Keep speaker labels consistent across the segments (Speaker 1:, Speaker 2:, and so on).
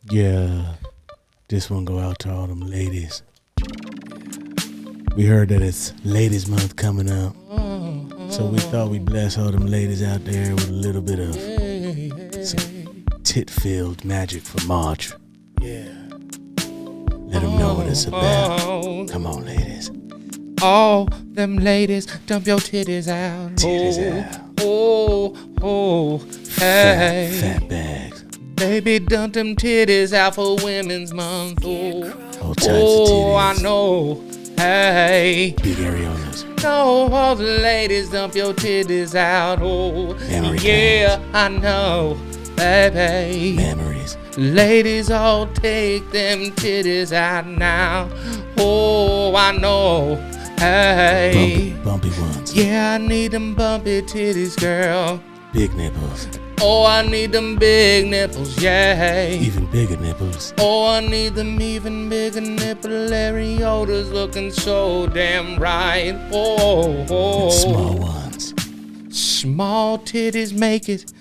Speaker 1: Yeah, this one go out to all them ladies. We heard that it's Ladies Month coming up, so we thought we'd bless all them ladies out there with a little bit of some tit-filled magic for March.
Speaker 2: Yeah.
Speaker 1: Let them know what it's about. Come on, ladies.
Speaker 2: All them ladies, dump your titties out.
Speaker 1: Titties out.
Speaker 2: Hey.
Speaker 1: Fat bags.
Speaker 2: Baby, dump them titties out for Women's Month.
Speaker 1: All types of titties.
Speaker 2: I know. Hey.
Speaker 1: Big areolas.
Speaker 2: No, all the ladies, dump your titties out. Yeah, I know. Baby.
Speaker 1: Memories.
Speaker 2: Ladies, all take them titties out now. I know. Hey.
Speaker 1: Bumpy ones.
Speaker 2: Yeah, I need them bumpy titties, girl.
Speaker 1: Big nipples.
Speaker 2: I need them big nipples, yeah.
Speaker 1: Even bigger nipples.
Speaker 2: I need them even bigger nipple areolas looking so damn right.
Speaker 1: And small ones.
Speaker 2: Small titties make it.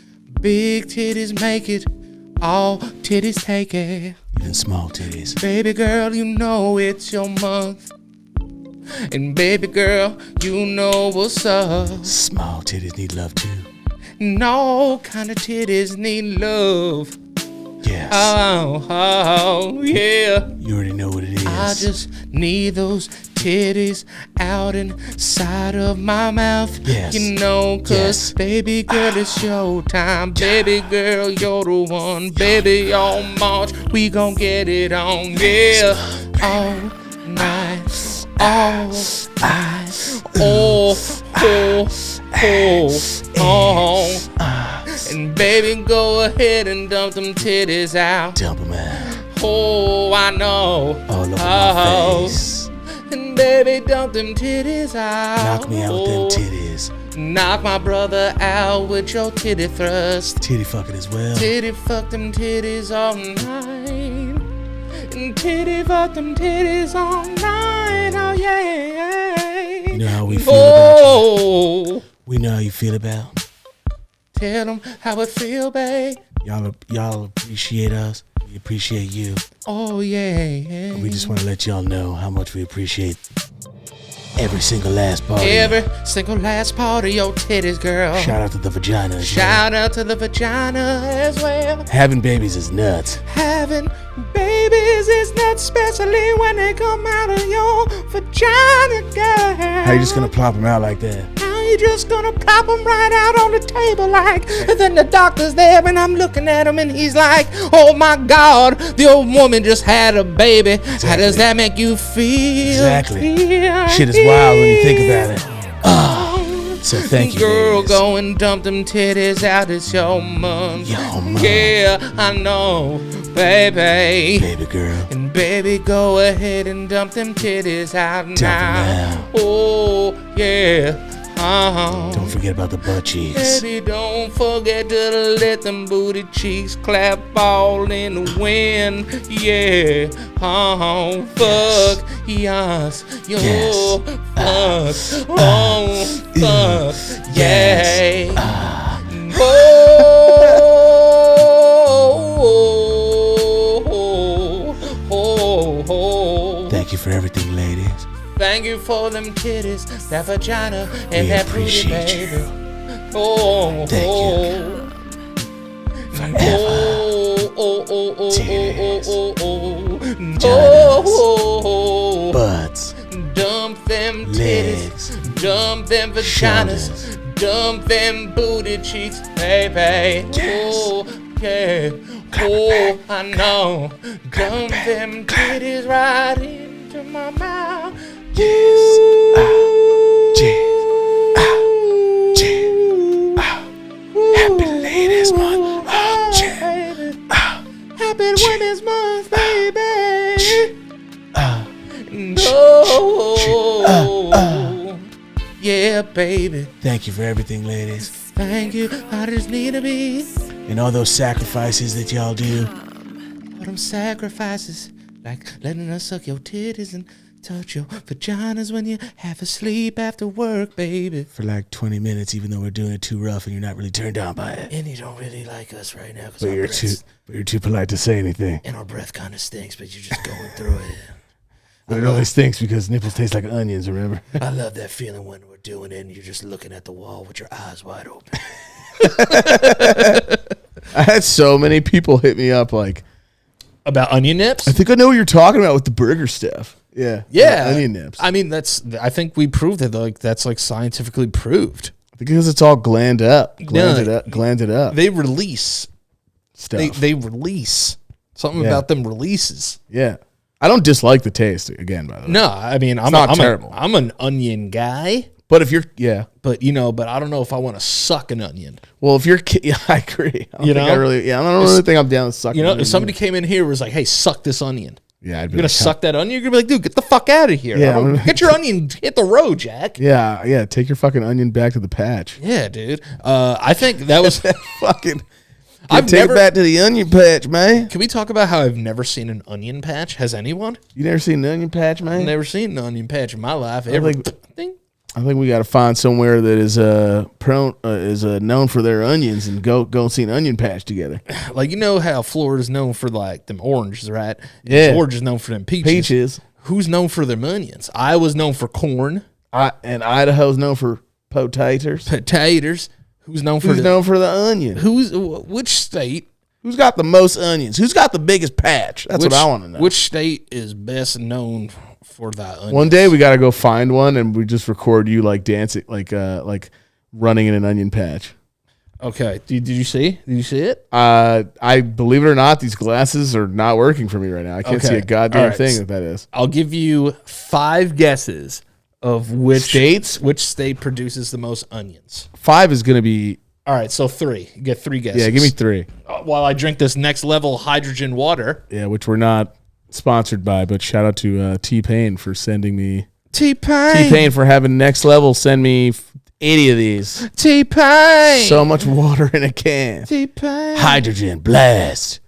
Speaker 2: Big titties make it. All titties take it.
Speaker 1: Even small titties.
Speaker 2: Baby girl, you know it's your month. And baby girl, you know what's up.
Speaker 1: Small titties need love too.
Speaker 2: No kind of titties need love.
Speaker 1: Yes.
Speaker 2: Oh, yeah.
Speaker 1: You already know what it is.
Speaker 2: I just need those titties out inside of my mouth.
Speaker 1: Yes.
Speaker 2: You know, cause
Speaker 1: yes.
Speaker 2: Baby girl, it's showtime. Baby girl, you're the one. Baby, on March, we gon' get it on. Yeah. All night. All night. And baby, go ahead and dump them titties out.
Speaker 1: Dump them out.
Speaker 2: I know.
Speaker 1: All over my face.
Speaker 2: And baby, dump them titties out.
Speaker 1: Knock me out with them titties.
Speaker 2: Knock my brother out with your titty thrust.
Speaker 1: Titty fucking as well.
Speaker 2: Titty fuck them titties all night. And titty fuck them titties all night. Oh yeah.
Speaker 1: You know how we feel about you. We know how you feel about.
Speaker 2: Tell them how it feel, babe.
Speaker 1: Y'all appreciate us. We appreciate you.
Speaker 2: Oh yeah.
Speaker 1: We just want to let y'all know how much we appreciate every single last part.
Speaker 2: Every single last part of your titties, girl.
Speaker 1: Shout out to the vagina.
Speaker 2: Shout out to the vagina as well.
Speaker 1: Having babies is nuts.
Speaker 2: Having babies is nuts, especially when they come out of your vagina, girl.
Speaker 1: How you just gonna plop them out like that?
Speaker 2: You just gonna plop him right out on the table like, and then the doctor's there and I'm looking at him and he's like, oh my God, the old woman just had a baby. Exactly. How does that make you feel?
Speaker 1: Exactly. Shit is wild when you think about it. So thank you,
Speaker 2: girl,
Speaker 1: ladies.
Speaker 2: go and dump them titties out. It's your month.
Speaker 1: Your month.
Speaker 2: Yeah, I know, baby.
Speaker 1: Baby girl.
Speaker 2: And baby, go ahead and dump them titties out now. Oh, yeah.
Speaker 1: Don't forget about the butt cheeks.
Speaker 2: Baby, don't forget to let them booty cheeks clap all in the wind. Yeah. Fuck. Yes. Yo.
Speaker 1: Yes.
Speaker 2: Fuck. Fuck.
Speaker 1: Yes. Thank you for everything, ladies.
Speaker 2: Thank you for them titties, that vagina, and that booty, baby.
Speaker 1: Thank you. Forever. Titties. Butts.
Speaker 2: Dump them titties.
Speaker 1: Legs.
Speaker 2: Dump them vaginas.
Speaker 1: Shoulders.
Speaker 2: Dump them booty cheeks, baby.
Speaker 1: Yes.
Speaker 2: Yeah. I know. Dump them titties right into my mouth.
Speaker 1: Yes. Happy Ladies Month.
Speaker 2: Happy Women's Month, baby. Yeah, baby.
Speaker 1: Thank you for everything, ladies.
Speaker 2: Thank you. I just need to be.
Speaker 1: And all those sacrifices that y'all do.
Speaker 2: All them sacrifices, like letting us suck your titties and touch your vaginas when you have a sleep after work, baby.
Speaker 1: For like 20 minutes, even though we're doing it too rough and you're not really turned on by it.
Speaker 2: And you don't really like us right now.
Speaker 1: But you're too polite to say anything.
Speaker 2: And our breath kind of stinks, but you're just going through it.
Speaker 1: But it always stinks because nipples taste like onions, remember?
Speaker 2: I love that feeling when we're doing it and you're just looking at the wall with your eyes wide open.
Speaker 1: I had so many people hit me up like...
Speaker 2: About onion nips?
Speaker 1: I think I know what you're talking about with the burger stuff. Yeah.
Speaker 2: Yeah.
Speaker 1: Onion nips.
Speaker 2: I mean, I think we proved it. Like, that's like scientifically proved.
Speaker 1: Because it's all glanded up. Glanded up.
Speaker 2: They release
Speaker 1: Stuff.
Speaker 2: They release. Something about them releases.
Speaker 1: Yeah. I don't dislike the taste, again, by the way.
Speaker 2: No, I mean, I'm
Speaker 1: terrible.
Speaker 2: I'm an onion guy.
Speaker 1: But if you're,
Speaker 2: But, but I don't know if I want to suck an onion.
Speaker 1: Well, if you're, I agree. I don't really think I'm down with sucking.
Speaker 2: If somebody came in here and was like, hey, suck this onion.
Speaker 1: Yeah,
Speaker 2: You're going to suck that onion? You're going to be like, dude, get the fuck out of here.
Speaker 1: Yeah,
Speaker 2: Get your onion, hit the road, Jack.
Speaker 1: Yeah, take your fucking onion back to the patch.
Speaker 2: Yeah, dude. I think that was...
Speaker 1: fucking... Take it back to the onion patch, man.
Speaker 2: Can we talk about how I've never seen an onion patch? Has anyone?
Speaker 1: You never seen an onion patch, man?
Speaker 2: I've never seen an onion patch in my life.
Speaker 1: I think we got to find somewhere that is known for their onions and go and see an onion patch together.
Speaker 2: Like, how Florida's known for like them oranges, right?
Speaker 1: Yeah.
Speaker 2: Georgia's known for them peaches. Who's known for them onions? Iowa's known for corn.
Speaker 1: And Idaho's known for potatoes.
Speaker 2: Who's known for
Speaker 1: the onion?
Speaker 2: Which state?
Speaker 1: Who's got the most onions? Who's got the biggest patch? That's what I want to know.
Speaker 2: Which state is best known for that onion?
Speaker 1: One day we got to go find one and we just record you like dancing, like running in an onion patch.
Speaker 2: Okay. Did you see? Did you see it?
Speaker 1: I believe it or not, these glasses are not working for me right now. I can't see a goddamn thing that is.
Speaker 2: I'll give you 5 guesses of which state produces the most onions.
Speaker 1: 5 is going to be...
Speaker 2: All right, so 3. You get 3 guesses.
Speaker 1: Yeah, give me 3.
Speaker 2: While I drink this next level hydrogen water.
Speaker 1: Yeah, which we're not sponsored by, but shout out to TPain for sending me...
Speaker 2: TPain
Speaker 1: for having next level send me 80 of these.
Speaker 2: TPain.
Speaker 1: So much water in a can.
Speaker 2: TPain.
Speaker 1: Hydrogen blast.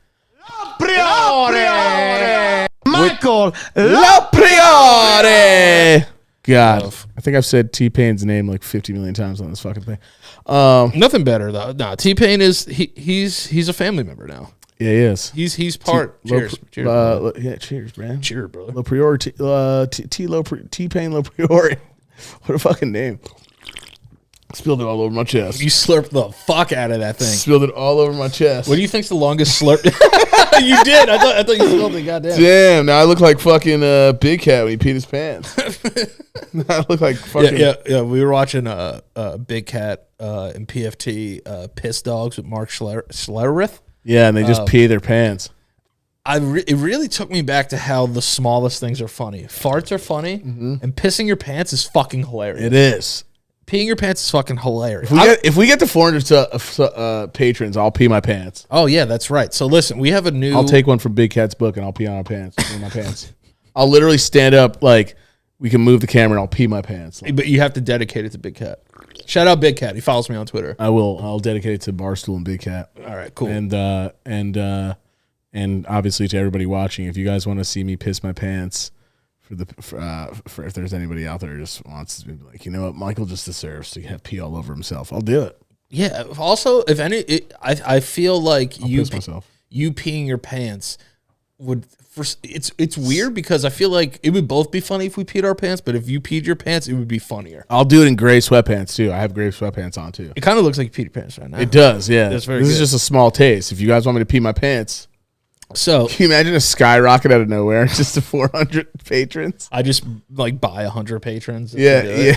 Speaker 3: LoPriore. Michael
Speaker 1: LoPriore. God, I think I've said T-Pain's name like 50 million times on this fucking thing.
Speaker 2: Nothing better though. No, T-Pain is he's a family member now.
Speaker 1: Yeah, he is.
Speaker 2: He's part. Cheers.
Speaker 1: Cheers, man.
Speaker 2: Cheers, brother.
Speaker 1: LoPriore, T-Pain LoPriore. What a fucking name. Spilled it all over my chest.
Speaker 2: You slurped the fuck out of that thing.
Speaker 1: Spilled it all over my chest.
Speaker 2: What do you think's the longest slurp? You did. I thought you spilled it. Goddamn.
Speaker 1: Damn. Now I look like fucking Big Cat when he peed his pants. I look like fucking.
Speaker 2: Yeah. We were watching Big Cat and PFT Piss Dogs with Mark Schlereth.
Speaker 1: Yeah, and they just pee their pants.
Speaker 2: It really took me back to how the smallest things are funny. Farts are funny, and pissing your pants is fucking hilarious.
Speaker 1: It is.
Speaker 2: Peeing your pants is fucking hilarious.
Speaker 1: If we get to 400 patrons, I'll pee my pants.
Speaker 2: Oh yeah, that's right. So listen, we have a new.
Speaker 1: I'll take one from Big Cat's book and I'll pee on our pants. In my pants. I'll literally stand up like we can move the camera and I'll pee my pants.
Speaker 2: But you have to dedicate it to Big Cat. Shout out Big Cat. He follows me on Twitter.
Speaker 1: I will. I'll dedicate it to Barstool and Big Cat.
Speaker 2: All right, cool.
Speaker 1: And obviously to everybody watching, if you guys want to see me piss my pants. For if there's anybody out there who just wants to be like, you know what, Michael just deserves to have pee all over himself. I'll do it.
Speaker 2: Yeah. Also, I feel like
Speaker 1: I'll piss myself.
Speaker 2: You peeing your pants would. It's weird because I feel like it would both be funny if we peed our pants, but if you peed your pants, it would be funnier.
Speaker 1: I'll do it in gray sweatpants too. I have gray sweatpants on too.
Speaker 2: It kind of looks like you peed your pants right now.
Speaker 1: It does. Yeah.
Speaker 2: That's very.
Speaker 1: This
Speaker 2: good.
Speaker 1: is just a small taste. If you guys want me to pee my pants.
Speaker 2: So
Speaker 1: can you imagine a skyrocket out of nowhere just to 400 patrons?
Speaker 2: I just like buy 100 patrons.
Speaker 1: Yeah.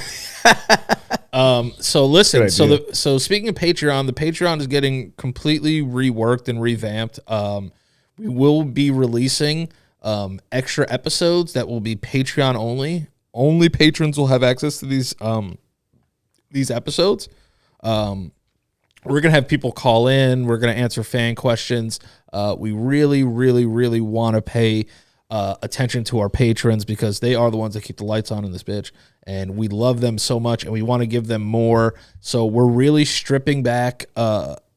Speaker 2: So listen. So speaking of Patreon, the Patreon is getting completely reworked and revamped. We will be releasing extra episodes that will be Patreon only. Only patrons will have access to these episodes. We're gonna have people call in. We're gonna answer fan questions. We really, really, really want to pay attention to our patrons because they are the ones that keep the lights on in this bitch, and we love them so much, and we want to give them more. So we're really stripping back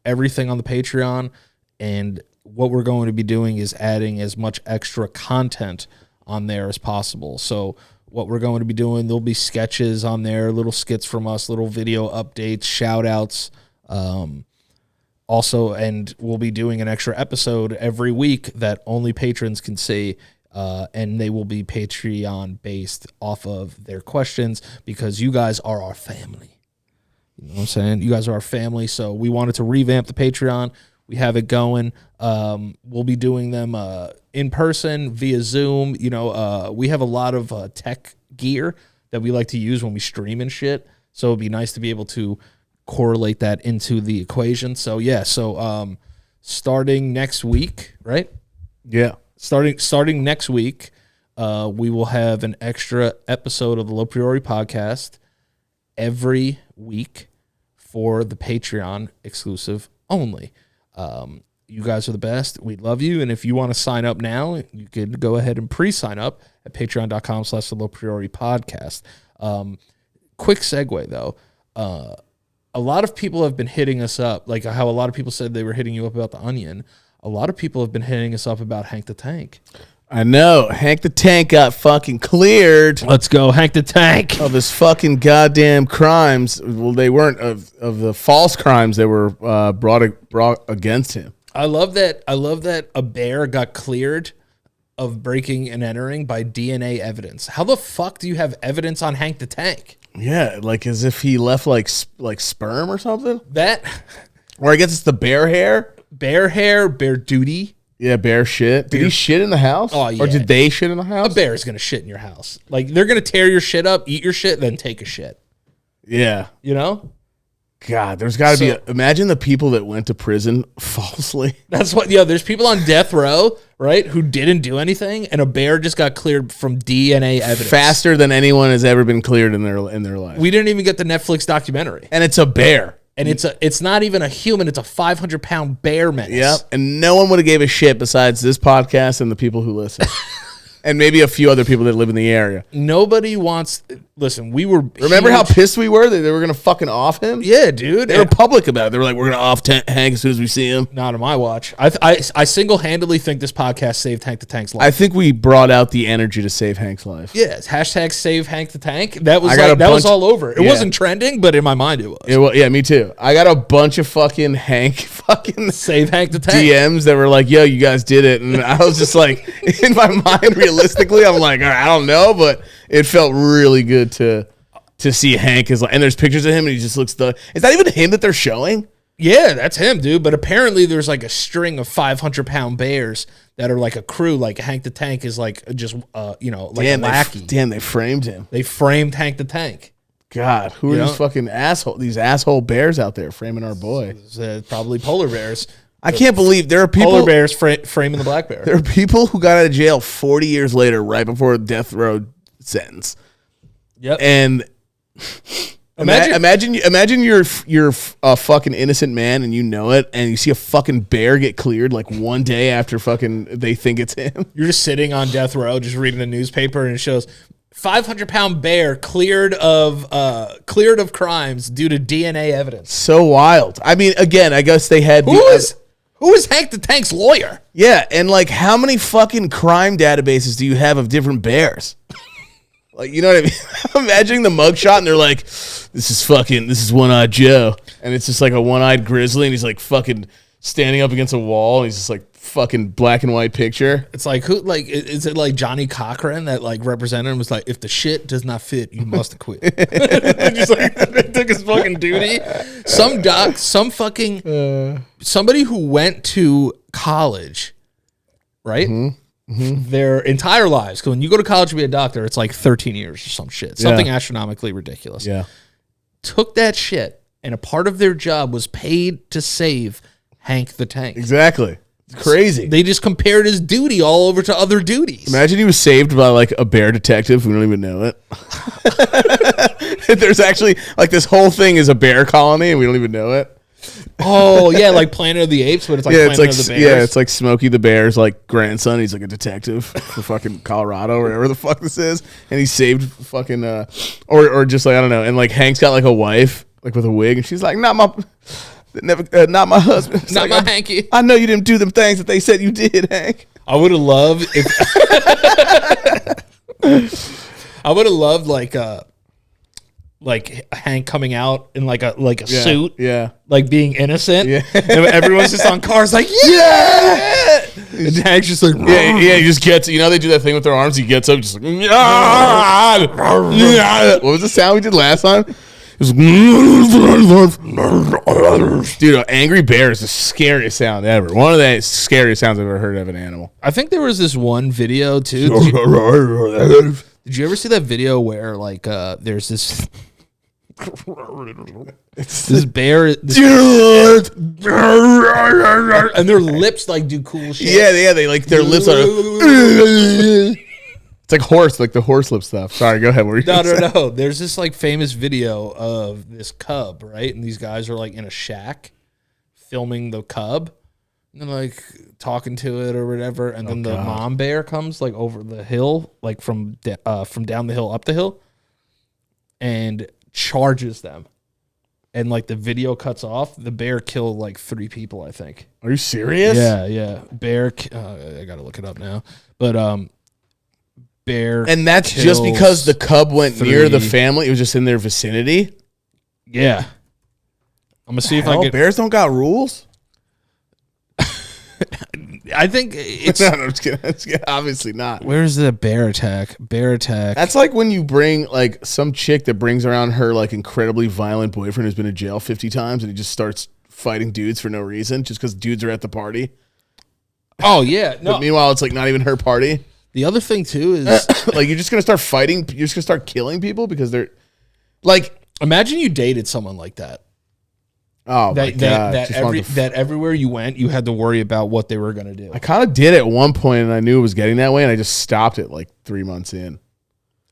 Speaker 2: everything on the Patreon, and what we're going to be doing is adding as much extra content on there as possible. So what we're going to be doing, there'll be sketches on there, little skits from us, little video updates, shout outs. Also, and we'll be doing an extra episode every week that only patrons can see, and they will be Patreon based off of their questions because you guys are our family. You know what I'm saying? You guys are our family, so we wanted to revamp the Patreon. We have it going. We'll be doing them in person via Zoom. You know, we have a lot of tech gear that we like to use when we stream and shit, so it'd be nice to be able to correlate that into the equation. So yeah, starting next week, right?
Speaker 1: Yeah.
Speaker 2: Starting next week, we will have an extra episode of the LoPriore podcast every week for the Patreon exclusive only. You guys are the best. We love you. And if you want to sign up now, you can go ahead and pre-sign up at patreon.com/the LoPriore podcast. Quick segue though. A lot of people have been hitting us up, like how a lot of people said they were hitting you up about the Onion. A lot of people have been hitting us up about Hank the Tank.
Speaker 1: I know. Hank the Tank got fucking cleared.
Speaker 2: Let's go, Hank the Tank.
Speaker 1: Of his fucking goddamn crimes. Well, they weren't of the false crimes that were brought against him.
Speaker 2: I love that a bear got cleared of breaking and entering by DNA evidence. How the fuck do you have evidence on Hank the Tank?
Speaker 1: Yeah, like as if he left like sperm or something.
Speaker 2: That,
Speaker 1: or I guess it's the bear hair,
Speaker 2: bear duty.
Speaker 1: Yeah, bear shit. Did he shit in the house?
Speaker 2: Oh yeah.
Speaker 1: Or did they shit in the house?
Speaker 2: A bear is gonna shit in your house. Like they're gonna tear your shit up, eat your shit, then take a shit.
Speaker 1: Yeah.
Speaker 2: You know?
Speaker 1: God, there's got to be. Imagine the people that went to prison falsely.
Speaker 2: That's what. Yeah, there's people on death row, right, who didn't do anything, and a bear just got cleared from DNA evidence
Speaker 1: faster than anyone has ever been cleared in their life.
Speaker 2: We didn't even get the Netflix documentary,
Speaker 1: and it's a bear,
Speaker 2: and it's not even a human; it's a 500-pound bear menace.
Speaker 1: Yep, and no one would have gave a shit besides this podcast and the people who listen. And maybe a few other people that live in the area.
Speaker 2: Nobody wants. Listen, we were.
Speaker 1: Remember how pissed we were that they were going to fucking off him?
Speaker 2: Yeah, dude.
Speaker 1: They were public about it. They were like, we're going to off Hank as soon as we see him.
Speaker 2: Not on my watch. I single-handedly think this podcast saved Hank the Tank's life.
Speaker 1: I think we brought out the energy to save Hank's life.
Speaker 2: Yes. Hashtag save Hank the Tank. That was that was all over. It wasn't trending, but in my mind it was.
Speaker 1: Yeah, me too. I got a bunch of fucking Hank fucking
Speaker 2: save Hank the Tank
Speaker 1: DMs that were like, yo, you guys did it. And I was just like, in my mind, realistically, I'm like, I don't know, but it felt really good to see Hank is like, and there's pictures of him and he just looks is that even him that they're showing?
Speaker 2: Yeah, that's him, dude. But apparently there's like a string of 500-pound bears that are like a crew. Like Hank the Tank is like just like a lackey.
Speaker 1: They framed him.
Speaker 2: They framed Hank the Tank.
Speaker 1: God, who are these fucking these asshole bears out there framing our boy?
Speaker 2: Probably polar bears.
Speaker 1: I can't believe there are people.
Speaker 2: Polar bears framing the black bear.
Speaker 1: There are people who got out of jail 40 years later, right before a death row sentence.
Speaker 2: Yep.
Speaker 1: And imagine you're a fucking innocent man and you know it, and you see a fucking bear get cleared like one day after fucking they think it's him.
Speaker 2: You're just sitting on death row, just reading the newspaper, and it shows 500-pound bear cleared of crimes due to DNA evidence.
Speaker 1: So wild. I mean, again, I guess they had
Speaker 2: Who is Hank the Tank's lawyer?
Speaker 1: Yeah, and like how many fucking crime databases do you have of different bears? Like, you know what I mean? I'm imagining the mugshot and they're like, this is One-Eyed Joe. And it's just like a one-eyed grizzly and he's like fucking standing up against a wall and he's just like fucking black and white picture.
Speaker 2: It's like, who, like, is it like Johnny Cochran that like represented him was like, if the shit does not fit, you must quit. Just like, they took his fucking duty. Somebody who went to college, right? Mm-hmm. Their entire lives. Because when you go to college to be a doctor, it's like 13 years or some shit. Something astronomically ridiculous.
Speaker 1: Yeah.
Speaker 2: Took that shit, and a part of their job was paid to save Hank the Tank.
Speaker 1: Exactly. It's crazy.
Speaker 2: They just compared his duty all over to other duties.
Speaker 1: Imagine he was saved by like a bear detective. We don't even know it. There's actually like this whole thing is a bear colony and we don't even know it.
Speaker 2: Oh yeah, like Planet of the Apes, but it's like Planet of the Bears.
Speaker 1: Yeah, it's like Smokey the Bear's like grandson. He's like a detective for fucking Colorado or wherever the fuck this is, and he saved fucking or just like I don't know. And like Hank's got like a wife like with a wig, and she's like, not my husband, it's
Speaker 2: not
Speaker 1: like,
Speaker 2: my Hanky.
Speaker 1: I know you didn't do them things that they said you did, Hank.
Speaker 2: I would have loved if I would have loved like Hank coming out in like a suit, like being innocent. Yeah, and everyone's just on cars like yeah. And Hank's just like
Speaker 4: he just gets. You know they do that thing with their arms. He gets up, just like what was the sound we did last time? It was, dude, an angry bear is the scariest sound ever. One of the scariest sounds I've ever heard of an animal.
Speaker 2: I think there was this one video too. Did you ever see that video where like there's this bear and their lips like do cool shit.
Speaker 4: Yeah, they like their lips are. It's like horse, like the horse lip stuff. Sorry, go ahead.
Speaker 2: No. There's this like famous video of this cub, right? And these guys are like in a shack filming the cub. And they're like talking to it or whatever. And then the mom bear comes like over the hill, like from down the hill up the hill, and charges them. And like the video cuts off. The bear killed like 3 people, I think.
Speaker 4: Are you serious?
Speaker 2: Yeah. Bear. I gotta look it up now. But bear.
Speaker 4: And that's just because the cub went near the family. It was just in their vicinity.
Speaker 2: Yeah. I'm gonna see if I get.
Speaker 4: Bears don't got rules.
Speaker 2: I think it's.
Speaker 4: No, I'm just kidding. Obviously not.
Speaker 2: Where's the bear attack? Bear attack.
Speaker 4: That's like when you bring like some chick that brings around her like incredibly violent boyfriend who's been in jail 50 times and he just starts fighting dudes for no reason just because dudes are at the party.
Speaker 2: Oh yeah. No.
Speaker 4: But meanwhile, it's like not even her party.
Speaker 2: The other thing too is
Speaker 4: like you're just gonna start fighting. You're just gonna start killing people because they're like.
Speaker 2: Imagine you dated someone like that.
Speaker 4: Oh my God.
Speaker 2: That everywhere you went, you had to worry about what they were going to do.
Speaker 4: I kind of did at one point, and I knew it was getting that way, and I just stopped it like 3 months in.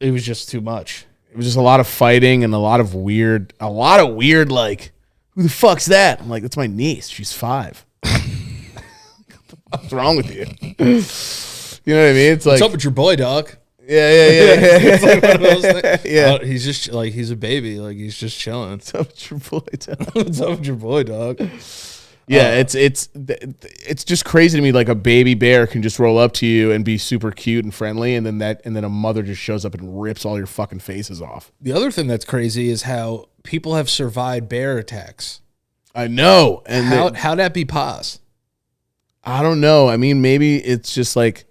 Speaker 2: It was just too much.
Speaker 4: It was just a lot of fighting and a lot of weird, like, who the fuck's that? I'm like, that's my niece. She's 5. What's wrong with you? You know what I mean? It's like,
Speaker 2: what's up with your boy, dog?
Speaker 4: Yeah.
Speaker 2: It's like one of those things.
Speaker 4: Yeah.
Speaker 2: He's just like, he's a baby. Like, he's just chilling.
Speaker 4: What's up with your boy, dog?
Speaker 2: What's up with your boy, dog?
Speaker 4: Yeah, it's just crazy to me. Like a baby bear can just roll up to you and be super cute and friendly, and then a mother just shows up and rips all your fucking faces off.
Speaker 2: The other thing that's crazy is how people have survived bear attacks.
Speaker 4: I know. And
Speaker 2: how'd that be pos?
Speaker 4: I don't know. I mean, maybe it's just like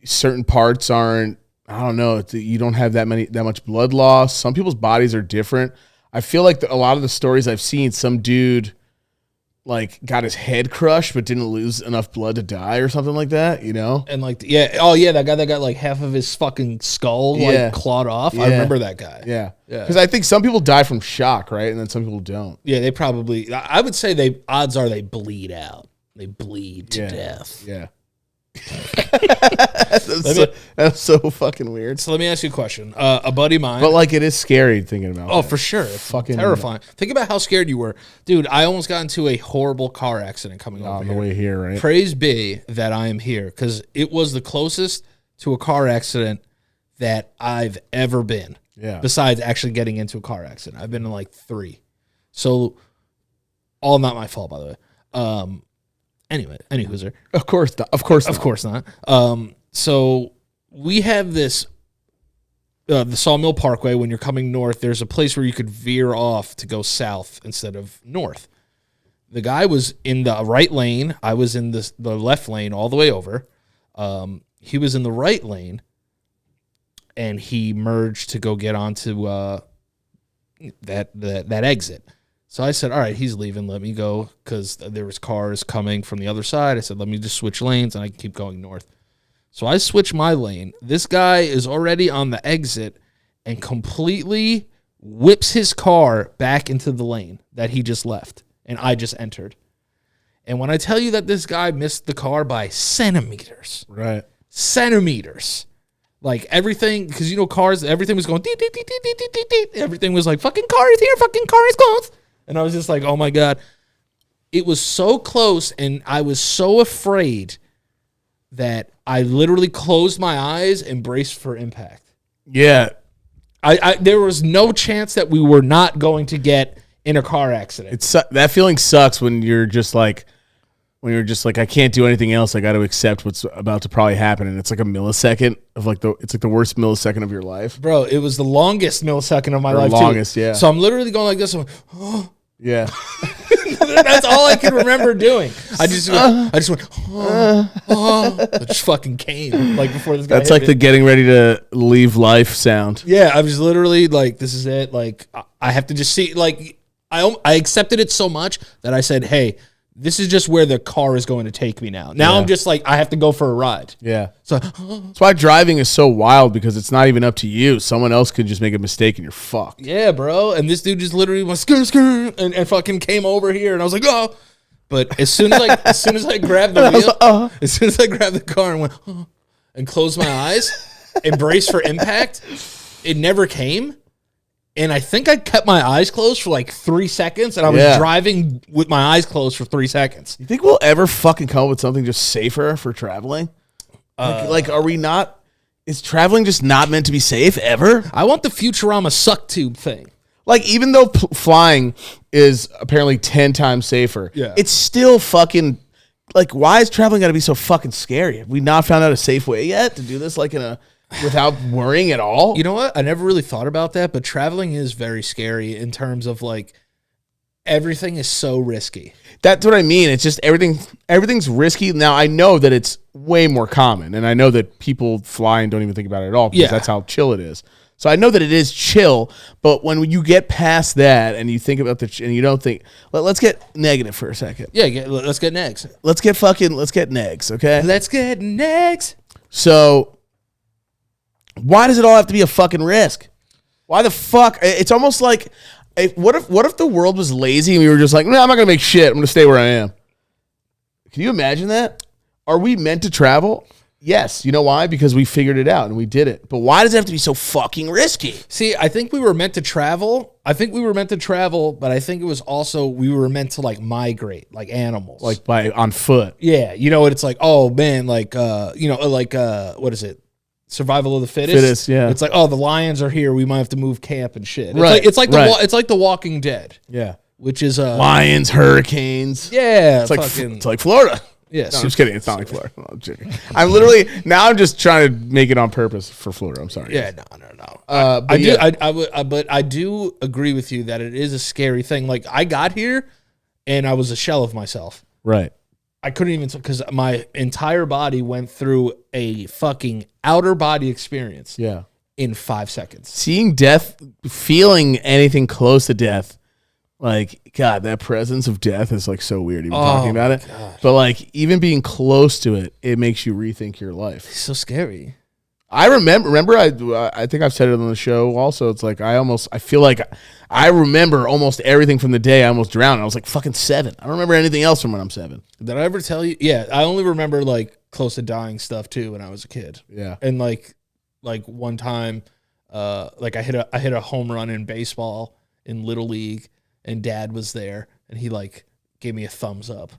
Speaker 4: certain parts aren't. I don't know. You don't have that much blood loss. Some people's bodies are different. I feel like a lot of the stories I've seen, some dude like got his head crushed but didn't lose enough blood to die or something like that, you know?
Speaker 2: And like, that guy that got like half of his fucking skull like clawed off. Yeah. I remember that guy.
Speaker 4: Yeah. Because I think some people die from shock, right? And then some people don't.
Speaker 2: Yeah, they probably, I would say odds are they bleed out. They bleed to death.
Speaker 4: Yeah. That's so fucking weird.
Speaker 2: So let me ask you a question. A buddy of mine,
Speaker 4: but like it is scary thinking about.
Speaker 2: Oh, for sure, it's fucking terrifying. Think about how scared you were, dude. I almost got into a horrible car accident coming over
Speaker 4: on the way here. Right.
Speaker 2: Praise be that I am here because it was the closest to a car accident that I've ever been.
Speaker 4: Yeah.
Speaker 2: Besides actually getting into a car accident, I've been in like 3. So, all not my fault, by the way. Anyway, anywhozer.
Speaker 4: Of course not.
Speaker 2: So we have this, the Sawmill Parkway. When you're coming north, there's a place where you could veer off to go south instead of north. The guy was in the right lane. I was in the left lane all the way over. He was in the right lane, and he merged to go get onto that exit. So I said, all right, he's leaving. Let me go because there was cars coming from the other side. I said, let me just switch lanes and I can keep going north. So I switch my lane. This guy is already on the exit and completely whips his car back into the lane that he just left. And I just entered. And when I tell you that this guy missed the car by centimeters.
Speaker 4: Right.
Speaker 2: Centimeters. Like everything, because you know cars, everything was going, everything was like, fucking car is here, fucking car is close. And I was just like, oh my God. It was so close, and I was so afraid that I literally closed my eyes and braced for impact.
Speaker 4: Yeah.
Speaker 2: There was no chance that we were not going to get in a car accident.
Speaker 4: That feeling sucks when you're just like, when you're just like, I can't do anything else. I got to accept what's about to probably happen, and it's like a millisecond of like it's like the worst millisecond of your life.
Speaker 2: Bro, it was the longest millisecond of my life.
Speaker 4: Longest,
Speaker 2: too.
Speaker 4: Yeah.
Speaker 2: So I'm literally going like this. I'm like, oh.
Speaker 4: Yeah.
Speaker 2: That's all I can remember doing. I just went, it just fucking came like before this guy.
Speaker 4: That's like the getting ready to leave life sound.
Speaker 2: Yeah, I was literally like, this is it. Like, I have to just see. Like, I accepted it so much that I said, hey, this is just where the car is going to take me now. Now I'm just like, I have to go for a ride.
Speaker 4: Yeah.
Speaker 2: So
Speaker 4: that's why driving is so wild, because it's not even up to you. Someone else could just make a mistake and you're fucked.
Speaker 2: Yeah, bro. And this dude just literally went and fucking came over here, and I was like, oh. But as soon as I grabbed the wheel, as soon as I grabbed the car and went and closed my eyes and braced for impact, it never came. And I think I kept my eyes closed for like 3 seconds, and I was driving with my eyes closed for 3 seconds.
Speaker 4: You think we'll ever fucking come up with something just safer for traveling? Like, are we not? Is traveling just not meant to be safe ever?
Speaker 2: I want the Futurama suck tube thing.
Speaker 4: Like, even though flying is apparently 10 times safer, it's still fucking, like, why is traveling got to be so fucking scary? Have we not found out a safe way yet to do this, like, without worrying at all?
Speaker 2: You know what? I never really thought about that, but traveling is very scary in terms of, like, everything is so risky.
Speaker 4: That's what I mean. It's just everything's risky. Now, I know that it's way more common, and I know that people fly and don't even think about it at all, because that's how chill it is. So I know that it is chill, but when you get past that and you think about and you don't think, let's get negative for a second.
Speaker 2: Yeah, let's get negs.
Speaker 4: Let's get negs, okay?
Speaker 2: Let's get negs.
Speaker 4: So why does it all have to be a fucking risk? Why the fuck? It's almost like, what if the world was lazy and we were just like, no, I'm not going to make shit. I'm going to stay where I am. Can you imagine that? Are we meant to travel? Yes. You know why? Because we figured it out and we did it. But why does it have to be so fucking risky?
Speaker 2: See, I think we were meant to travel. But I think it was also, we were meant to like migrate like animals.
Speaker 4: Like on foot.
Speaker 2: Yeah. You know, it's like, oh man, like, what is it? Survival of the fittest.
Speaker 4: Yeah.
Speaker 2: It's like, oh, the lions are here. We might have to move camp and shit.
Speaker 4: Right.
Speaker 2: It's like The Walking Dead.
Speaker 4: Yeah.
Speaker 2: Which is
Speaker 4: lions, hurricanes.
Speaker 2: Yeah.
Speaker 4: It's like Florida.
Speaker 2: Yes.
Speaker 4: No, I'm just kidding. It's not like Florida. No, I'm joking. I'm just trying to make it on purpose for Florida. I'm sorry.
Speaker 2: Yeah, no. But I do agree with you that it is a scary thing. Like, I got here and I was a shell of myself.
Speaker 4: Right.
Speaker 2: I couldn't even, because my entire body went through a fucking outer body experience.
Speaker 4: Yeah.
Speaker 2: In 5 seconds.
Speaker 4: Seeing death, feeling anything close to death, like, God, that presence of death is like so weird even talking about it. Gosh. But like, even being close to it, it makes you rethink your life.
Speaker 2: It's so scary.
Speaker 4: I remember I think I've said it on the show also. It's like, I feel like I remember almost everything from the day I almost drowned. I was like fucking 7. I don't remember anything else from when I'm 7.
Speaker 2: Did I ever tell you? Yeah, I only remember like close to dying stuff too when I was a kid.
Speaker 4: Yeah.
Speaker 2: And like one time, like I hit a home run in baseball in Little League, and Dad was there, and he like gave me a thumbs up.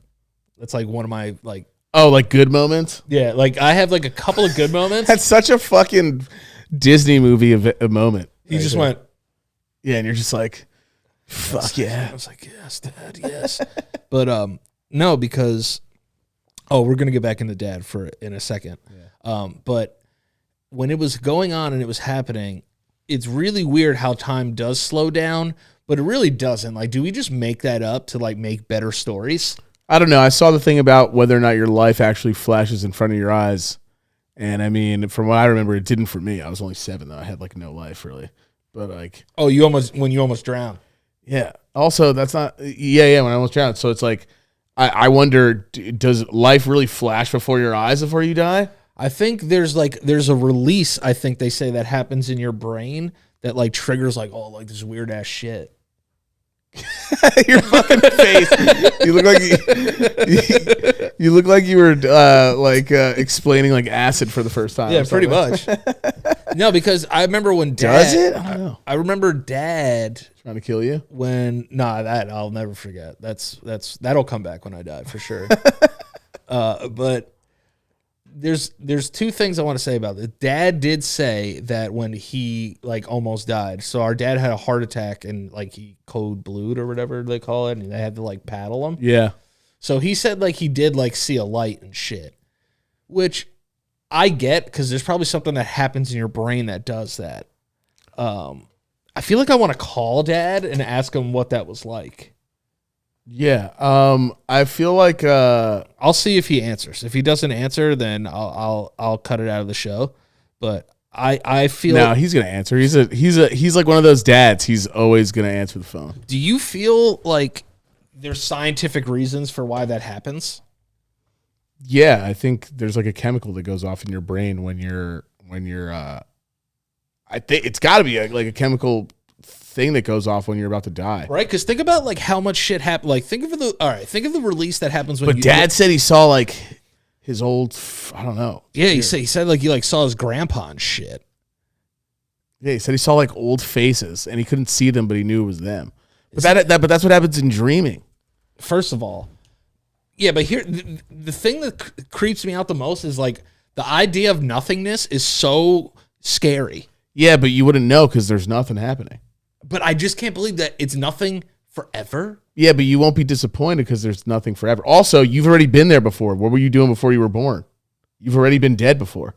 Speaker 2: That's like one of my like.
Speaker 4: Oh, like good moments?
Speaker 2: Yeah, like I have like a couple of good moments.
Speaker 4: That's such a fucking Disney movie a moment.
Speaker 2: He just went.
Speaker 4: Yeah, and you're just like, fuck yeah.
Speaker 2: I was like, yes, Dad, yes. But no, because we're gonna get back into Dad in a second. Yeah. But when it was going on and it was happening, it's really weird how time does slow down, but it really doesn't. Like, do we just make that up to like make better stories?
Speaker 4: I don't know. I saw the thing about whether or not your life actually flashes in front of your eyes. And I mean, from what I remember, it didn't for me. I was only 7 though. I had like no life really. But like,
Speaker 2: when you almost drowned.
Speaker 4: Yeah. Also, that's not, when I almost drowned. So it's like, I wonder, does life really flash before your eyes before you die?
Speaker 2: I think there's a release, I think they say, that happens in your brain that like triggers like, like this weird ass shit.
Speaker 4: Your fucking face. You look like you look like you were explaining like acid for the first time.
Speaker 2: Yeah, pretty much. No, because I remember when Dad.
Speaker 4: Does it? I don't know.
Speaker 2: I remember Dad
Speaker 4: trying to kill you.
Speaker 2: That I'll never forget. That'll come back when I die for sure. But there's 2 things I want to say about this. Dad did say that when he like almost died. So our dad had a heart attack and like he code blued or whatever they call it, and they had to like paddle him.
Speaker 4: Yeah.
Speaker 2: So he said like he did like see a light and shit, which I get because there's probably something that happens in your brain that does that. I feel like I want to call Dad and ask him what that was like.
Speaker 4: Yeah. I feel like
Speaker 2: I'll see if he answers. If he doesn't answer, then I'll cut it out of the show. But I feel
Speaker 4: no, he's gonna answer. He's like one of those dads. He's always gonna answer the phone.
Speaker 2: Do you feel like there's scientific reasons for why that happens?
Speaker 4: Yeah, I think there's like a chemical that goes off in your brain when you're I think it's got to be like a chemical thing that goes off when you're about to die.
Speaker 2: Right? Because think about like how much shit happened. Like think of the release that happens when.
Speaker 4: But Dad said he saw like his old, I don't know.
Speaker 2: Yeah, he said like he like saw his grandpa and shit.
Speaker 4: Yeah, he said he saw like old faces and he couldn't see them, but he knew it was them. But but that's what happens in dreaming.
Speaker 2: First of all, yeah, but here the thing that creeps me out the most is like the idea of nothingness is so scary.
Speaker 4: Yeah, but you wouldn't know because there's nothing happening.
Speaker 2: But I just can't believe that it's nothing forever.
Speaker 4: Yeah, but you won't be disappointed because there's nothing forever. Also, you've already been there before. What were you doing before you were born? You've already been dead before.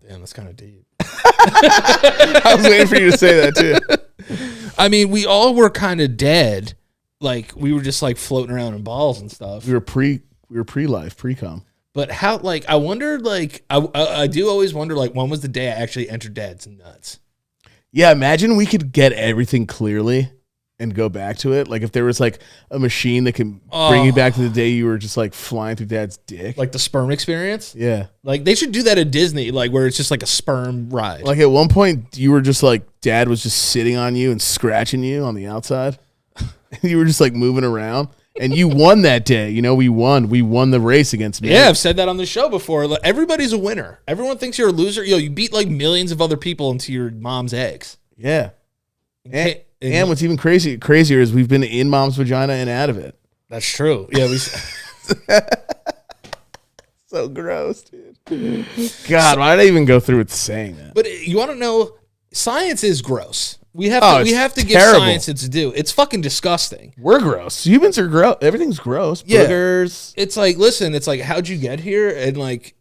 Speaker 2: Damn, that's kind of deep.
Speaker 4: I was waiting for you to say that too.
Speaker 2: I mean, we all were kind of dead. Like we were just like floating around in balls and stuff.
Speaker 4: We were pre-life, pre-com.
Speaker 2: But how, like, I wonder, like, I do always wonder, like, when was the day I actually entered Dad's nuts?
Speaker 4: Yeah, imagine we could get everything clearly and go back to it. Like, if there was, like, a machine that can bring you back to the day you were just, like, flying through Dad's dick.
Speaker 2: Like the sperm experience?
Speaker 4: Yeah.
Speaker 2: Like, they should do that at Disney, like, where it's just, like, a sperm ride.
Speaker 4: Like, at one point, you were just, like, Dad was just sitting on you and scratching you on the outside. You were just, like, moving around. And you won that day. You know, we won. We won the race against me.
Speaker 2: Yeah, I've said that on the show before. Like, everybody's a winner. Everyone thinks you're a loser. Yo, you beat like millions of other people into your mom's eggs.
Speaker 4: Yeah. And what's even crazier is we've been in mom's vagina and out of it.
Speaker 2: That's true. Yeah,
Speaker 4: so gross, dude. God, why did I even go through with saying that?
Speaker 2: But you want to know, science is gross. We have to give
Speaker 4: terrible.
Speaker 2: science its due. It's fucking disgusting.
Speaker 4: We're gross. Humans are gross. Everything's gross.
Speaker 2: Yeah.
Speaker 4: Boogers.
Speaker 2: It's like, listen, it's like, how'd you get here? And like,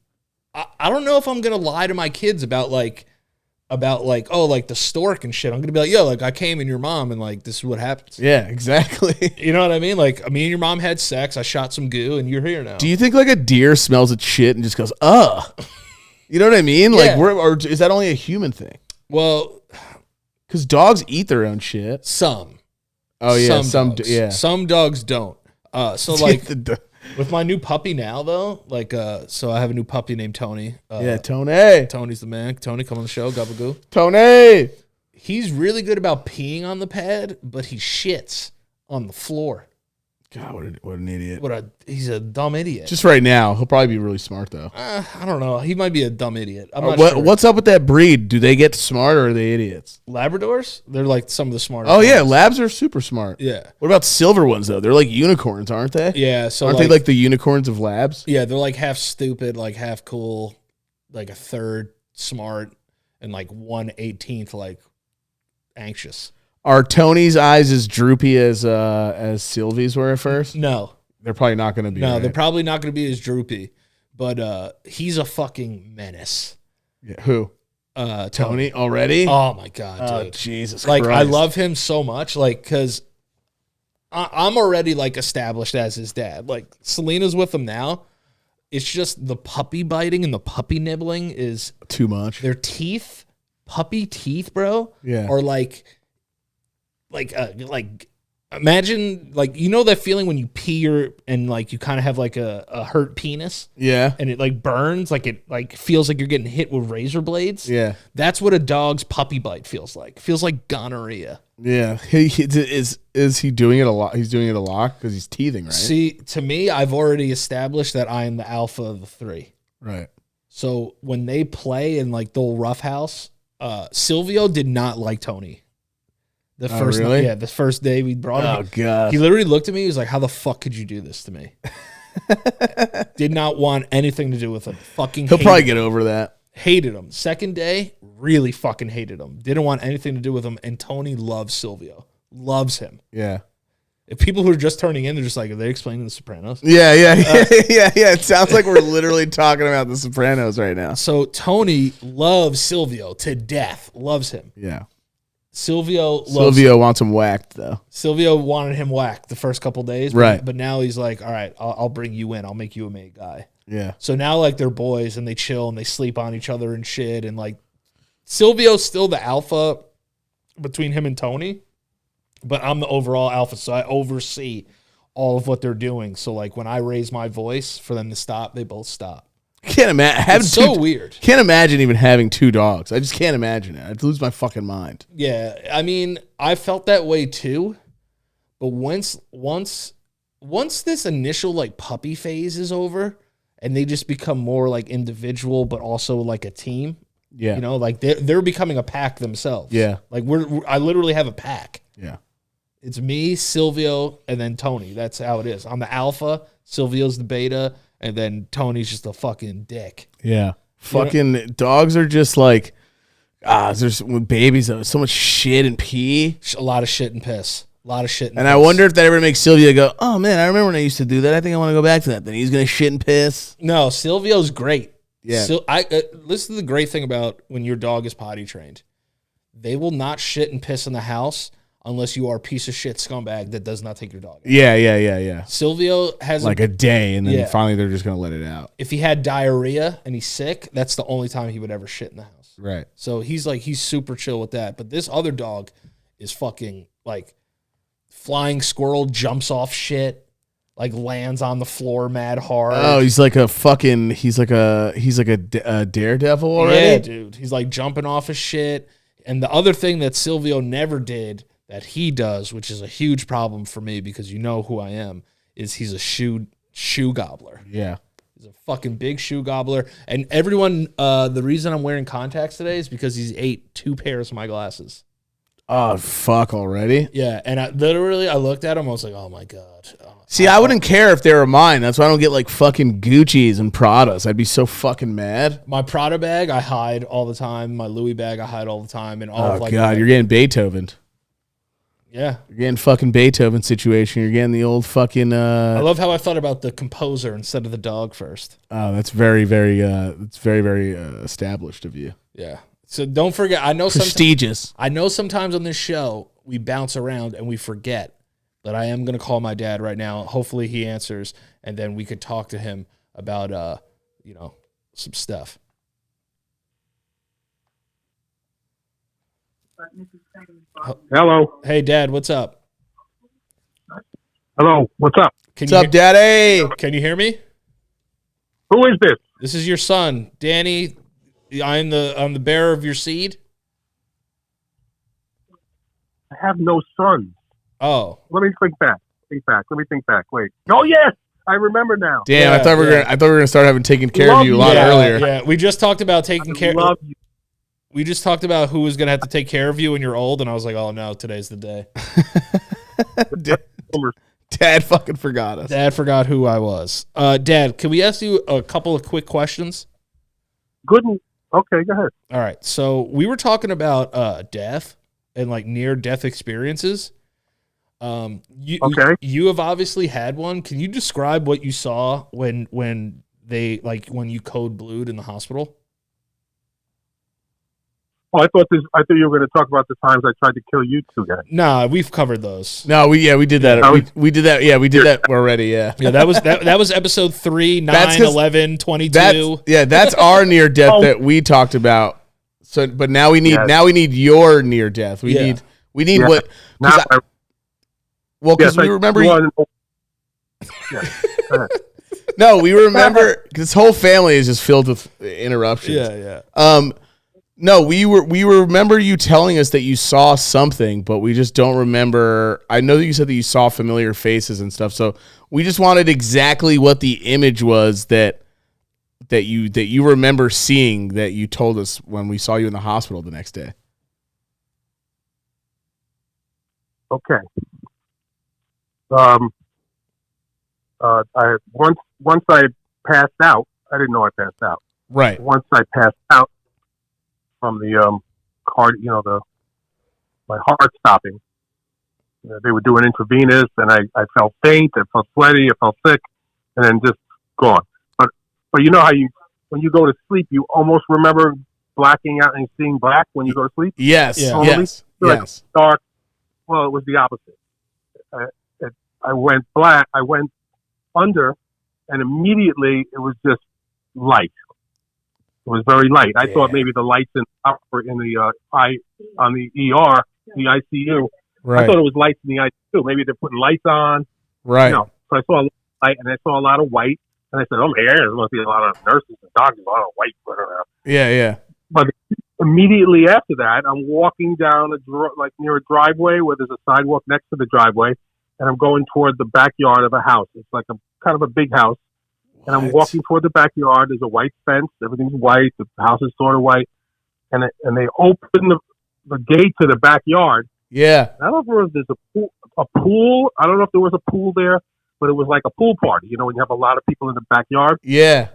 Speaker 2: I don't know if I'm gonna lie to my kids about oh, like the stork and shit. I'm gonna be like, yo, like I came in your mom and like this is what happens.
Speaker 4: Yeah, exactly.
Speaker 2: You know what I mean? Like me and your mom had sex. I shot some goo, and you're here now.
Speaker 4: Do you think like a deer smells its shit and just goes, You know what I mean?
Speaker 2: Yeah.
Speaker 4: Like, or is that only a human thing?
Speaker 2: Well,
Speaker 4: because dogs eat their own shit.
Speaker 2: some.
Speaker 4: Oh yeah, some
Speaker 2: dogs.
Speaker 4: yeah.
Speaker 2: Some dogs don't. So like with my new puppy now though, like so I have a new puppy named Tony.
Speaker 4: Yeah, Tony.
Speaker 2: Tony's the man. Tony, come on the show, Gabagoo.
Speaker 4: Tony.
Speaker 2: He's really good about peeing on the pad, but he shits on the floor.
Speaker 4: God, what an idiot.
Speaker 2: He's a dumb idiot.
Speaker 4: Just right now, he'll probably be really smart though.
Speaker 2: I don't know. He might be a dumb idiot. I'm not sure.
Speaker 4: What's up with that breed? Do they get smart or are they idiots?
Speaker 2: Labradors? They're like some of the smartest.
Speaker 4: Oh yeah, labs are super smart.
Speaker 2: Yeah.
Speaker 4: What about silver ones though? They're like unicorns, aren't they?
Speaker 2: Yeah. So
Speaker 4: aren't they like the unicorns of labs?
Speaker 2: Yeah, they're like half stupid, like half cool, like a third smart, and like 1/18 like anxious.
Speaker 4: Are Tony's eyes as droopy as Sylvie's were at first?
Speaker 2: No.
Speaker 4: They're probably not going to be.
Speaker 2: No,
Speaker 4: right?
Speaker 2: they're probably not going to be as droopy, but he's a fucking menace.
Speaker 4: Yeah, who? Tony already?
Speaker 2: Oh my god,
Speaker 4: oh,
Speaker 2: dude!
Speaker 4: Jesus
Speaker 2: like
Speaker 4: Christ.
Speaker 2: I love him so much, like because I'm already like established as his dad. Like Selena's with him now. It's just the puppy biting and the puppy nibbling is
Speaker 4: too much.
Speaker 2: Their teeth, puppy teeth, bro.
Speaker 4: Yeah,
Speaker 2: are like imagine like you know that feeling when you pee and like you kind of have like a hurt penis.
Speaker 4: Yeah,
Speaker 2: and it like burns, like it like feels like you're getting hit with razor blades.
Speaker 4: Yeah,
Speaker 2: that's what a dog's puppy bite feels like. It feels like gonorrhea.
Speaker 4: Yeah, is he doing it a lot? He's doing it a lot because he's teething, right?
Speaker 2: See, to me, I've already established that I am the alpha of the three.
Speaker 4: Right.
Speaker 2: So when they play in like the old roughhouse, Silvio did not like Tony. The first
Speaker 4: really?
Speaker 2: night, the first day we brought him.
Speaker 4: Oh god.
Speaker 2: He literally looked at me. He was like, "How the fuck could you do this to me?" Did not want anything to do with him. Fucking.
Speaker 4: He'll probably get over that.
Speaker 2: Hated him. Second day, really fucking hated him. Didn't want anything to do with him. And Tony loves Silvio. Loves him.
Speaker 4: Yeah.
Speaker 2: If people who are just turning in, they're just like, are they explaining The Sopranos?
Speaker 4: Yeah. It sounds like we're literally talking about The Sopranos right now.
Speaker 2: So Tony loves Silvio to death. Loves him.
Speaker 4: Yeah.
Speaker 2: Silvio
Speaker 4: wants him whacked, though.
Speaker 2: Silvio wanted him whacked the first couple days.
Speaker 4: Right.
Speaker 2: But now he's like, all right, I'll bring you in. I'll make you a main guy.
Speaker 4: Yeah.
Speaker 2: So now, like, they're boys, and they chill, and they sleep on each other and shit. And, like, Silvio's still the alpha between him and Tony, but I'm the overall alpha, so I oversee all of what they're doing. So, like, when I raise my voice for them to stop, they both stop.
Speaker 4: Can't imagine.
Speaker 2: It's so weird.
Speaker 4: Can't imagine even having two dogs. I just can't imagine it. I'd lose my fucking mind.
Speaker 2: Yeah, I mean, I felt that way too, but once this initial like puppy phase is over, and they just become more like individual, but also like a team.
Speaker 4: Yeah,
Speaker 2: you know, like they're becoming a pack themselves.
Speaker 4: Yeah,
Speaker 2: like I literally have a pack.
Speaker 4: Yeah,
Speaker 2: it's me, Silvio, and then Tony. That's how it is. I'm the alpha. Silvio's the beta. And then Tony's just a fucking dick.
Speaker 4: Yeah. Fucking dogs are just like, there's babies, so much shit and pee.
Speaker 2: A lot of shit and piss. A lot of shit and piss.
Speaker 4: I wonder if that ever makes Silvio go, oh man, I remember when I used to do that. I think I want to go back to that. Then he's going to shit and piss.
Speaker 2: No, Silvio's great.
Speaker 4: Yeah.
Speaker 2: Listen to the great thing about when your dog is potty trained. They will not shit and piss in the house unless you are a piece of shit scumbag that does not take your dog out.
Speaker 4: Yeah.
Speaker 2: Silvio has
Speaker 4: like a day, and then finally they're just going to let it out.
Speaker 2: If he had diarrhea and he's sick, that's the only time he would ever shit in the house.
Speaker 4: Right.
Speaker 2: So he's super chill with that. But this other dog is fucking like flying squirrel, jumps off shit, like lands on the floor mad hard.
Speaker 4: Oh, he's like a daredevil already?
Speaker 2: Yeah, dude. He's like jumping off his shit. And the other thing that Silvio never did that he does, which is a huge problem for me because you know who I am, is he's a shoe gobbler.
Speaker 4: Yeah.
Speaker 2: He's a fucking big shoe gobbler. And everyone, the reason I'm wearing contacts today is because he's ate 2 pairs of my glasses.
Speaker 4: Oh, fuck already?
Speaker 2: Yeah, and I looked at him, I was like, oh my God.
Speaker 4: See, I wouldn't care if they were mine. That's why I don't get like fucking Gucci's and Pradas. I'd be so fucking mad.
Speaker 2: My Prada bag, I hide all the time. My Louis bag, I hide all the time. And all
Speaker 4: of God, you're getting Beethoven.
Speaker 2: Yeah.
Speaker 4: You're getting fucking Beethoven situation. You're getting the old fucking...
Speaker 2: I love how I thought about the composer instead of the dog first.
Speaker 4: Oh, that's very, very established of you.
Speaker 2: Yeah. So don't forget,
Speaker 4: prestigious.
Speaker 2: I know sometimes on this show, we bounce around and we forget. But I am going to call my dad right now. Hopefully he answers, and then we could talk to him about, some stuff.
Speaker 5: Hello.
Speaker 2: Hey, Dad, what's up?
Speaker 5: Hello. What's up?
Speaker 4: What's up, Daddy?
Speaker 2: Can you hear me?
Speaker 5: Who is this?
Speaker 2: This is your son, Danny. I'm the bearer of your seed.
Speaker 5: I have no sons.
Speaker 2: Oh.
Speaker 5: Let me think back. Let me think back. Wait. Oh yes, I remember now.
Speaker 4: Damn, I thought we were gonna start having taken care of you a lot earlier.
Speaker 2: Yeah, we just talked about taking care.
Speaker 5: Love you.
Speaker 2: We just talked about who was gonna have to take care of you when you're old, and I was like, oh no, today's the day.
Speaker 4: Dad fucking forgot us.
Speaker 2: Dad forgot who I was. Dad, can we ask you a couple of quick questions?
Speaker 5: Good. Okay, go ahead.
Speaker 2: All right. So we were talking about death and like near death experiences. You have obviously had one. Can you describe what you saw when you code blued in the hospital?
Speaker 5: Oh, I thought you were going to talk about the times I tried to kill you two guys.
Speaker 2: Nah, we've covered those.
Speaker 4: No, we did that. We did that. Yeah, we did that already. Yeah.
Speaker 2: Yeah, that was episode 3, 9, 11, 22.
Speaker 4: That's our near death that we talked about. So, but now we need your near death. We need what? Because we remember. No, we remember. This whole family is just filled with interruptions.
Speaker 2: Yeah.
Speaker 4: No, we remember you telling us that you saw something, but we just don't remember. I know that you said that you saw familiar faces and stuff, so we just wanted exactly what the image was that you remember seeing that you told us when we saw you in the hospital the next day.
Speaker 5: Okay. Once I passed out, I didn't know I passed out.
Speaker 4: Right.
Speaker 5: Once I passed out from the my heart stopping, they would do an intravenous, and I felt faint, I felt sweaty, I felt sick, and then just gone. But you know how when you go to sleep, you almost remember blacking out and seeing black when you go to sleep?
Speaker 4: Yes.
Speaker 2: Yeah.
Speaker 4: Yes.
Speaker 5: Like
Speaker 4: Yes.
Speaker 5: dark. Well, it was the opposite. I went black. I went under, and immediately it was just light. It was very light. I thought maybe the lights in the on the ER, the ICU.
Speaker 4: Right.
Speaker 5: I thought it was lights in the ICU. Maybe they're putting lights on.
Speaker 4: Right.
Speaker 5: So I saw a light, and I saw a lot of white. And I said, "Oh man, there must be a lot of nurses and doctors, a lot of white running around."
Speaker 4: Yeah. Yeah.
Speaker 5: But immediately after that, I'm walking down like near a driveway where there's a sidewalk next to the driveway, and I'm going toward the backyard of a house. It's like a kind of a big house, and I'm walking toward the backyard. There's a white fence. Everything's white. The house is sort of white, and they open the gate to the backyard.
Speaker 4: Yeah.
Speaker 5: I don't know if there's a pool. I don't know if there was a pool there, but it was like a pool party. You know, when you have a lot of people in the backyard.
Speaker 4: Yeah.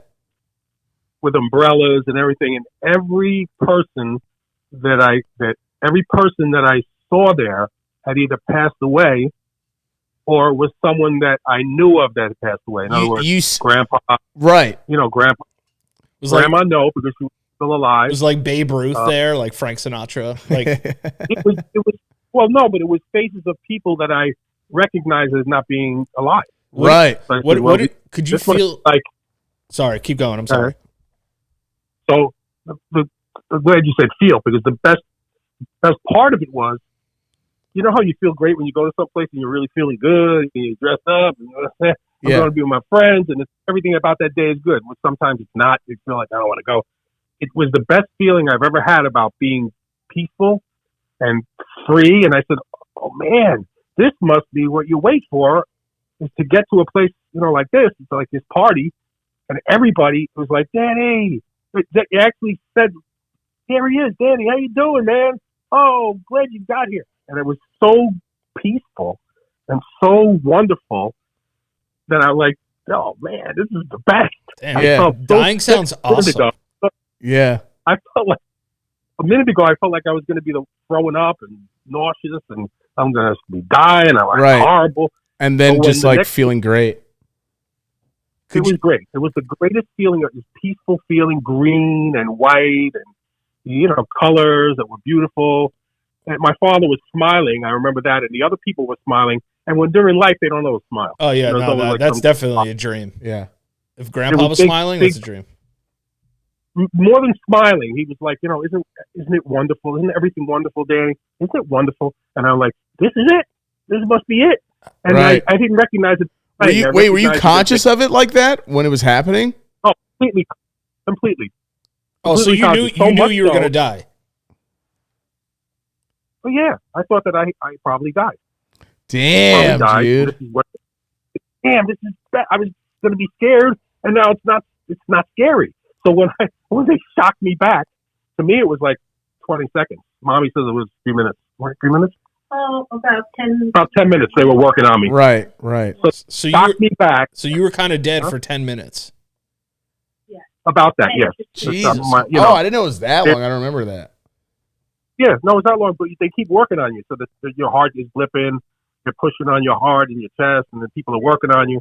Speaker 5: With umbrellas and everything, and every person that I saw there had either passed away or was someone that I knew of that had passed away. In other words, Grandpa.
Speaker 4: Right.
Speaker 5: You know, Grandpa. Grandma, no, because she was still alive.
Speaker 2: It was like Babe Ruth there, like Frank Sinatra. Like
Speaker 5: it was. Well, no, but it was faces of people that I recognized as not being alive.
Speaker 4: Right.
Speaker 5: So
Speaker 2: could you feel
Speaker 5: like?
Speaker 2: Sorry, keep going. I'm sorry.
Speaker 5: So I'm glad you said feel, because the best part of it was, you know how you feel great when you go to someplace and you're really feeling good and you're dressed up and I'm going to be with my friends and everything about that day is good. But sometimes it's not. You feel like I don't want to go. It was the best feeling I've ever had about being peaceful and free. And I said, oh man, this must be what you wait for, is to get to a place, you know, like this. It's like this party, and everybody was like, Danny. They actually said, "Here he is, Danny. How you doing, man? Oh, glad you got here." And it was so peaceful and so wonderful that I'm like, "Oh man, this is the best."
Speaker 2: Damn, dying sounds awesome.
Speaker 4: Yeah,
Speaker 5: I felt like a minute ago. I felt like I was going to be throwing up and nauseous, and I'm going to be dying. I'm like horrible.
Speaker 4: And then just like feeling great.
Speaker 5: It was great. It was the greatest feeling, this peaceful feeling, green and white and, you know, colors that were beautiful. And my father was smiling. I remember that. And the other people were smiling. And when they're in life, they don't know a smile.
Speaker 2: Oh, yeah. No, that's definitely a dream.
Speaker 4: Yeah.
Speaker 2: If Grandpa was smiling, that's a dream.
Speaker 5: More than smiling, he was like, you know, isn't it wonderful? Isn't everything wonderful, Danny? Isn't it wonderful? And I'm like, this is it. This must be it. And I didn't recognize it.
Speaker 4: Were you conscious of it like that when it was happening?
Speaker 5: Oh, completely.
Speaker 2: Oh, so you knew you were going to die.
Speaker 5: Oh yeah, I thought that I probably died.
Speaker 4: Damn, dude.
Speaker 5: This is bad. I was going to be scared, and now it's not. It's not scary. So when they shocked me back, to me it was like 20 seconds. Mommy says it was a few minutes. What, 3 minutes?
Speaker 6: Oh, about 10.
Speaker 5: About 10 minutes. They were working on me.
Speaker 4: Right.
Speaker 5: So shocked me back.
Speaker 2: So you were kind of dead for 10 minutes.
Speaker 6: Yeah.
Speaker 5: About that, yes.
Speaker 4: Jesus. I didn't know it was that long. I don't remember that.
Speaker 5: Yeah, no, it's not long, but they keep working on you. So that your heart is blipping. They're pushing on your heart and your chest, and then people are working on you.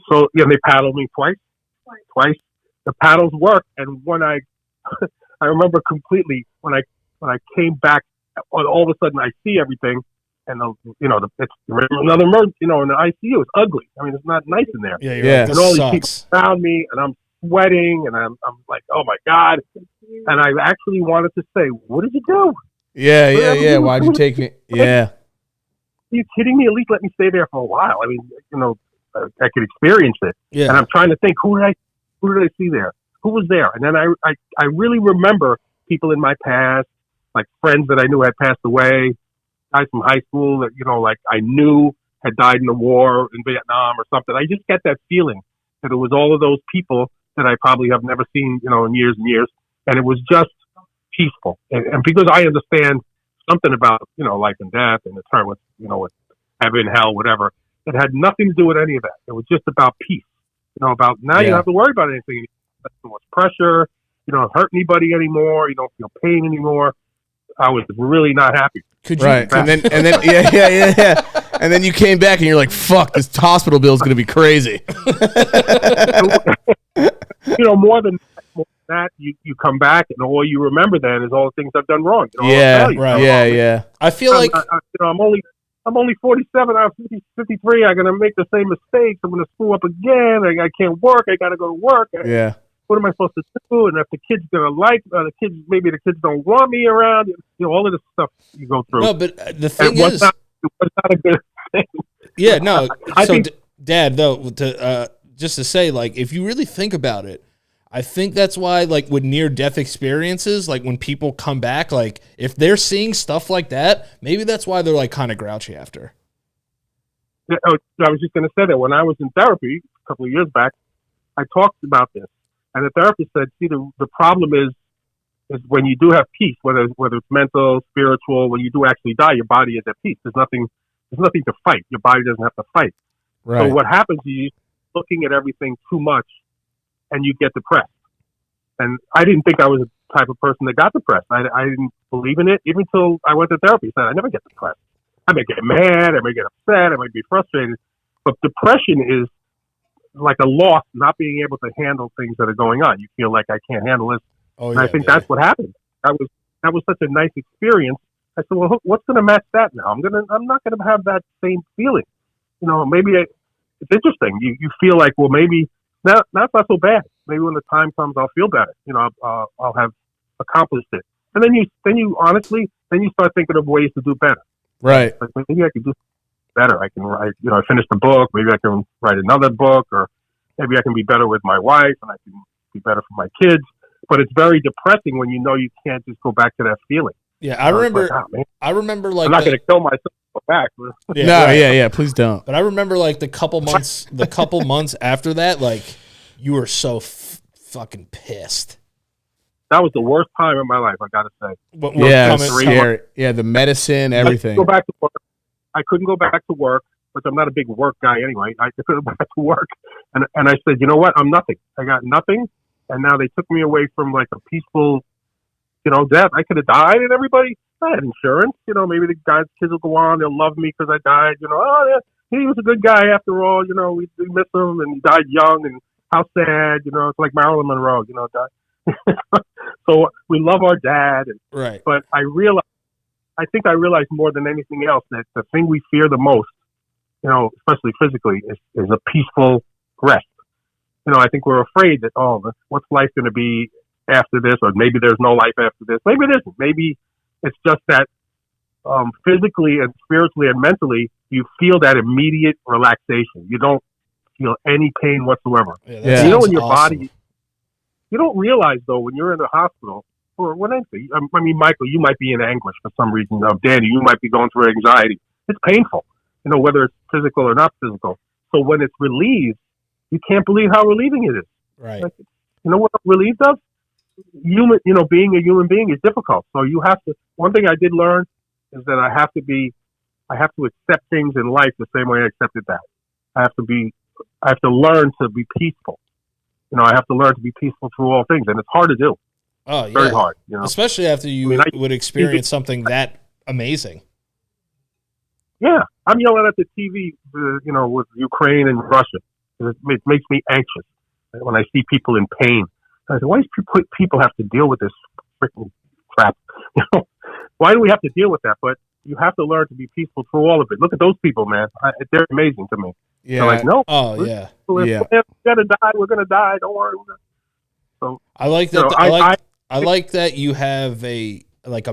Speaker 5: So, yeah, they paddled me twice. The paddles work, and when I remember completely when I came back, all of a sudden I see everything, and it's another emergency. You know, in the ICU, it's ugly. I mean, it's not nice in there.
Speaker 2: Yeah.
Speaker 5: And all these people around me, and I'm sweating, and I'm like, oh my god. And I actually wanted to say, what did you do?
Speaker 4: Yeah. Why'd you take me? Yeah.
Speaker 5: Are you kidding me? At least let me stay there for a while. I mean, you know, I could experience it.
Speaker 2: Yeah.
Speaker 5: And I'm trying to think, who did I see there? Who was there? And then I really remember people in my past, like friends that I knew had passed away, guys from high school that, you know, like I knew had died in the war in Vietnam or something. I just get that feeling that it was all of those people that I probably have never seen, you know, in years and years. And it was just peaceful. And because I understand something about, you know, life and death and the term with, you know, with heaven, hell, whatever, it had nothing to do with any of that. It was just about peace. You know, about now you don't have to worry about anything. Too much pressure. You don't hurt anybody anymore. You don't feel pain anymore. I was really not happy.
Speaker 2: Could you?
Speaker 4: Right. And then yeah. And then you came back and you're like, fuck, this hospital bill is going to be crazy.
Speaker 5: More than that, you come back and all you remember then is all the things I've done wrong.
Speaker 4: Yeah. Right. Yeah.
Speaker 2: I feel like
Speaker 5: I'm only 47. I'm 53. I'm gonna make the same mistakes. I'm gonna screw up again. I can't work. I gotta go to work.
Speaker 4: Yeah.
Speaker 5: What am I supposed to do? And if the kids gonna like the kids, maybe the kids don't want me around. All of this stuff you go through.
Speaker 2: no, but the thing
Speaker 5: it was
Speaker 2: is,
Speaker 5: not a good thing.
Speaker 2: yeah, no.
Speaker 5: I
Speaker 2: So,
Speaker 5: think-
Speaker 2: Dad, though, just to say, like, if you really think about it, I think that's why, like, with near-death experiences, like, when people come back, like, if they're seeing stuff like that, maybe that's why they're, like, kind of grouchy after.
Speaker 5: I was just going to say that when I was in therapy a couple of years back, I talked about this, and the therapist said, "See, the problem is when you do have peace, whether it's mental, spiritual, when you do actually die, your body is at peace. There's nothing to fight. Your body doesn't have to fight.
Speaker 4: Right.
Speaker 5: So what happens is you're looking at everything too much, and you get depressed. And I didn't think I was the type of person that got depressed. I didn't believe in it even until I went to therapy. I never get depressed. I may get mad, I may get upset, I might be frustrated. But depression is like a loss, not being able to handle things that are going on. You feel like I can't handle this.
Speaker 2: Oh,
Speaker 5: And I think that's what happened. That was such a nice experience. I said, well, what's going to match that now? I'm not going to have that same feeling. Maybe it's interesting. You feel like, well, maybe that's not so bad. Maybe when the time comes, I'll feel better. I'll have accomplished it. And then you honestly start thinking of ways to do better.
Speaker 4: Right.
Speaker 5: Like maybe I could do better. I can write. I finished the book. Maybe I can write another book, or maybe I can be better with my wife, and I can be better for my kids. But it's very depressing when you can't just go back to that feeling.
Speaker 2: Yeah, I remember.
Speaker 5: Like, oh, man,
Speaker 2: I remember, like,
Speaker 5: I'm not going to kill myself to go back.
Speaker 2: yeah,
Speaker 4: No,
Speaker 2: right.
Speaker 4: yeah, please don't.
Speaker 2: But I remember, like, the couple months after that, like, you were so fucking pissed.
Speaker 5: That was the worst time in my life, I got to say.
Speaker 4: Yeah,
Speaker 2: coming-
Speaker 4: scary. Yeah, the medicine, everything.
Speaker 5: Go back to work. I couldn't go back to work, which I'm not a big work guy anyway. I couldn't go back to work, and I said, you know what? I'm nothing. I got nothing, and now they took me away from like a peaceful, death. I could have died, and everybody. I had insurance. Maybe the kids will go on. They'll love me because I died. Oh yeah, he was a good guy after all. We miss him, and he died young, and how sad. It's like Marilyn Monroe. Died. So we love our dad,
Speaker 2: Right.
Speaker 5: but I think I realized more than anything else that the thing we fear the most, especially physically, is a peaceful rest. I think we're afraid that, what's life going to be after this? Or maybe there's no life after this. Maybe it isn't. Maybe it's just that physically and spiritually and mentally, you feel that immediate relaxation. You don't feel any pain whatsoever.
Speaker 2: Yeah,
Speaker 4: Yeah.
Speaker 5: In your
Speaker 2: awesome.
Speaker 5: body, you don't realize, though, when you're in the hospital, or Michael, you might be in anguish for some reason. Danny, you might be going through anxiety. It's painful, whether it's physical or not physical. So when it's relieved, you can't believe how relieving it is.
Speaker 2: Right.
Speaker 5: Like, what relief does? Being a human being is difficult. So you have to. One thing I did learn is that I have to accept things in life the same way I accepted that. I have to learn to be peaceful. I have to learn to be peaceful through all things, and it's hard to do.
Speaker 2: Oh, yeah.
Speaker 5: Very hard.
Speaker 2: Especially after you
Speaker 5: I
Speaker 2: would experience something that amazing.
Speaker 5: Yeah, I'm yelling at the TV, with Ukraine and Russia. It makes me anxious when I see people in pain. I say, why do people have to deal with this freaking crap? Why do we have to deal with that? But you have to learn to be peaceful through all of it. Look at those people, man. They're amazing to me.
Speaker 4: Yeah.
Speaker 5: They're like, no.
Speaker 2: Oh, yeah.
Speaker 5: If we're gonna die, we're gonna die. Don't worry.
Speaker 2: I like that.
Speaker 5: You know,
Speaker 2: I like that you have a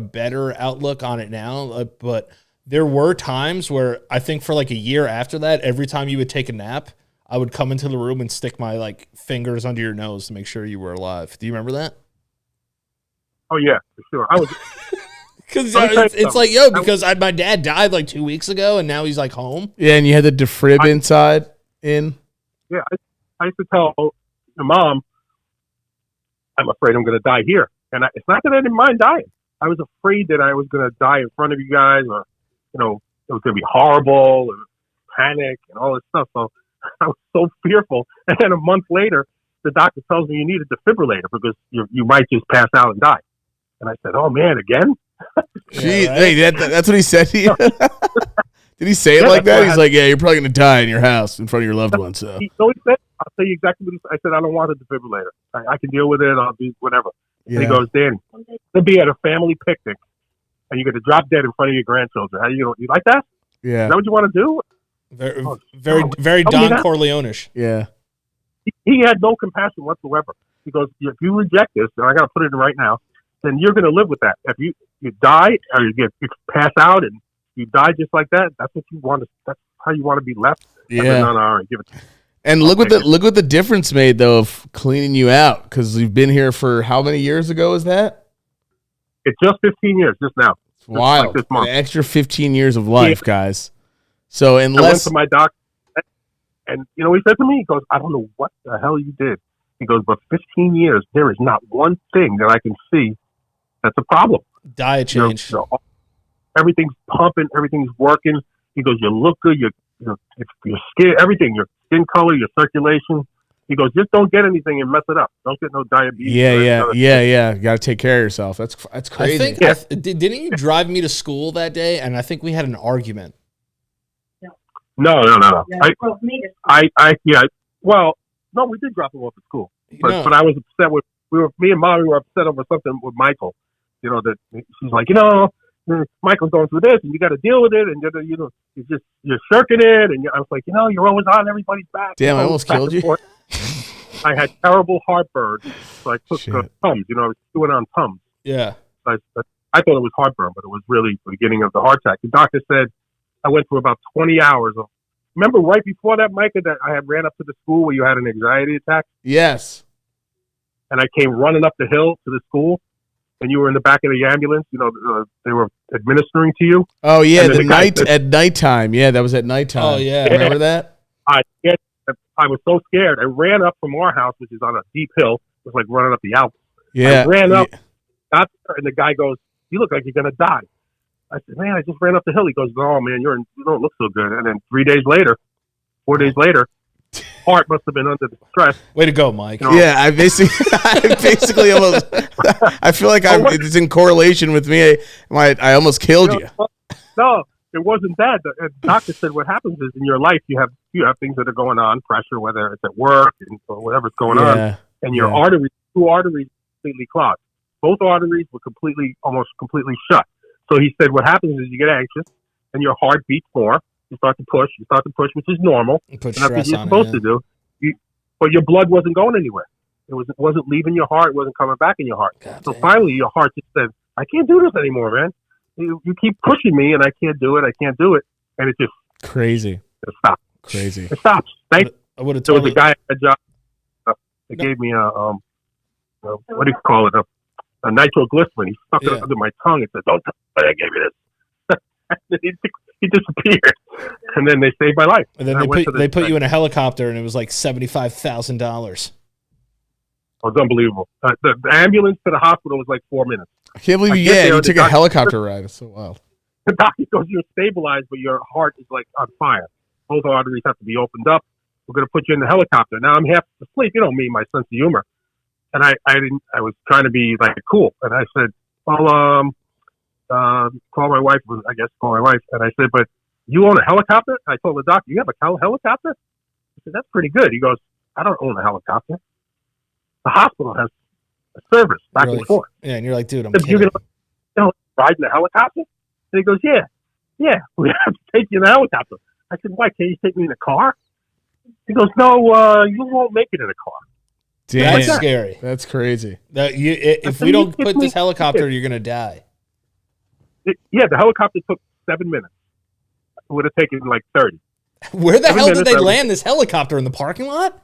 Speaker 2: better outlook on it now. But there were times where I think for like a year after that, every time you would take a nap, I would come into the room and stick my fingers under your nose to make sure you were alive. Do you remember that?
Speaker 5: Oh yeah, for sure. I was.
Speaker 2: Because
Speaker 5: Let me tell you
Speaker 2: it's like, because my dad died 2 weeks ago, and now he's home.
Speaker 4: Yeah, and you had the defib inside in.
Speaker 5: Yeah, I used to tell the mom, I'm afraid I'm going to die here. And it's not that I didn't mind dying. I was afraid that I was going to die in front of you guys, or, it was going to be horrible and panic and all this stuff. So I was so fearful. And then a month later, the doctor tells me you need a defibrillator because you might just pass out and die. And I said, oh man, again?
Speaker 4: Gee,
Speaker 2: right?
Speaker 4: hey, that's what he said to you? Did he say it
Speaker 5: Yeah,
Speaker 4: like
Speaker 5: that's
Speaker 4: that?
Speaker 5: what
Speaker 4: He's
Speaker 5: I-
Speaker 4: like, yeah, you're probably going to die in your house in front of your loved one. So
Speaker 5: He said, I'll tell you exactly what he said. I said, I don't want a defibrillator. I can deal with it. I'll do whatever. And he
Speaker 4: yeah,
Speaker 5: goes, Danny, to be at a family picnic and you're going to drop dead in front of your grandchildren. How you like that? Is
Speaker 4: yeah,
Speaker 5: that what you want to do?
Speaker 2: Very,
Speaker 5: Oh,
Speaker 2: very,
Speaker 5: oh,
Speaker 2: very
Speaker 5: tell me
Speaker 2: Don
Speaker 5: that.
Speaker 2: Corleone-ish.
Speaker 4: yeah.
Speaker 5: He had no compassion whatsoever. He goes, if you reject this, and I got to put it in right now, then you're going to live with that. If you die or you pass out and you die just like that, that's what you want to. That's how you want to be left. I said,
Speaker 4: Yeah.
Speaker 5: no, all right, give it.
Speaker 4: And look what the difference made though of cleaning you out, because you've been here for how many years ago is that?
Speaker 5: It's just 15 years, just now.
Speaker 4: It's wild.
Speaker 5: like this month.
Speaker 4: An extra 15 years of life, guys. So
Speaker 5: I went
Speaker 4: unless
Speaker 5: to my doctor, and you know what he said to me? He goes, I don't know what the hell you did. He goes, but 15 years, there is not one thing that I can see that's a problem.
Speaker 2: Diet change.
Speaker 5: Everything's pumping, everything's working. He goes, you look good, your skin, everything, your skin color, your circulation. He goes, just don't get anything and mess it up. Don't get no diabetes.
Speaker 4: yeah. You got to take care of yourself. That's crazy.
Speaker 2: I think,
Speaker 5: Yeah.
Speaker 2: didn't you drive me to school that day? And I think we had an argument.
Speaker 5: No. Well, no, we did drop him off at school,
Speaker 2: No.
Speaker 5: but I was upset with me and Mom. We were upset over something with Michael. You know that she's like, Michael's going through this, and you got to deal with it, and you're shirking it, and I was like, you're always on everybody's back.
Speaker 4: Damn, I almost killed you.
Speaker 5: I had terrible heartburn, so I took
Speaker 4: Shit.
Speaker 5: Tums. I was chewing on Tums.
Speaker 2: Yeah.
Speaker 5: I thought it was heartburn, but it was really the beginning of the heart attack. The doctor said I went through about 20 hours of. Remember right before that, Micah, that I had ran up to the school where you had an anxiety attack,
Speaker 4: Yes.
Speaker 5: and I came running up the hill to the school, and you were in the back of the ambulance. They were administering to you.
Speaker 4: Oh yeah,
Speaker 5: And then
Speaker 4: the
Speaker 5: the guy
Speaker 4: night
Speaker 5: said-
Speaker 4: at nighttime. Yeah, that was at nighttime.
Speaker 2: Oh, yeah.
Speaker 4: Remember that?
Speaker 5: I was so scared. I ran up from our house, which is on a deep hill. It was like running up the Alps.
Speaker 4: Yeah.
Speaker 5: I ran up, got there, and the guy goes, "You look like you're gonna die." I said, "Man, I just ran up the hill." He goes, "No, man, you don't look so good." And then 4 days later, heart must have been under the stress.
Speaker 2: Way to go, Mike.
Speaker 4: Yeah, I basically almost. I feel like it's in correlation with me. I almost killed you.
Speaker 5: No, it wasn't that. The doctor said what happens is in your life you have things that are going on, pressure, whether it's at work or whatever's going on, and your two arteries completely clogged. Both arteries were almost completely shut. So he said what happens is you get anxious and your heart beats more. You start to push, which is normal.
Speaker 2: You put
Speaker 5: And that's what
Speaker 2: stress
Speaker 5: you're
Speaker 2: on it.
Speaker 5: supposed
Speaker 2: Yeah.
Speaker 5: to do. But your blood wasn't going anywhere. It wasn't leaving your heart. It wasn't coming back in your heart.
Speaker 2: God
Speaker 5: So
Speaker 2: damn.
Speaker 5: finally, your heart just said, "I can't do this anymore, man. You keep pushing me, and I can't do it. I can't do it." And it just
Speaker 4: Crazy.
Speaker 5: stops.
Speaker 4: Crazy.
Speaker 5: It stops. Thank.
Speaker 2: I would have
Speaker 5: There was
Speaker 2: totally.
Speaker 5: a guy at a job. They gave me what do you call it? A nitroglycerin. He stuck it
Speaker 2: Yeah.
Speaker 5: under my tongue and said, "Don't tell me I gave you this." And he disappeared, and then they saved my life.
Speaker 2: And then
Speaker 5: I went to
Speaker 2: they put you in a helicopter, and it was like $75,000.
Speaker 5: It was unbelievable. The ambulance to the hospital was like 4 minutes.
Speaker 4: I can't believe
Speaker 5: I
Speaker 4: you.
Speaker 5: get
Speaker 4: Yeah,
Speaker 5: there,
Speaker 4: you
Speaker 5: the
Speaker 4: took a
Speaker 5: doctor-
Speaker 4: helicopter ride. It's so wild.
Speaker 5: The doctor goes, "You're stabilized, but your heart is like on fire. Both arteries have to be opened up. We're going to put you in the helicopter." Now I'm half asleep. You know me, my sense of humor. And I was trying to be like cool. And I said, "Well, call my wife." And I said, "But you own a helicopter?" And I told the doctor, "You have a helicopter?" I said, "That's pretty good." He goes, "I don't own a helicopter. The hospital has a service back
Speaker 2: You're
Speaker 5: and
Speaker 2: like,
Speaker 5: forth.
Speaker 2: Yeah, and you're like, dude, I'm
Speaker 5: If you're
Speaker 2: kidding.
Speaker 5: going to ride in a helicopter?" And he goes, yeah, we have to take you in a helicopter. I said, "Why, can't you take me in a car?" He goes, "No, you won't make it in a car."
Speaker 4: Damn.
Speaker 2: That's scary.
Speaker 4: That's crazy.
Speaker 2: If we don't put this helicopter, you're gonna die.
Speaker 5: The helicopter took 7 minutes. It would have taken like 30.
Speaker 2: Where the
Speaker 5: Every
Speaker 2: hell did
Speaker 5: minute
Speaker 2: they
Speaker 5: I was-
Speaker 2: land this helicopter in the parking lot?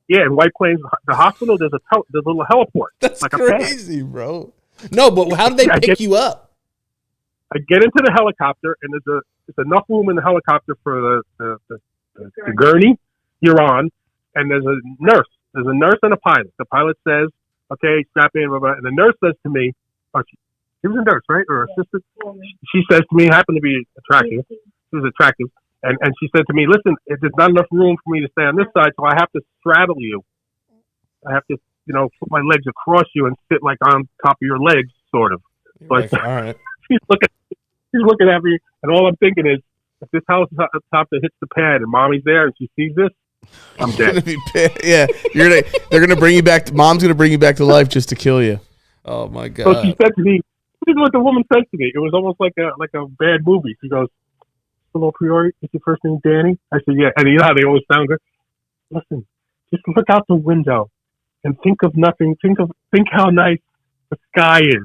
Speaker 5: Yeah, in White Plains, the hospital, there's a little heliport.
Speaker 2: That's
Speaker 5: like a pad.
Speaker 2: crazy, bro. No, but how did they
Speaker 5: Yeah, I
Speaker 2: pick
Speaker 5: get-
Speaker 2: you up?
Speaker 5: I get into the helicopter, and there's enough room in the helicopter for the gurney you're on, and there's a nurse. There's a nurse and a pilot. The pilot says, "Okay, strap in," blah, blah. And the nurse says to me, she was a nurse, right? Or assistant? She says to me, happened to be attractive. She was attractive. And she said to me, "Listen, there's not enough room for me to stay on this side, so I have to straddle you. I have to, put my legs across you and sit like on top of your legs, sort of." So
Speaker 2: Like, all right.
Speaker 5: she's looking at me, and all I'm thinking is, if this helicopter hits the pad and mommy's there and she sees this, I'm
Speaker 4: Gonna
Speaker 5: dead.
Speaker 4: be yeah, they're gonna bring you back. Mom's gonna bring you back to life just to kill you.
Speaker 2: Oh my
Speaker 5: So
Speaker 2: god.
Speaker 5: she said to me, this is what the woman said to me. It was almost like a bad movie. She goes, LoPriore, is your first name Danny? I said, yeah. And you know how they always sound good? Listen, just look out the window and think of nothing. Think how nice the sky is.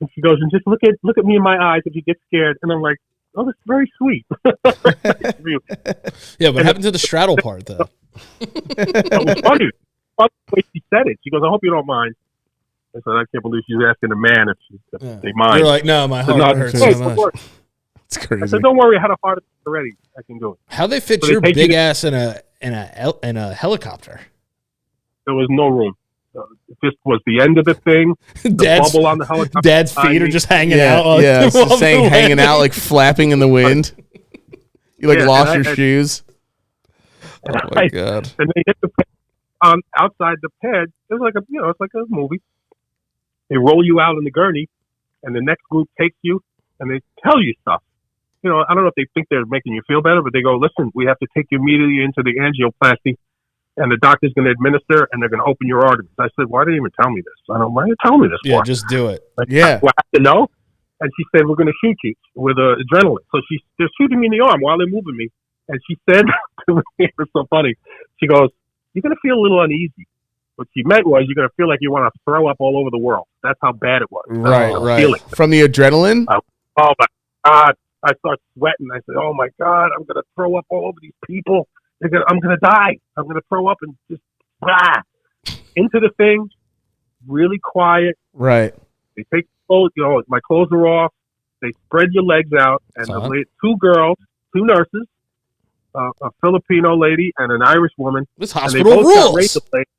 Speaker 5: And she goes, and just look at me in my eyes if you get scared. And I'm like, oh, that's very sweet.
Speaker 2: Yeah, what happened to the straddle part though?
Speaker 5: It was funny. The way she said it. She goes, I hope you don't mind. I said, I can't believe she's asking a man if they mind.
Speaker 2: You're like, no, my heart
Speaker 5: No,
Speaker 2: hurts
Speaker 5: hey,
Speaker 2: so
Speaker 5: don't
Speaker 2: much.
Speaker 5: worry.
Speaker 4: It's
Speaker 5: I
Speaker 4: crazy.
Speaker 5: said, don't worry, I had a heart attack already. I can do it.
Speaker 2: How they fit
Speaker 5: So they
Speaker 2: your
Speaker 5: take you
Speaker 2: big
Speaker 5: to-
Speaker 2: ass in a helicopter?
Speaker 5: There was no room. It just was the end of the thing. The
Speaker 2: Dad's,
Speaker 5: bubble on the helicopter.
Speaker 2: Dad's feet are just hanging
Speaker 4: Yeah,
Speaker 2: out. on-
Speaker 4: yeah. It's
Speaker 2: off
Speaker 4: just saying
Speaker 2: the
Speaker 4: hanging
Speaker 2: landing.
Speaker 4: out, like flapping in the wind. You like
Speaker 5: Yeah,
Speaker 4: lost
Speaker 5: and
Speaker 4: your
Speaker 5: I-
Speaker 4: shoes.
Speaker 2: Oh my god.
Speaker 5: And they hit the outside the pad. It was like it's like a movie. They roll you out in the gurney, and the next group takes you, and they tell you stuff. I don't know if they think they're making you feel better, but they go, listen, we have to take you immediately into the angioplasty, and the doctor's going to administer, and they're going to open your arteries. I said, why didn't you even tell me this? I don't. Why didn't you tell me this
Speaker 2: Yeah,
Speaker 5: for?
Speaker 2: just do it.
Speaker 5: Like,
Speaker 4: Yeah.
Speaker 5: do I have to know? And she said, we're going to shoot you with adrenaline. So they're shooting me in the arm while they're moving me. And she said to me, it was so funny. She goes, you're going to feel a little uneasy. What she meant was you're going to feel like you want to throw up all over the world. That's how bad it was.
Speaker 4: Right,
Speaker 5: That's
Speaker 4: right.
Speaker 5: feeling.
Speaker 4: From the adrenaline.
Speaker 5: Oh, my God. I start sweating. I said, oh, my God, I'm going to throw up all over these people. I'm going to die. I'm going to throw up and just, into the thing, really quiet.
Speaker 4: Right.
Speaker 5: They take clothes, my clothes are off. They spread your legs out, and two girls, two nurses, a Filipino lady and an Irish woman.
Speaker 2: This
Speaker 5: And they
Speaker 2: hospital
Speaker 5: both got
Speaker 2: rules.
Speaker 5: razor blades.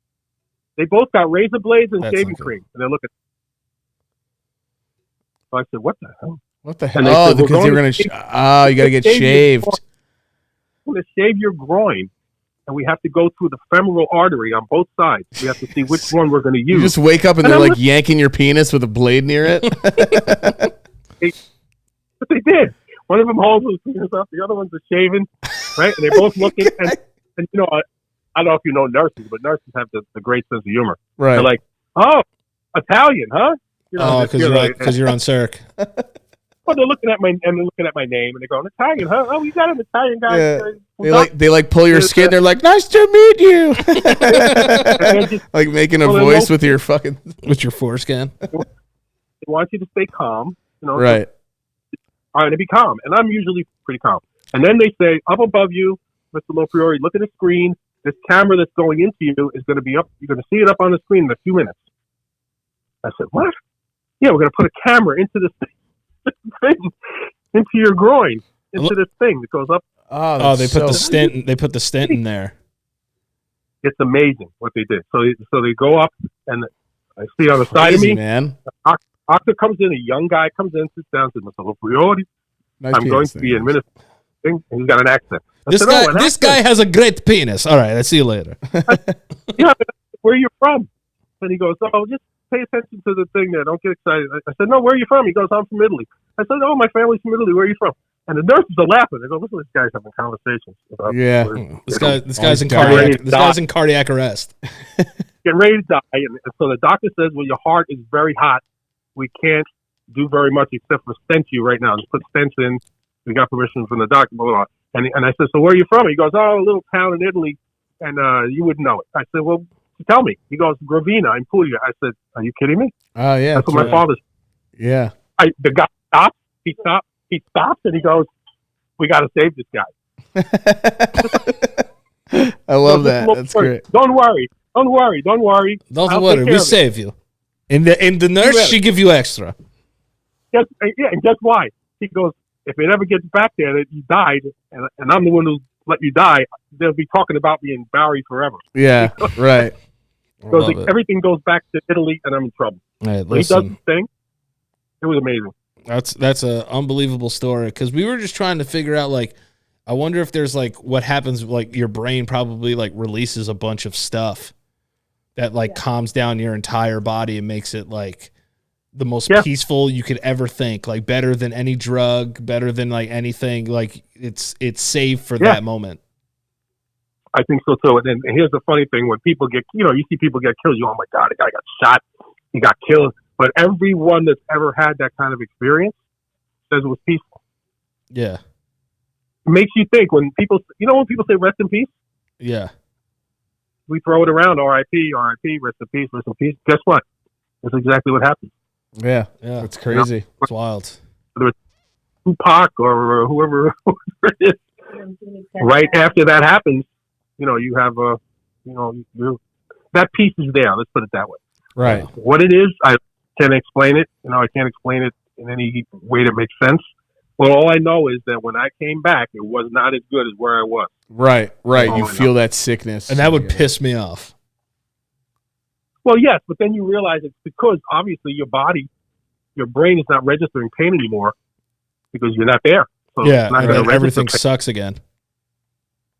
Speaker 5: They both got razor blades and
Speaker 2: That's
Speaker 5: shaving
Speaker 2: not good.
Speaker 5: cream, and they're looking. So I said, "What the hell?"
Speaker 4: What the hell?
Speaker 5: And they
Speaker 4: Oh,
Speaker 5: said, "We're
Speaker 4: because
Speaker 5: going
Speaker 4: you're
Speaker 5: to
Speaker 4: gonna.
Speaker 5: shave-
Speaker 4: You gotta get
Speaker 5: shave your
Speaker 4: shaved.
Speaker 5: groin. We're going to shave your groin, and we have to go through the femoral artery on both sides. We have to see which one we're going to
Speaker 4: You
Speaker 5: use."
Speaker 4: just wake up and
Speaker 5: And
Speaker 4: they're
Speaker 5: I'm
Speaker 4: like yanking your penis with a blade near it.
Speaker 5: But they did. One of them holds his penis up, the other one's a shaving, right? And they're both looking. And I don't know if you know nurses, but nurses have the great sense of humor.
Speaker 4: Right.
Speaker 5: They're like, "Oh, Italian, huh?"
Speaker 2: Oh, because you're on Cirque.
Speaker 5: Well, they're looking at my name, and they're going, "Italian, huh? Oh, you got an Italian guy."
Speaker 4: Yeah. They like pull your skin. They're like, "Nice to meet you."
Speaker 5: They
Speaker 4: Like making a
Speaker 5: Well,
Speaker 4: voice
Speaker 5: they're
Speaker 4: with your fucking
Speaker 2: With your foreskin.
Speaker 5: want you to stay calm,
Speaker 4: right.
Speaker 5: All right, to be calm, and I'm usually pretty calm. And then they say, up above you, Mr. LoPriore, look at the screen. This camera that's going into you is going to be up. You're going to see it up on the screen in a few minutes. I said, what? Yeah, we're going to put a camera into this thing, into your groin, into this thing that goes up.
Speaker 2: Oh, they put the stent. They put the stent in there.
Speaker 5: It's amazing what they did. So they go up, and I see on the side of me,
Speaker 4: man.
Speaker 5: doctor comes in, a young guy comes in, sits down, says, Mr. LoPriore,
Speaker 4: Nice
Speaker 5: I'm going to be administering, and he's got an accent. I
Speaker 2: This
Speaker 5: said,
Speaker 2: guy.
Speaker 5: an
Speaker 2: This
Speaker 5: accent?
Speaker 2: guy has a great penis. All right, I'll see you later.
Speaker 5: Yeah, but where are you from? And he goes, oh, just pay attention to the thing there. Don't get excited. I said, no, where are you from? He goes, I'm from Italy. I said, oh, my family's from Italy. Where are you from? And the nurses are laughing. They go, listen to this guy's having conversations. About
Speaker 4: Yeah.
Speaker 2: This guy's in
Speaker 5: God.
Speaker 2: cardiac. This guy's in cardiac arrest.
Speaker 5: Getting ready to die. And so the doctor says, well, your heart is very hot. We can't do very much except for stent you right now. Just put stents in. We got permission from the doctor, blah, blah, blah. And I said, so where are you from? He goes, oh, a little town in Italy, and you wouldn't know it. I said, well, tell me. He goes, Gravina in Puglia. I said, are you kidding me?
Speaker 4: Oh yeah.
Speaker 5: That's what my father's.
Speaker 4: Yeah.
Speaker 5: The guy stops. He stops, and he goes, we got to save this guy.
Speaker 4: I love
Speaker 5: So
Speaker 4: that.
Speaker 5: just
Speaker 4: That's
Speaker 5: look,
Speaker 4: great.
Speaker 5: Don't worry. Don't worry.
Speaker 2: Don't
Speaker 5: I'll
Speaker 2: worry,
Speaker 5: take care
Speaker 2: we
Speaker 5: of it.
Speaker 2: save you. And the nurse,
Speaker 5: better.
Speaker 2: she give you extra.
Speaker 5: And guess why? He goes, if it ever gets back there that you died, and I'm the one who let you die, they'll be talking about me in Barry forever.
Speaker 4: Yeah. Right.
Speaker 5: So
Speaker 2: Love it.
Speaker 5: everything goes back to Italy, and I'm in trouble.
Speaker 2: Hey,
Speaker 5: So he does
Speaker 2: listen,
Speaker 5: his thing. It was amazing.
Speaker 2: that's an unbelievable story because we were just trying to figure out like, I wonder if there's like what happens like your brain probably like releases a bunch of stuff that like calms down your entire body and makes it like the most
Speaker 5: Yeah.
Speaker 2: peaceful you could ever think. Like better than any drug, better than like anything. Like it's safe for
Speaker 5: Yeah.
Speaker 2: that moment.
Speaker 5: I think so too. And here's the funny thing: when people get, you see people get killed, oh my god, the guy got shot, he got killed. But everyone that's ever had that kind of experience says it was peaceful.
Speaker 2: Yeah.
Speaker 5: It makes you think when people, when people say rest in peace,
Speaker 2: Yeah.
Speaker 5: we throw it around, R.I.P., R.I.P., rest in peace, rest in peace. Guess what? That's exactly what happened.
Speaker 4: Yeah,
Speaker 2: Yeah.
Speaker 4: it's crazy.
Speaker 2: It's wild.
Speaker 5: Tupac or whoever it is. Right after that happens, you have that piece is there. Let's put it that way.
Speaker 4: Right.
Speaker 5: What it is, I can't explain it. I can't explain it in any way that makes sense. Well, all I know is that when I came back, it was not as good as where I was.
Speaker 4: Right.
Speaker 5: Oh,
Speaker 4: You
Speaker 5: I
Speaker 4: feel
Speaker 5: know.
Speaker 4: that sickness.
Speaker 2: And that would piss me off.
Speaker 5: Well, yes, but then you realize it's because obviously your body, your brain is not registering pain anymore because you're not there. So
Speaker 2: Yeah.
Speaker 5: it's not
Speaker 2: And
Speaker 5: gonna
Speaker 2: then
Speaker 5: register
Speaker 2: everything
Speaker 5: pain.
Speaker 2: sucks again.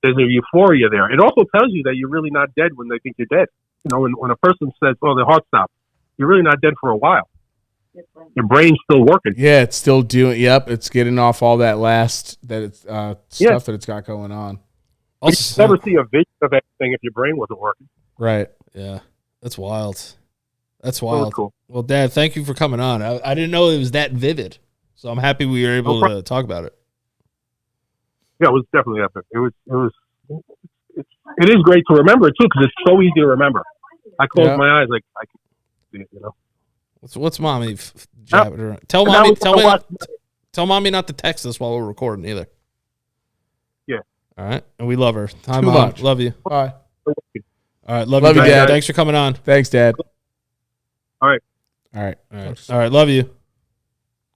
Speaker 5: There's a euphoria there. It also tells you that you're really not dead when they think you're dead. When a person says, "Oh, their heart stopped," you're really not dead for a while. Your brain's still working.
Speaker 4: Yeah, it's still doing. Yep, it's getting off all that stuff that it's got going on.
Speaker 5: You'd never see a vision of anything if your brain wasn't working.
Speaker 4: Right.
Speaker 2: Yeah. That's wild. That's
Speaker 5: That was
Speaker 2: wild.
Speaker 5: cool.
Speaker 2: Well, Dad, thank you for coming on. I didn't know it was that vivid. So I'm happy we were able to talk about it.
Speaker 5: Yeah, it was definitely epic. It is great to remember it too because it's so easy to remember. I close my eyes, like I can see it.
Speaker 2: What's mommy jabbing around? Tell mommy not to text us while we're recording either.
Speaker 5: Yeah.
Speaker 2: All right, and we love her. Hi,
Speaker 4: Too
Speaker 2: Mom.
Speaker 4: much.
Speaker 2: Love you.
Speaker 4: Bye.
Speaker 2: All right, love
Speaker 4: Love
Speaker 2: you,
Speaker 4: you,
Speaker 2: Dad.
Speaker 4: Dad.
Speaker 2: Thanks for coming on.
Speaker 4: Thanks, Dad.
Speaker 5: All right.
Speaker 4: All right.
Speaker 2: All right, love you.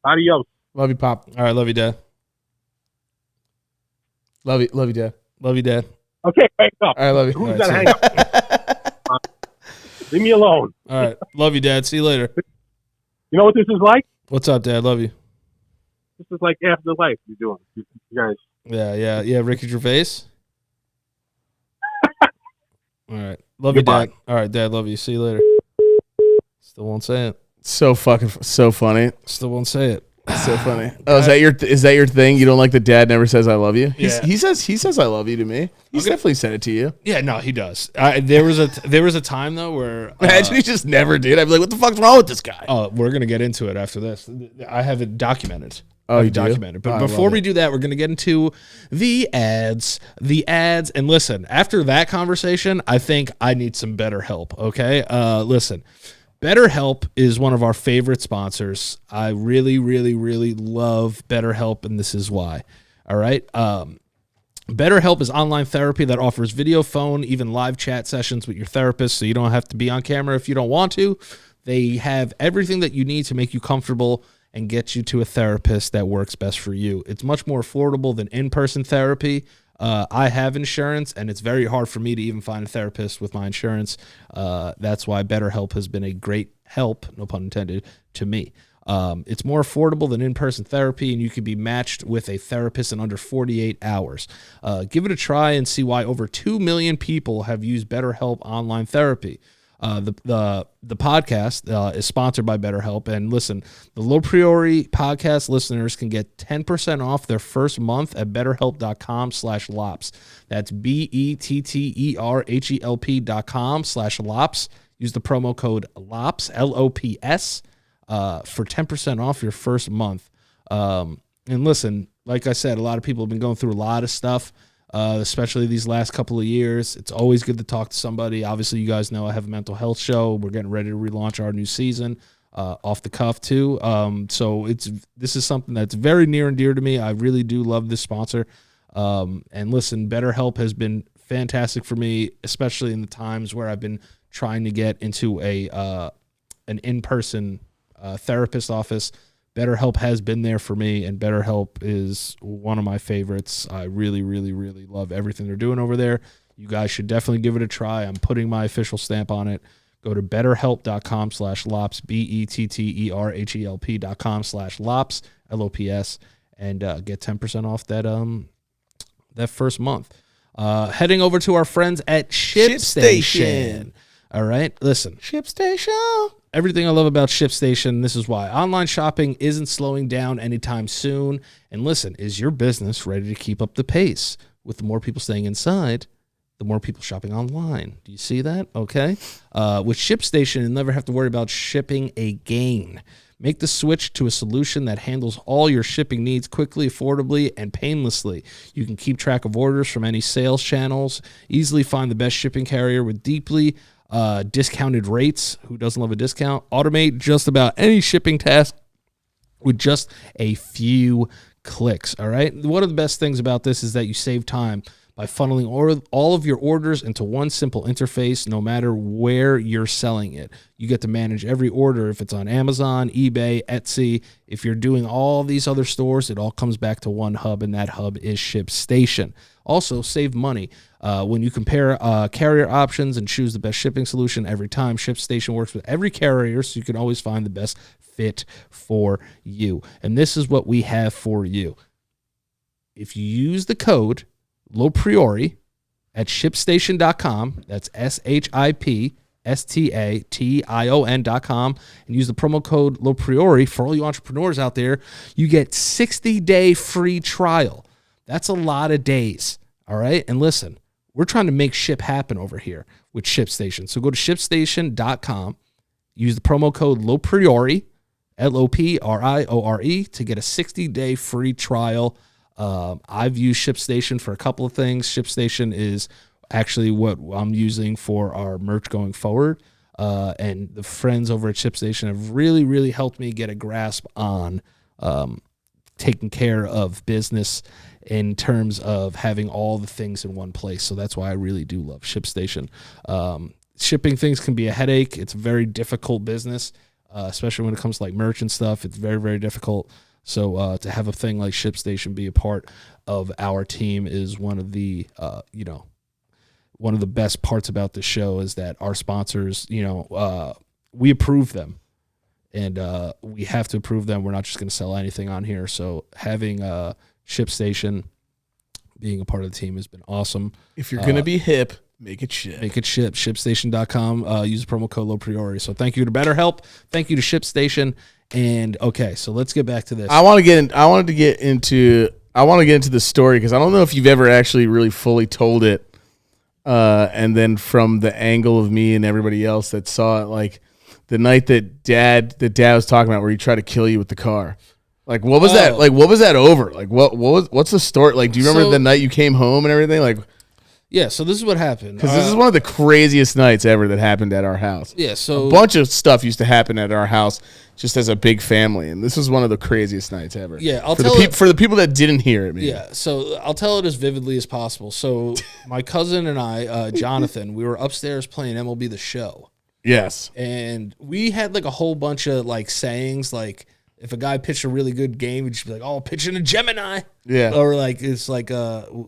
Speaker 5: Adios.
Speaker 4: Love you, Pop.
Speaker 2: All right, love you, Dad.
Speaker 4: Love you, Dad.
Speaker 2: Love you, Dad.
Speaker 5: Okay, hang up.
Speaker 4: All right, love you.
Speaker 5: Who's
Speaker 2: All
Speaker 5: got to
Speaker 2: right,
Speaker 5: hang up? Leave me alone.
Speaker 2: All right, love you, Dad. See you later.
Speaker 5: You know what this is like?
Speaker 2: What's up, Dad? Love you.
Speaker 5: This is like Afterlife you're doing. You guys.
Speaker 2: Yeah. Ricky Gervais. All right, love
Speaker 5: Goodbye.
Speaker 2: you, Dad. All right, Dad. Love you. See you later. Still won't say it.
Speaker 4: So funny.
Speaker 2: Still won't say it.
Speaker 4: So funny. Oh, is that your thing? You don't like the dad never says I love you?
Speaker 2: Yeah.
Speaker 4: He says I love you to me. He's definitely said it to you.
Speaker 2: Yeah, no, he does. There was a time though where
Speaker 4: Imagine he just never did. I'd be like, what the fuck's wrong with this guy?
Speaker 2: oh, we're gonna get into it after this. I have it documented.
Speaker 4: Oh, you do?
Speaker 2: Documented. But
Speaker 4: Oh, I
Speaker 2: before
Speaker 4: love
Speaker 2: we
Speaker 4: it.
Speaker 2: do that, we're gonna get into the ads. And listen, after that conversation, I think I need some better help. Okay, listen. BetterHelp is one of our favorite sponsors. I really, really, really love BetterHelp, and this is why. All right. BetterHelp is online therapy that offers video, phone, even live chat sessions with your therapist, so you don't have to be on camera if you don't want to. They have everything that you need to make you comfortable and get you to a therapist that works best for you. It's much more affordable than in-person therapy. I have insurance, and it's very hard for me to even find a therapist with my insurance. That's why BetterHelp has been a great help, no pun intended, to me. It's more affordable than in-person therapy, and you can be matched with a therapist in under 48 hours. Give it a try and see why over 2 million people have used BetterHelp online therapy. The podcast is sponsored by BetterHelp, and listen, the LoPriore podcast listeners can get 10% off their first month at BetterHelp.com/lops. That's BetterHelp.com/lops. Use the promo code LOPS LOPS for 10% off your first month. And listen, like I said, a lot of people have been going through a lot of stuff. Especially these last couple of years. It's always good to talk to somebody. Obviously, you guys know I have a mental health show. We're getting ready to relaunch our new season, off the cuff too. So this is something that's very near and dear to me. I really do love this sponsor. And listen, BetterHelp has been fantastic for me, especially in the times where I've been trying to get into an in-person therapist office. BetterHelp has been there for me, and BetterHelp is one of my favorites. I really, really, really love everything they're doing over there. You guys should definitely give it a try. I'm putting my official stamp on it. Go to betterhelp.com/lops, BetterHelp.com/lops, LOPS, and get 10% off that first month. Heading over to our friends at ShipStation. All right, listen.
Speaker 4: ShipStation.
Speaker 2: Everything I love about ShipStation, this is why. Online shopping isn't slowing down anytime soon. And listen, is your business ready to keep up the pace? With the more people staying inside, the more people shopping online. Do you see that? Okay. With ShipStation, you'll never have to worry about shipping again. Make the switch to a solution that handles all your shipping needs quickly, affordably, and painlessly. You can keep track of orders from any sales channels, easily find the best shipping carrier with deeply discounted rates. Who doesn't love a discount? Automate just about any shipping task with just a few clicks. All right. One of the best things about this is that you save time by funneling all of your orders into one simple interface, no matter where you're selling it. You get to manage every order if it's on Amazon, eBay, Etsy. If you're doing all these other stores, it all comes back to one hub, and that hub is ShipStation. Also, save money. When you compare carrier options and choose the best shipping solution every time, ShipStation works with every carrier, so you can always find the best fit for you. And this is what we have for you. If you use the code LoPriore at ShipStation.com, that's ShipStation.com, and use the promo code LoPriore for all you entrepreneurs out there, you get 60-day free trial. That's a lot of days, all right? And listen, we're trying to make ship happen over here with ShipStation. So go to ShipStation.com, use the promo code LoPriore, LoPriore, to get a 60-day free trial. I've used ShipStation for a couple of things. ShipStation is actually what I'm using for our merch going forward. And the friends over at ShipStation have really, really helped me get a grasp on taking care of business in terms of having all the things in one place. So that's why I really do love ShipStation. Shipping things can be a headache. It's a very difficult business, especially when it comes to like merch and stuff. It's very, very difficult. So to have a thing like ShipStation be a part of our team is one of the, one of the best parts about the show is that our sponsors, we approve them, and we have to approve them. We're not just going to sell anything on here. So having ShipStation being a part of the team has been awesome.
Speaker 4: If you're going to be hip, make it ship.
Speaker 2: Make it ship. ShipStation.com. Use the promo code LoPriore. So thank you to BetterHelp. Thank you to ShipStation. And okay, so let's get back to this.
Speaker 4: I want to get into the story because I don't know if you've ever actually really fully told it. And then from the angle of me and everybody else that saw it, like the night that dad was talking about where he tried to kill you with the car. Like what was that? Like what was that over? Like what's the story? Like do you remember the night you came home and everything? Like
Speaker 2: yeah, so this is what happened.
Speaker 4: Because this is one of the craziest nights ever that happened at our house.
Speaker 2: Yeah, so
Speaker 4: a bunch of stuff used to happen at our house just as a big family, and this was one of the craziest nights ever.
Speaker 2: Yeah,
Speaker 4: for the people that didn't hear it. Maybe.
Speaker 2: Yeah, so I'll tell it as vividly as possible. So my cousin and I, Jonathan, we were upstairs playing MLB The Show.
Speaker 4: Yes,
Speaker 2: and we had like a whole bunch of like sayings like. If a guy pitched a really good game, we'd just be like, "Oh, pitching a Gemini."
Speaker 4: Yeah.
Speaker 2: Or like it's like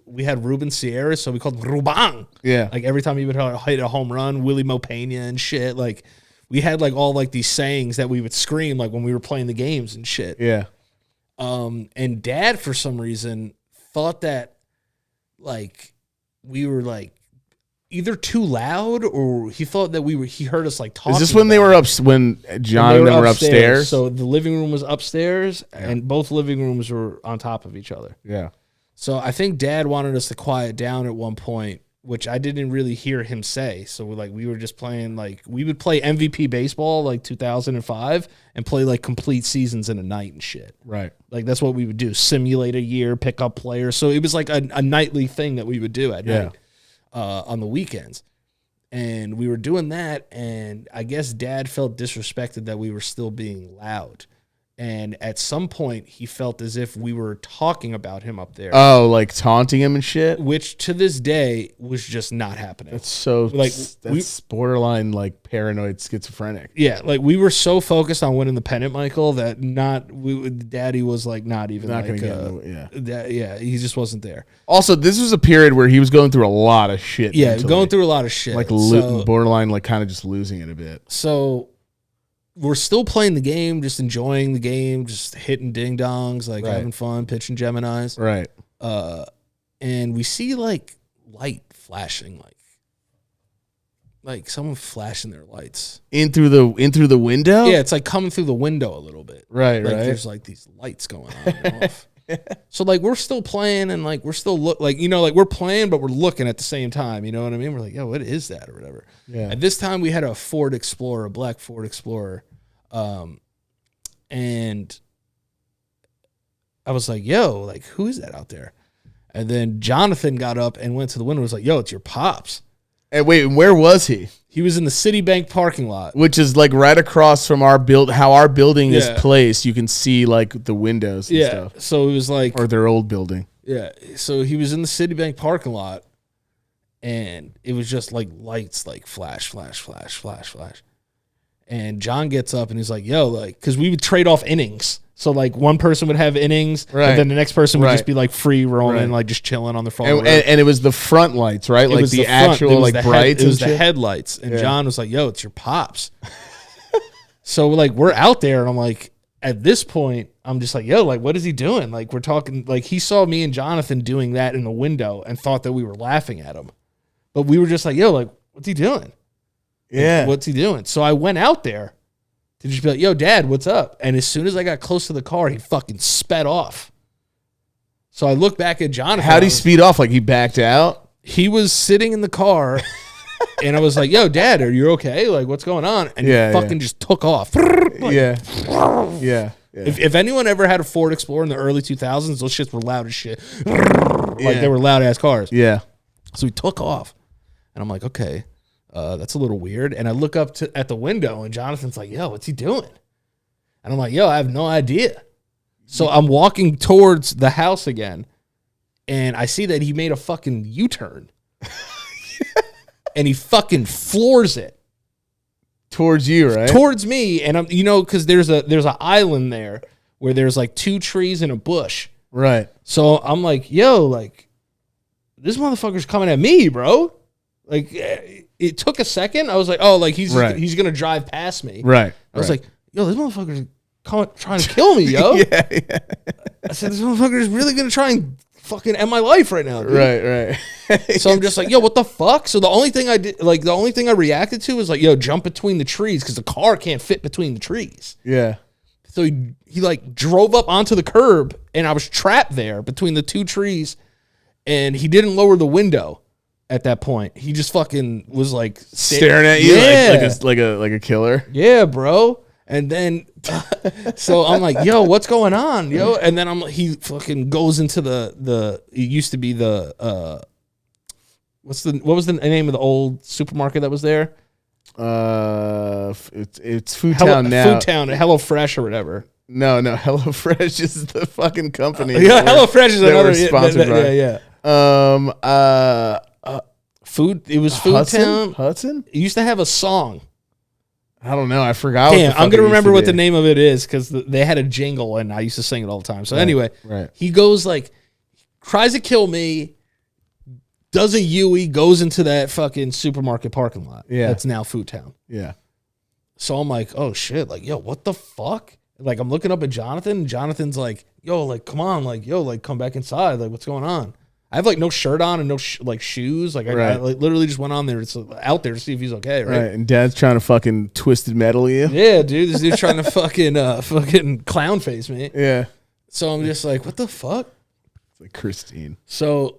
Speaker 2: we had Ruben Sierra, so we called him Rubang.
Speaker 4: Yeah.
Speaker 2: Like every time he would hit a home run, Willie Mo Pena and shit. Like we had like all like these sayings that we would scream like when we were playing the games and shit.
Speaker 4: Yeah.
Speaker 2: And Dad for some reason thought that like we were like either too loud or he thought that he heard us like talking.
Speaker 4: Is this when they were when John and them were upstairs?
Speaker 2: So the living room was upstairs and both living rooms were on top of each other.
Speaker 4: Yeah.
Speaker 2: So I think Dad wanted us to quiet down at one point, which I didn't really hear him say. So we were just playing like we would play MVP baseball like 2005 and play like complete seasons in a night and shit.
Speaker 4: Right.
Speaker 2: Like that's what we would do. Simulate a year, pick up players. So it was like a nightly thing that we would do at night. On the weekends, and we were doing that, and I guess Dad felt disrespected that we were still being loud, and at some point he felt as if we were talking about him up there.
Speaker 4: Oh, like taunting him and shit?
Speaker 2: Which to this day was just not happening.
Speaker 4: It's so like that's borderline like paranoid schizophrenic.
Speaker 2: Yeah, like we were so focused on winning the pennant, Michael, that Daddy was like not even
Speaker 4: not
Speaker 2: like
Speaker 4: gonna
Speaker 2: he just wasn't there.
Speaker 4: Also, this was a period where he was going through a lot of shit.
Speaker 2: Yeah, going through a lot of shit.
Speaker 4: Like borderline like kind of just losing it a bit.
Speaker 2: So we're still playing the game, just enjoying the game, just hitting ding dongs, like having fun, pitching Geminis.
Speaker 4: Right.
Speaker 2: And we see like light flashing like like someone flashing their lights
Speaker 4: in through the window.
Speaker 2: Yeah, it's like coming through the window a little bit.
Speaker 4: Right,
Speaker 2: like
Speaker 4: right.
Speaker 2: There's like these lights going on and off. So like we're still playing and like we're still like we're playing but we're looking at the same time. You know what I mean? We're like, yo, what is that or whatever.
Speaker 4: Yeah.
Speaker 2: At this time we had a Ford Explorer, a black Ford Explorer, and I was like, yo, like who is that out there? And then Jonathan got up and went to the window and was like, yo, it's your pops.
Speaker 4: And wait, where was he?
Speaker 2: He was in the Citibank parking lot.
Speaker 4: Which is like right across from our how our building is placed. You can see like the windows and stuff.
Speaker 2: So it was like...
Speaker 4: Or their old building.
Speaker 2: Yeah. So he was in the Citibank parking lot and it was just like lights, like flash, flash, flash, flash, flash. And John gets up and he's like, yo, like, because we would trade off innings. So like one person would have innings, and then the next person would just be like free roaming, like just chilling on the phone.
Speaker 4: And it was the front lights, right? Like the actual like brights.
Speaker 2: It was the headlights. And John was like, "Yo, it's your pops." So like we're out there, and I'm like, at this point, I'm just like, "Yo, like what is he doing?" Like we're talking, like he saw me and Jonathan doing that in the window and thought that we were laughing at him, but we were just like, "Yo, like what's he doing?"
Speaker 4: Yeah,
Speaker 2: like, what's he doing? So I went out there. To just be like, yo, Dad, what's up? And as soon as I got close to the car, he fucking sped off. So I look back at Jonathan.
Speaker 4: How'd he speed off? Like he backed out?
Speaker 2: He was sitting in the car, and I was like, yo, Dad, are you okay? Like, what's going on? And he fucking just took off. Like,
Speaker 4: yeah.
Speaker 2: If anyone ever had a Ford Explorer in the early 2000s, those shits were loud as shit. Like, they were loud-ass cars.
Speaker 4: Yeah.
Speaker 2: So he took off. And I'm like, okay. That's a little weird. And I look up at the window and Jonathan's like, yo, what's he doing? And I'm like, yo, I have no idea. So I'm walking towards the house again and I see that he made a fucking U-turn. And he fucking floors it.
Speaker 4: Towards you, right?
Speaker 2: Towards me. And I'm, cause there's an island there where there's like 2 trees and a bush.
Speaker 4: Right.
Speaker 2: So I'm like, yo, like this motherfucker's coming at me, bro. Like it took a second. I was like, oh, like he's going to drive past me.
Speaker 4: Right.
Speaker 2: I was like, yo, this motherfucker's trying to kill me, yo.
Speaker 4: yeah.
Speaker 2: I said, this motherfucker is really going to try and fucking end my life right now, dude.
Speaker 4: Right.
Speaker 2: So I'm just like, yo, what the fuck? So the only thing I reacted to was like, yo, jump between the trees because the car can't fit between the trees.
Speaker 4: Yeah.
Speaker 2: So he like drove up onto the curb and I was trapped there between the 2 trees and he didn't lower the window. At that point, he just fucking was like
Speaker 4: staring at you, like a killer.
Speaker 2: Yeah, bro. And then, so I'm like, yo, what's going on, yo? And then he fucking goes into it used to be what was the name of the old supermarket that was there?
Speaker 4: It's Food Town now.
Speaker 2: Food Town, HelloFresh or whatever.
Speaker 4: No, HelloFresh is the fucking company.
Speaker 2: Yeah, HelloFresh is another.
Speaker 4: Sponsored by.
Speaker 2: Yeah. It was Food Town.
Speaker 4: Hudson?
Speaker 2: It used to have a song.
Speaker 4: I don't know. I forgot.
Speaker 2: Damn, I'm going to remember what the name of it is because they had a jingle and I used to sing it all the time. So anyway, he goes like, tries to kill me, does a Yui, goes into that fucking supermarket parking lot.
Speaker 4: Yeah.
Speaker 2: That's now Food Town.
Speaker 4: Yeah.
Speaker 2: So I'm like, oh shit, like, yo, what the fuck? Like, I'm looking up at Jonathan and Jonathan's like, yo, like, come on, like, yo, like, come back inside. Like, what's going on? I have like no shirt on and no like shoes. Like I like, literally just went on there, out there to see if he's okay. Right.
Speaker 4: And Dad's trying to fucking twisted metal you.
Speaker 2: Yeah, dude. This dude's trying to fucking clown face me.
Speaker 4: Yeah.
Speaker 2: So I'm just like, what the fuck?
Speaker 4: It's like Christine.
Speaker 2: So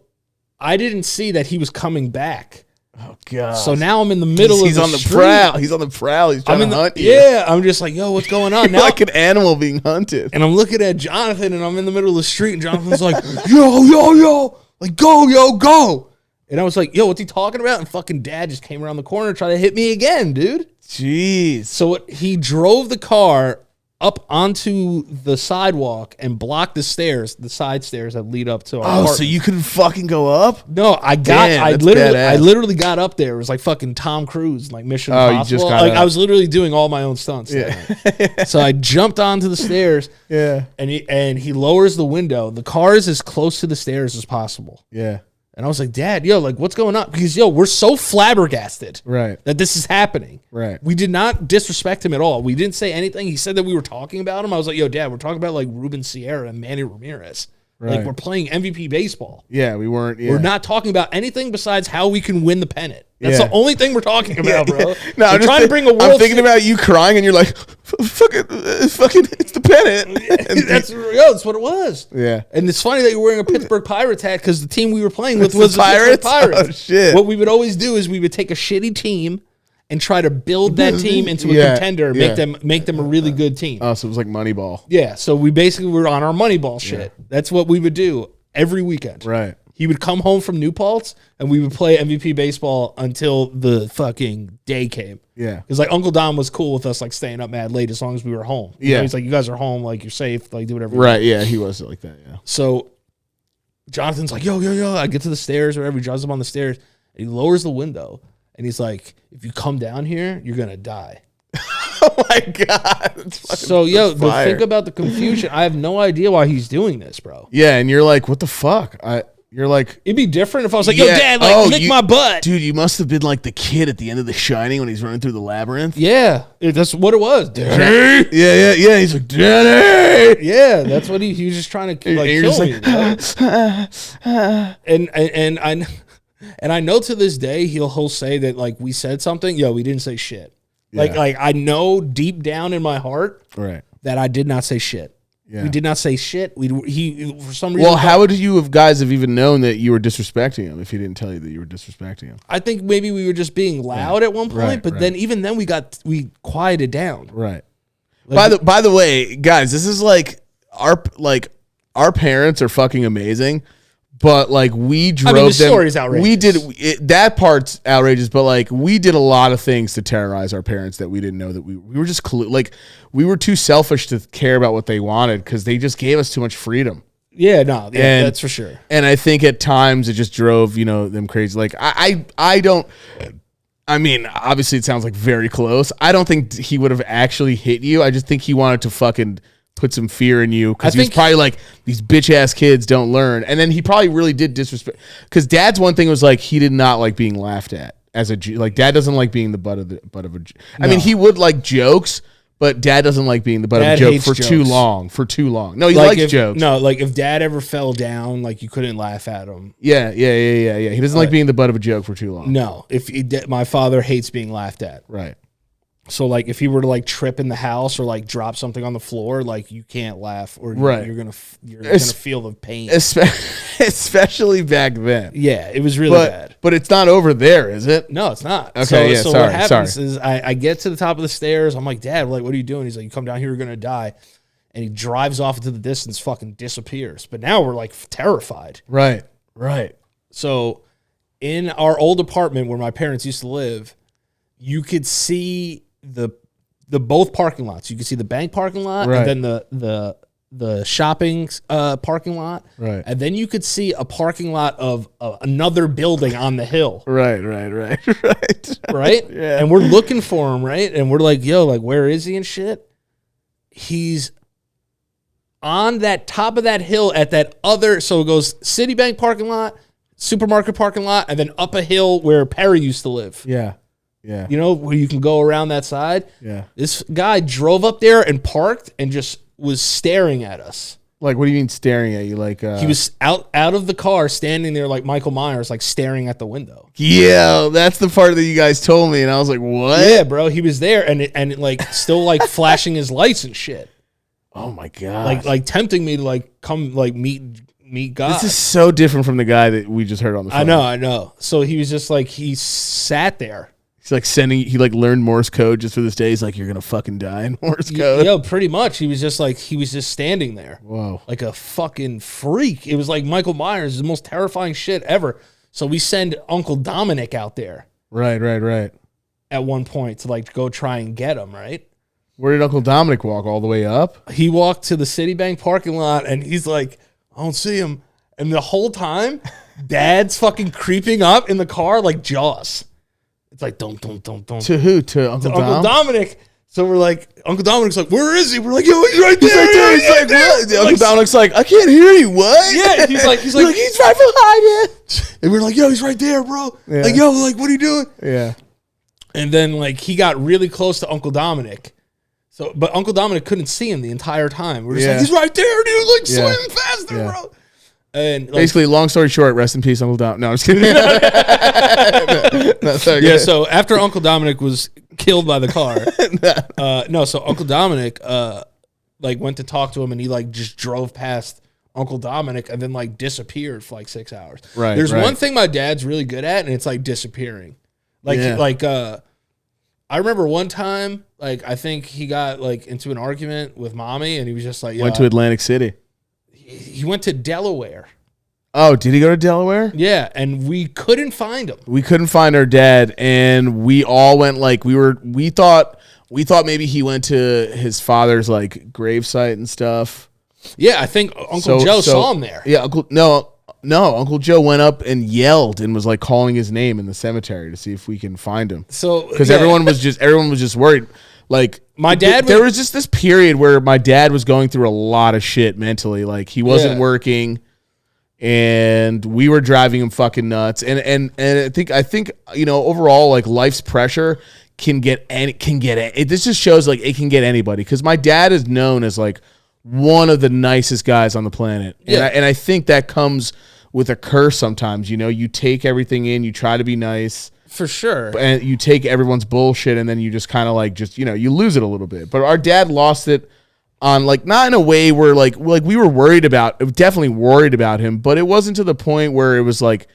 Speaker 2: I didn't see that he was coming back.
Speaker 4: Oh god.
Speaker 2: So now I'm in the middle of the
Speaker 4: He's on the
Speaker 2: street.
Speaker 4: prowl. He's on the prowl. He's trying to hunt you.
Speaker 2: Yeah. I'm just like, yo, what's going on?
Speaker 4: You're like an animal being hunted.
Speaker 2: And I'm looking at Jonathan and I'm in the middle of the street and Jonathan's like, yo. Like, go. And I was like, yo, what's he talking about? And fucking Dad just came around the corner and tried to hit me again, dude.
Speaker 4: Jeez.
Speaker 2: So he drove the car up onto the sidewalk and blocked the side stairs that lead up to our apartment.
Speaker 4: So you couldn't fucking go up?
Speaker 2: No, I literally got up there. It was like fucking Tom Cruise, like Mission Impossible.
Speaker 4: You just got
Speaker 2: like
Speaker 4: up.
Speaker 2: I was literally doing all my own stunts.
Speaker 4: Yeah.
Speaker 2: So I jumped onto the stairs.
Speaker 4: Yeah.
Speaker 2: And he lowers the window. The car is as close to the stairs as possible.
Speaker 4: Yeah.
Speaker 2: And I was like, Dad, yo, like, what's going on? Because, yo, we're so flabbergasted that this is happening.
Speaker 4: Right.
Speaker 2: We did not disrespect him at all. We didn't say anything. He said that we were talking about him. I was like, yo, Dad, we're talking about, like, Ruben Sierra and Manny Ramirez.
Speaker 4: Right.
Speaker 2: Like, we're playing MVP baseball.
Speaker 4: Yeah, we weren't. Yeah.
Speaker 2: We're not talking about anything besides how we can win the pennant. That's
Speaker 4: Yeah.
Speaker 2: the only thing we're talking about, bro.
Speaker 4: No,
Speaker 2: we're trying to bring a world.
Speaker 4: I'm thinking about you crying, and you're like, fucking, it's the pennant.
Speaker 2: That's what it was.
Speaker 4: Yeah.
Speaker 2: And it's funny that you're wearing a Pittsburgh Pirates hat because the team we were playing with
Speaker 4: It's
Speaker 2: was
Speaker 4: the Pirates?
Speaker 2: the Pittsburgh Pirates.
Speaker 4: Oh, shit.
Speaker 2: What we would always do is we would take a shitty team and try to build that team into a
Speaker 4: Yeah,
Speaker 2: contender,
Speaker 4: yeah.
Speaker 2: make them a really good team.
Speaker 4: Oh, so it was like Moneyball.
Speaker 2: Yeah, so we basically were on our Moneyball shit. That's what we would do every weekend.
Speaker 4: Right.
Speaker 2: He would come home from New Paltz, and we would play MVP baseball until the fucking day came.
Speaker 4: Yeah.
Speaker 2: Because like Uncle Dom was cool with us like staying up mad late as long as we were home. You know,
Speaker 4: Yeah.
Speaker 2: he's like, you guys are home, like you're safe, like do whatever. you
Speaker 4: Right. Yeah. He was like that. Yeah.
Speaker 2: So Jonathan's like, yo. I get to the stairs or whatever. He drives up on the stairs. And he lowers the window. And he's like, if you come down here, you're going to die.
Speaker 4: Oh, my God.
Speaker 2: So, think about the confusion. I have no idea why he's doing this, bro.
Speaker 4: Yeah. And you're like, what the fuck? You're like,
Speaker 2: It'd be different if I was like,
Speaker 4: Yeah.
Speaker 2: yo, Dad, like, lick my butt.
Speaker 4: dude, you must have been like the kid at the end of The Shining when he's running through the labyrinth.
Speaker 2: Yeah, that's what it was. Daddy.
Speaker 4: Yeah. He's like, Daddy.
Speaker 2: Yeah, that's what he was just trying to like
Speaker 4: you're
Speaker 2: kill
Speaker 4: just
Speaker 2: me. And I know to this day he'll say that like we said something. Yo, we didn't say shit.
Speaker 4: Yeah.
Speaker 2: Like I know deep down in my heart
Speaker 4: Right.
Speaker 2: that I did not say shit.
Speaker 4: Yeah.
Speaker 2: We did not say shit. He for some reason.
Speaker 4: Well, how would you guys have even known that you were disrespecting him if he didn't tell you that you were disrespecting him?
Speaker 2: I think maybe we were just being loud at one point,
Speaker 4: Right,
Speaker 2: but
Speaker 4: right.
Speaker 2: then even then we quieted down.
Speaker 4: Right.
Speaker 2: Like,
Speaker 4: By the way, guys, this is like our parents are fucking amazing, but like we drove
Speaker 2: the
Speaker 4: them.
Speaker 2: story's outrageous.
Speaker 4: We did that part's outrageous, but like we did a lot of things to terrorize our parents that we didn't know that we were just like we were too selfish to care about what they wanted because they just gave us too much freedom.
Speaker 2: Yeah, no, yeah,
Speaker 4: And-
Speaker 2: that's for sure.
Speaker 4: And I think at times it just drove, them crazy. Like I don't. I mean, obviously it sounds like very close. I don't think he would have actually hit you. I just think he wanted to fucking put some fear in you because he was
Speaker 2: think-
Speaker 4: probably like, these bitch ass kids don't learn. And then he probably really did disrespect. Because Dad's one thing was like he did not like being laughed at as a like Dad doesn't like being the butt of a. I mean, he would like jokes. But Dad doesn't like being the butt
Speaker 2: Dad
Speaker 4: of a joke
Speaker 2: hates
Speaker 4: for too
Speaker 2: jokes.
Speaker 4: long. For too long. No, he
Speaker 2: Like
Speaker 4: likes
Speaker 2: if,
Speaker 4: jokes.
Speaker 2: No, like if Dad ever fell down, like you couldn't laugh at him.
Speaker 4: Yeah. He doesn't like being the butt of a joke for too long.
Speaker 2: No, my father hates being laughed at.
Speaker 4: Right.
Speaker 2: So like if he were to like trip in the house or like drop something on the floor, like you can't laugh or
Speaker 4: Right.
Speaker 2: you're gonna feel the pain.
Speaker 4: Especially back then.
Speaker 2: Yeah, it was really bad.
Speaker 4: But it's not over there, is it?
Speaker 2: No, it's not.
Speaker 4: Okay,
Speaker 2: so
Speaker 4: sorry,
Speaker 2: what happens is I get to the top of the stairs. I'm like, Dad, like, what are you doing? He's like, you come down here, you're gonna die. And he drives off into the distance, fucking disappears. But now we're like terrified.
Speaker 4: Right.
Speaker 2: So in our old apartment where my parents used to live, you could see the both parking lots. You could see the bank parking lot
Speaker 4: Right.
Speaker 2: and then the shopping parking lot.
Speaker 4: Right.
Speaker 2: And then you could see a parking lot of another building on the hill.
Speaker 4: Right.
Speaker 2: Right?
Speaker 4: Yeah.
Speaker 2: And we're looking for him, right? And we're like, yo, like, where is he and shit? He's on that top of that hill at that other, so it goes Citibank parking lot, supermarket parking lot, and then up a hill where Perry used to live.
Speaker 4: Yeah.
Speaker 2: You know, where you can go around that side.
Speaker 4: Yeah.
Speaker 2: This guy drove up there and parked and just was staring at us.
Speaker 4: Like, what do you mean staring at you? Like,
Speaker 2: He was out of the car, standing there like Michael Myers, like staring at the window.
Speaker 4: yeah, that's the part that you guys told me, and I was like, what?
Speaker 2: Yeah, bro, he was there and like still like flashing his lights and shit.
Speaker 4: Oh my god.
Speaker 2: Like tempting me to like come like meet God.
Speaker 4: This is so different from the guy that we just heard on the phone.
Speaker 2: I know. So he was just like he sat there.
Speaker 4: He's like he like learned Morse code just for this day. He's like, you're gonna fucking die in Morse code.
Speaker 2: Yo, pretty much. He was just standing there.
Speaker 4: Whoa.
Speaker 2: Like a fucking freak. It was like Michael Myers, the most terrifying shit ever. So we send Uncle Dominic out there
Speaker 4: Right.
Speaker 2: at one point to like go try and get him, right?
Speaker 4: Where did Uncle Dominic walk? All the way up?
Speaker 2: He walked to the Citibank parking lot and he's like, I don't see him. And the whole time, Dad's fucking creeping up in the car like Jaws. It's like, don't.
Speaker 4: To who? To Uncle Dom?
Speaker 2: Uncle Dominic. So we're like, Uncle Dominic's like, where is he? We're like, yo, he's right there.
Speaker 4: He's like, what? Uncle Dominic's like, I can't hear you. What?
Speaker 2: Yeah, he's like,
Speaker 4: he's right behind you.
Speaker 2: and we're like, yo, he's right there, bro.
Speaker 4: Yeah.
Speaker 2: Like, yo, like, what are you doing?
Speaker 4: Yeah.
Speaker 2: And then like he got really close to Uncle Dominic. So, but Uncle Dominic couldn't see him the entire time. We're just
Speaker 4: Yeah.
Speaker 2: like, he's right there, dude. Like,
Speaker 4: Yeah.
Speaker 2: swim faster,
Speaker 4: Yeah.
Speaker 2: bro. And like,
Speaker 4: Basically, long story short, rest in peace, Uncle Dom. No, I'm just kidding. No, sorry,
Speaker 2: yeah. So after Uncle Dominic was killed by the car, so Uncle Dominic like went to talk to him, and he like just drove past Uncle Dominic and then like disappeared for like 6 hours.
Speaker 4: Right.
Speaker 2: There's one thing my dad's really good at, and it's like disappearing. Like I remember one time, like I think he got like into an argument with mommy, and he was just like,
Speaker 4: went to Atlantic City.
Speaker 2: He went to Delaware.
Speaker 4: Oh, did he go to Delaware?
Speaker 2: Yeah, and we couldn't find him.
Speaker 4: We couldn't find our dad, and we all went like we thought maybe he went to his father's like gravesite and stuff.
Speaker 2: Yeah, I think Uncle Joe saw him there.
Speaker 4: Yeah, Uncle Joe went up and yelled and was like calling his name in the cemetery to see if we can find him.
Speaker 2: So
Speaker 4: because everyone was just worried. Like
Speaker 2: my dad,
Speaker 4: there was just this period where my dad was going through a lot of shit mentally. Like he wasn't working, and we were driving him fucking nuts. And I think overall like life's pressure can get this just shows like it can get anybody, because my dad is known as like one of the nicest guys on the planet.
Speaker 2: Yeah.
Speaker 4: And I think that comes with a curse sometimes. You take everything in, you try to be nice.
Speaker 2: For sure.
Speaker 4: And you take everyone's bullshit, and then you just kind of like you lose it a little bit. But our dad lost it on like not in a way where like we were definitely worried about him, but it wasn't to the point where it was like,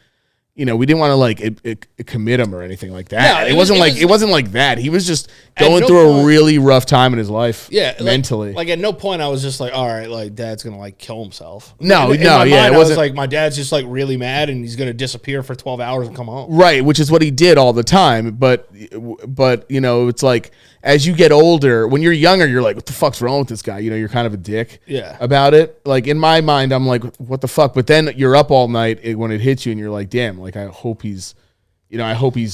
Speaker 4: we didn't want to like commit him or anything like that.
Speaker 2: No,
Speaker 4: it wasn't like that. He was just going through a really rough time in his life.
Speaker 2: Yeah,
Speaker 4: mentally.
Speaker 2: Like at no point I was just like, all right, like dad's gonna like kill himself.
Speaker 4: In my mind,
Speaker 2: I was like, my dad's just like really mad, and he's gonna disappear for 12 hours and come home.
Speaker 4: Right, which is what he did all the time. But it's like as you get older, when you're younger, you're like, what the fuck's wrong with this guy? You're kind of a dick about it. Like in my mind, I'm like, what the fuck? But then you're up all night when it hits you, and you're like, damn, like I hope he's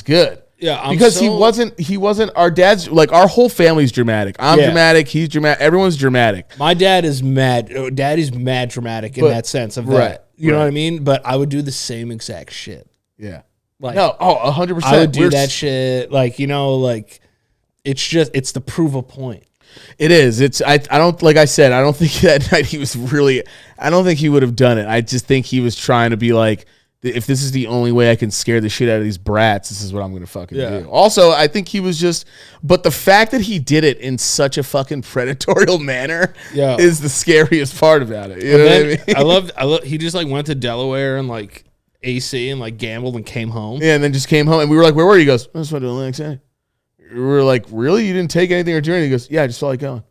Speaker 4: good.
Speaker 2: Yeah,
Speaker 4: because he wasn't our dad's, like our whole family's dramatic. I'm dramatic, he's dramatic, everyone's dramatic.
Speaker 2: My dad is mad. Daddy's mad dramatic in that sense of that. You know what I mean? But I would do the same exact shit.
Speaker 4: Yeah.
Speaker 2: Like
Speaker 4: 100%.
Speaker 2: I would do that shit. Like, it's to prove a point.
Speaker 4: It is. I don't, like I said, I don't think that night I don't think he would have done it. I just think he was trying to be like, if this is the only way I can scare the shit out of these brats, this is what I'm going to fucking do. Also, I think he was but the fact that he did it in such a fucking predatorial manner is the scariest part about it. You know what I mean?
Speaker 2: I love, he just like went to Delaware and like AC and like gambled and came home.
Speaker 4: Yeah, and then just came home, and we were like, where were you? He goes, I just went to Atlantic City. We were like, really? You didn't take anything or do anything? He goes, yeah, I just felt like going.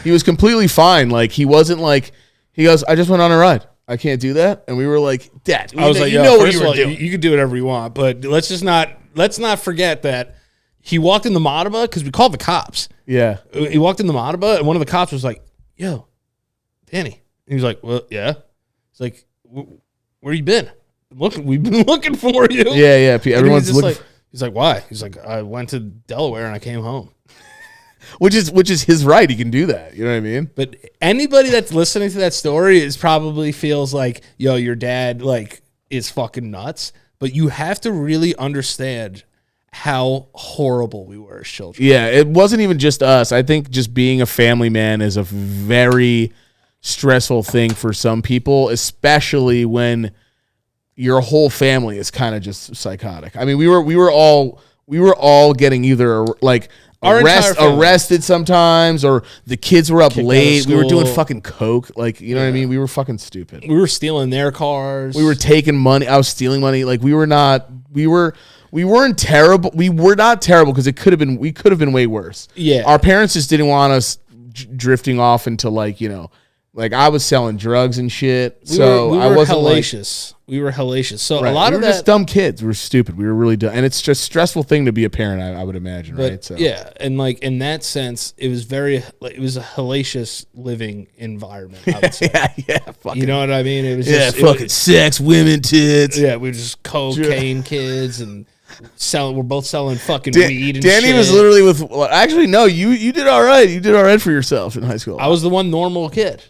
Speaker 4: He was completely fine. Like, he wasn't like, he goes, I just went on a ride. I can't do that. And we were like, Dad,
Speaker 2: I was like, you know what you were doing. You can do whatever you want, but let's not forget that he walked in the Madaba because we called the cops.
Speaker 4: Yeah.
Speaker 2: He walked in the Madaba, and one of the cops was like, yo, Danny. And he was like, well, yeah. He's like, where you been? We've been looking for you.
Speaker 4: Yeah. Everyone's looking.
Speaker 2: He's like, why? He's like, I went to Delaware and I came home.
Speaker 4: Which is his right. He can do that. You know what I mean?
Speaker 2: But anybody that's listening to that story probably feels like, yo, your dad like is fucking nuts. But you have to really understand how horrible we were as children.
Speaker 4: Yeah, it wasn't even just us. I think just being a family man is a very stressful thing for some people, especially when your whole family is kind of just psychotic. I mean, we were all getting either like arrested sometimes, or the kids were up late. We were doing fucking coke, like, you know what I mean? We were fucking stupid.
Speaker 2: We were stealing their cars.
Speaker 4: We were taking money. I was stealing money. Like, we weren't terrible. We were not terrible because we could have been way worse.
Speaker 2: Yeah.
Speaker 4: Our parents just didn't want us drifting off into like I was selling drugs and shit.
Speaker 2: We were
Speaker 4: I wasn't
Speaker 2: hellacious. We were hellacious. So
Speaker 4: right.
Speaker 2: a lot
Speaker 4: we
Speaker 2: of
Speaker 4: were
Speaker 2: that,
Speaker 4: just dumb kids. We were stupid. We were really dumb, and it's just a stressful thing to be a parent. I would imagine, right? So
Speaker 2: yeah, and like in that sense, it was a hellacious living environment. I would say.
Speaker 4: yeah. Fucking,
Speaker 2: you know what I mean? It was
Speaker 4: fucking sex, women, tits.
Speaker 2: Yeah, we were just cocaine kids and we're both selling fucking weed and
Speaker 4: Danny
Speaker 2: shit.
Speaker 4: was literally actually no, you did all right. You did all right for yourself in high school.
Speaker 2: I was the one normal kid.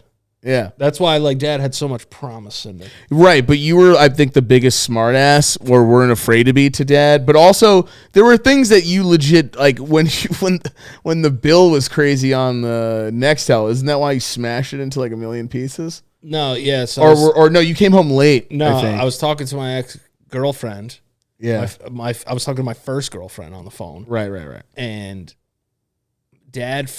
Speaker 4: Yeah.
Speaker 2: That's why like dad had so much promise in me.
Speaker 4: Right, but you were, I think, the biggest smart ass, or weren't afraid to be, to dad. But also there were things that you legit, like when the bill was crazy on the Nextel, isn't that why you smashed it into like a million pieces?
Speaker 2: No, yeah. So
Speaker 4: or no, you came home late.
Speaker 2: no,
Speaker 4: I think.
Speaker 2: I was talking to my ex-girlfriend.
Speaker 4: Yeah.
Speaker 2: I was talking to my first girlfriend on the phone.
Speaker 4: Right.
Speaker 2: And Dad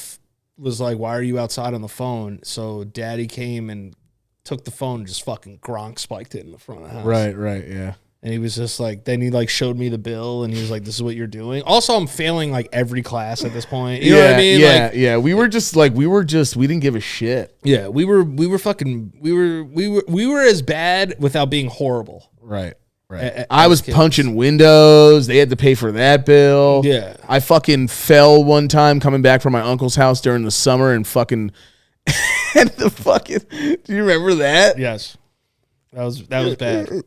Speaker 2: was like, "Why are you outside on the phone?" So Daddy came and took the phone and just fucking Gronk spiked it in the front of the house.
Speaker 4: Right. Yeah.
Speaker 2: And he was just like, then he like showed me the bill and he was like, "This is what you're doing." Also, I'm failing like every class at this point. You know what I mean?
Speaker 4: Yeah,
Speaker 2: like,
Speaker 4: yeah. We didn't give a shit.
Speaker 2: yeah, we were as bad without being horrible.
Speaker 4: Right.
Speaker 2: I
Speaker 4: I was punching windows. They had to pay for that bill.
Speaker 2: Yeah.
Speaker 4: I fucking fell one time coming back from my uncle's house during the summer and fucking and the fucking. Do you remember that?
Speaker 2: Yes, that was bad.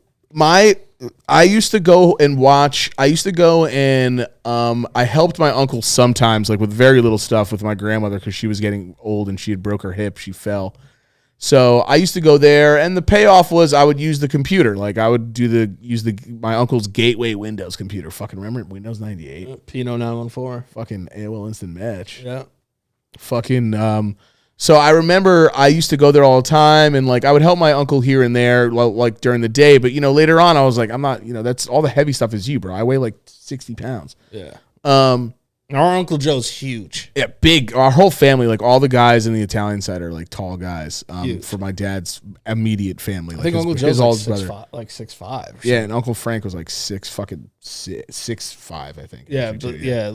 Speaker 4: I used to go and watch. I used to go and I helped my uncle sometimes, like with very little stuff with my grandmother because she was getting old and she had broke her hip. She fell. So I used to go there, and the payoff was I would use the computer. Like I would use my uncle's Gateway Windows computer. Fucking remember Windows 98?
Speaker 2: Pino 914.
Speaker 4: Fucking AOL Instant Match.
Speaker 2: Yeah.
Speaker 4: Fucking so I remember I used to go there all the time, and like I would help my uncle here and there, like during the day. But later on, I was like, I'm not. That's all the heavy stuff is you, bro. I weigh like 60 pounds.
Speaker 2: Yeah. Our Uncle Joe's huge.
Speaker 4: Yeah, big. Our whole family, like all the guys in the Italian side, are like tall guys. For my dad's immediate family,
Speaker 2: I think Uncle Joe's like 6'5".
Speaker 4: Yeah, and Uncle Frank was like 6'5", I think.
Speaker 2: Yeah,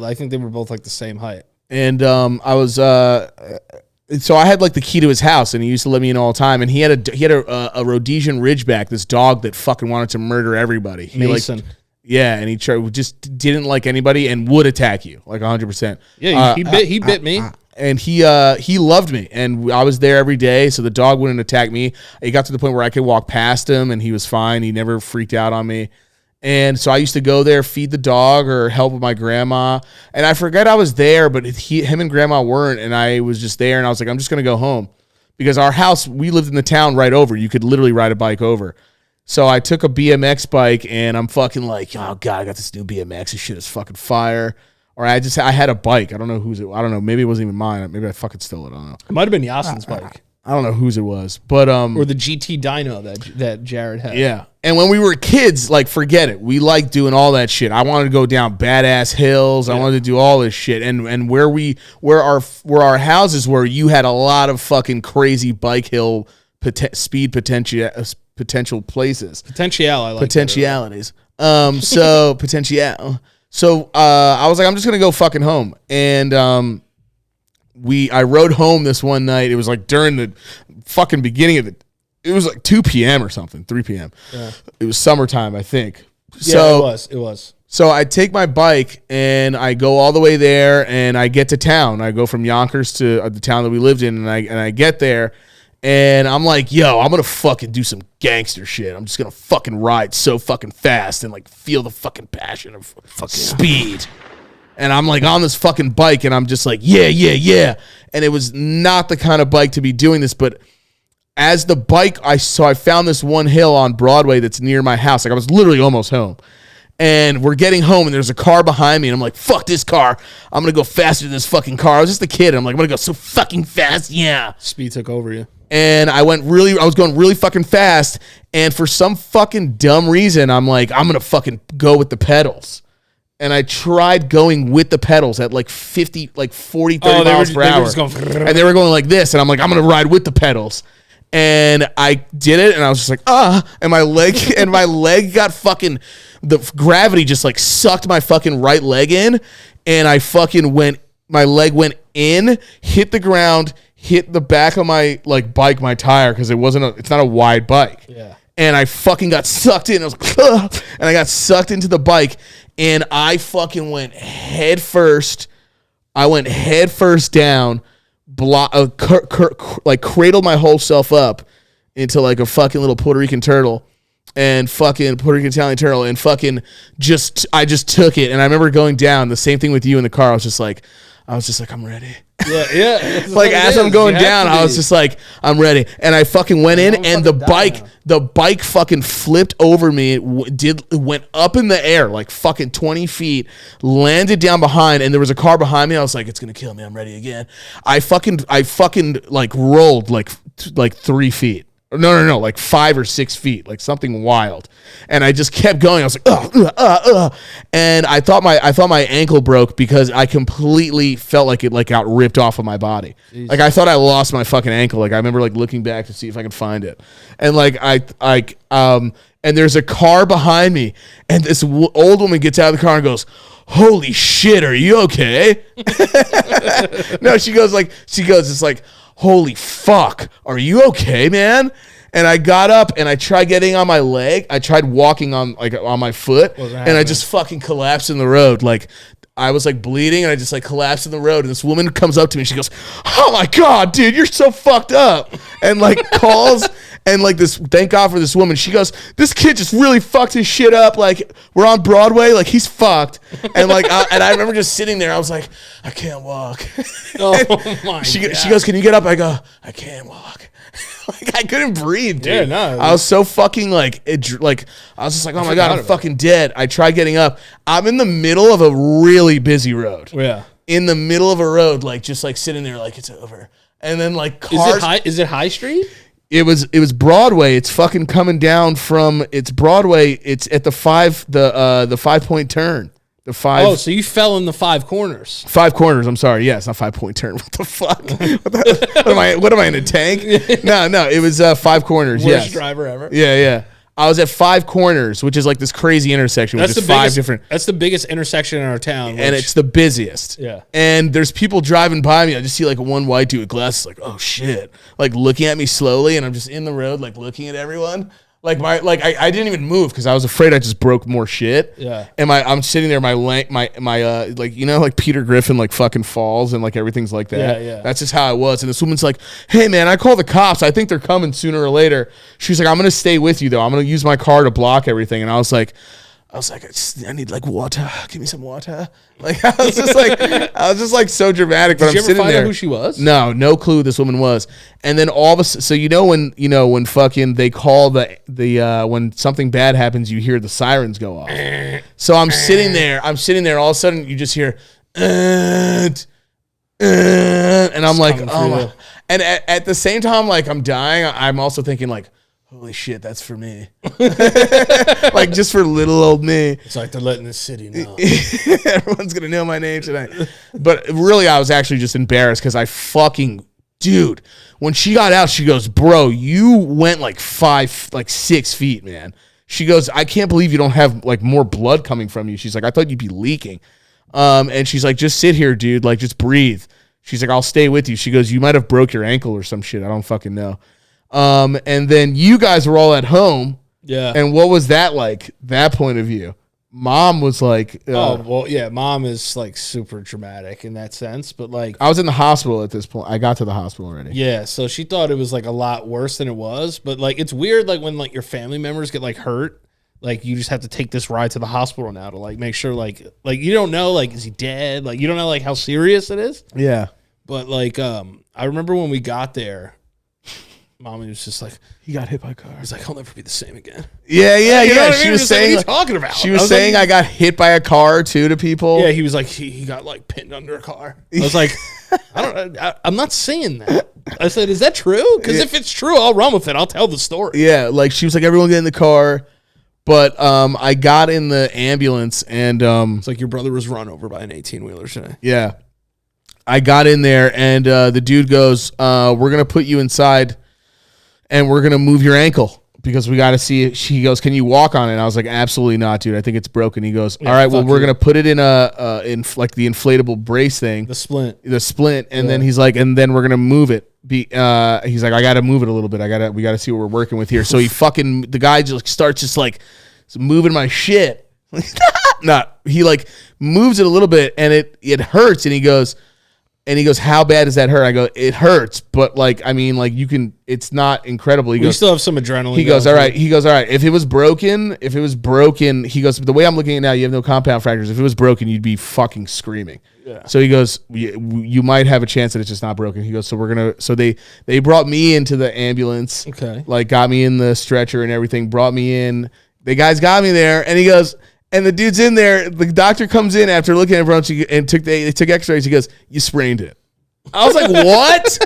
Speaker 2: I think they were both like the same height.
Speaker 4: And I was so I had like the key to his house, and he used to let me in all the time. And he had a Rhodesian Ridgeback, this dog that fucking wanted to murder everybody.
Speaker 2: Mason.
Speaker 4: Yeah, and he just didn't like anybody and would attack you like 100%.
Speaker 2: Yeah, he bit me.
Speaker 4: And he loved me, and I was there every day, so the dog wouldn't attack me. It got to the point where I could walk past him, and he was fine. He never freaked out on me. And so I used to go there, feed the dog, or help with my grandma. And I forget I was there, but him and grandma weren't, and I was just there, and I was like, I'm just going to go home. Because our house, we lived in the town right over. You could literally ride a bike over. So I took a BMX bike, and I'm fucking like, oh, God, I got this new BMX. This shit is fucking fire. Or I had a bike. I don't know whose it was. I don't know. Maybe it wasn't even mine. Maybe I fucking stole it. I don't know.
Speaker 2: It might have been Yasin's bike.
Speaker 4: I don't know whose it was. But
Speaker 2: or the GT Dyno that Jared had.
Speaker 4: Yeah. And when we were kids, like, forget it. We liked doing all that shit. I wanted to go down badass hills. Yeah. I wanted to do all this shit. And where our houses were, you had a lot of fucking crazy bike hill speed potential places.
Speaker 2: Potential, I like
Speaker 4: potentialities. So potential. So I was like, I'm just gonna go fucking home. And I rode home this one night. It was like during the fucking beginning of it was like 2 p.m. or something, 3 p.m. Yeah. It was summertime, I think.
Speaker 2: Yeah, it was.
Speaker 4: So I take my bike and I go all the way there, and I get to town. I go from Yonkers to the town that we lived in, and I get there. And I'm like, yo, I'm going to fucking do some gangster shit. I'm just going to fucking ride so fucking fast and like feel the fucking passion of fucking speed. And I'm like on this fucking bike, and I'm just like, yeah. And it was not the kind of bike to be doing this, but as the bike, I found this one hill on Broadway that's near my house. Like I was literally almost home. And we're getting home, and there's a car behind me, and I'm like, fuck this car. I'm going to go faster than this fucking car. I was just a kid. And I'm like, I'm going to go so fucking fast. Yeah.
Speaker 2: Speed took over you.
Speaker 4: And I was going really fucking fast. And for some fucking dumb reason, I'm like, I'm going to fucking go with the pedals. And I tried going with the pedals at like 40, 30 miles per hour. And they were going like this. And I'm like, I'm going to ride with the pedals. And I did it, and I was just like, and my leg got fucking, the gravity just like sucked my fucking right leg in, and I fucking my leg went in, hit the ground, hit the back of my like bike, my tire, because it's not a wide bike. Yeah. And I fucking got sucked in. I was like, and I got sucked into the bike, and I fucking went head first. I went head first down. Like cradled my whole self up into like a fucking little Puerto Rican turtle and fucking Puerto Rican Italian turtle, and fucking I just took it. And I remember going down, the same thing with you in the car. I was just like, I'm ready.
Speaker 2: Yeah.
Speaker 4: Like as I'm going down, I was just like, I'm ready. And I fucking went in, and the bike fucking flipped over me. It went up in the air like fucking 20 feet, landed down behind, and there was a car behind me. I was like, it's gonna kill me. I'm ready again. I fucking like rolled like 3 feet No, like 5 or 6 feet, like something wild. And I just kept going. I was like, and I thought my ankle broke because I completely felt like it like got ripped off of my body. Jesus. Like I thought I lost my fucking ankle. Like I remember like looking back to see if I could find it. And like and there's a car behind me, and this old woman gets out of the car and goes, "Holy shit, are you okay?" No, she goes, it's like, "Holy fuck, are you okay, man?" And I got up and I tried getting on my leg. I tried walking on my foot, and I just fucking collapsed in the road. Like I was like bleeding, and I just like collapsed in the road. And this woman comes up to me. She goes, "Oh my God, dude, you're so fucked up," and like calls. And like this, thank God for this woman. She goes, "This kid just really fucked his shit up. Like we're on Broadway, like he's fucked." And like, I remember just sitting there. I was like, "I can't walk."
Speaker 2: Oh my God.
Speaker 4: She goes, "Can you get up?" I go, "I can't walk." Like I couldn't breathe, dude.
Speaker 2: Yeah, no.
Speaker 4: I was so fucking like, I was just like, "Oh my God, I'm fucking dead." I tried getting up. I'm in the middle of a really busy road.
Speaker 2: Yeah.
Speaker 4: In the middle of a road, like just like sitting there, like it's over. And then like cars.
Speaker 2: Is it High Street?
Speaker 4: It was Broadway. It's fucking coming down from Broadway. It's at the 5-point turn. The 5.
Speaker 2: Oh, so you fell in the 5 corners.
Speaker 4: 5 corners. I'm sorry. Yeah, it's not 5-point turn. What the fuck? What am I in a tank? No. It was 5 corners.
Speaker 2: Worst
Speaker 4: Yes.
Speaker 2: driver ever.
Speaker 4: Yeah. I was at 5 corners, which is like this crazy intersection. That's with five different.
Speaker 2: That's the biggest intersection in our town,
Speaker 4: and it's the busiest.
Speaker 2: Yeah.
Speaker 4: And there's people driving by me. I just see like one white dude with glasses, like, "Oh shit," like looking at me slowly, and I'm just in the road, like looking at everyone. Like I didn't even move because I was afraid I just broke more shit.
Speaker 2: Yeah.
Speaker 4: And I'm sitting there, my like like Peter Griffin like fucking falls and like everything's like that.
Speaker 2: Yeah.
Speaker 4: That's just how I was. And this woman's like, "Hey man, I call the cops. I think they're coming sooner or later." She's like, "I'm gonna stay with you though. I'm gonna use my car to block everything." And I was like, I need like water. Give me some water. Like I was just like so dramatic. But
Speaker 2: Did you
Speaker 4: I'm
Speaker 2: ever
Speaker 4: sitting
Speaker 2: find
Speaker 4: there.
Speaker 2: out who she was?
Speaker 4: No clue who this woman was. And then all of a sudden, so when fucking they call the when something bad happens, you hear the sirens go off. So I'm sitting there. All of a sudden, you just hear, and I'm like, oh my. And at the same time, like I'm dying, I'm also thinking like, holy shit, that's for me. Like just for little old me.
Speaker 2: It's like they're letting the city know.
Speaker 4: Everyone's going to know my name tonight. But really, I was actually just embarrassed because dude, when she got out, she goes, "Bro, you went like 6 feet, man." She goes, "I can't believe you don't have like more blood coming from you." She's like, "I thought you'd be leaking." And she's like, "Just sit here, dude. Like, just breathe." She's like, "I'll stay with you." She goes, "You might have broke your ankle or some shit. I don't fucking know." And then you guys were all at home.
Speaker 2: Yeah.
Speaker 4: And what was that like, that point of view? Mom was like...
Speaker 2: Mom is like super dramatic in that sense, but like...
Speaker 4: I was in the hospital at this point. I got to the hospital already.
Speaker 2: Yeah, so she thought it was like a lot worse than it was, but like it's weird like when like your family members get like hurt, like you just have to take this ride to the hospital now to like make sure like you don't know like is he dead? Like you don't know like how serious it is.
Speaker 4: Yeah.
Speaker 2: But like I remember when we got there, Mommy was just like,
Speaker 4: he got hit by a car.
Speaker 2: He's like, "I'll never be the same again."
Speaker 4: Yeah.
Speaker 2: You know what I
Speaker 4: She
Speaker 2: mean?
Speaker 4: was saying,
Speaker 2: like, what are you talking about?
Speaker 4: She was saying I got hit by a car too to people.
Speaker 2: Yeah, he was like, he got like pinned under a car. I was like, I'm not saying that. I said, "Is that true? Because if it's true, I'll run with it. I'll tell the story."
Speaker 4: Yeah, like she was like, "Everyone get in the car." But I got in the ambulance and
Speaker 2: it's like your brother was run over by an 18-wheeler today.
Speaker 4: Yeah. I got in there and the dude goes, "We're going to put you inside and we're going to move your ankle because we got to see it." He goes, "Can you walk on it?" And I was like, "Absolutely not, dude. I think it's broken." He goes, "All right, well, we're going to put it in in like the inflatable brace thing.
Speaker 2: The splint.
Speaker 4: And then he's like, and then we're going to move it. He's like, I got to move it a little bit. We got to see what we're working with here." So the guy just starts just like moving my shit. He like moves it a little bit and it hurts. And he goes, "How bad does that hurt?" I go, "It hurts, but like, I mean, like you can, it's not incredible." He goes,
Speaker 2: still have some adrenaline.
Speaker 4: He goes, "All right." If it was broken, he goes, "The way I'm looking at it now, you have no compound fractures. If it was broken, you'd be fucking screaming." Yeah. So he goes, "You might have a chance that it's just not broken." He goes, so they brought me into the ambulance. Okay. Like got me in the stretcher and everything, brought me in. The guys got me there and he goes, and the dude's in there. The doctor comes in after looking at everyone and they took x-rays. He goes, "You sprained it." I was like, "What?"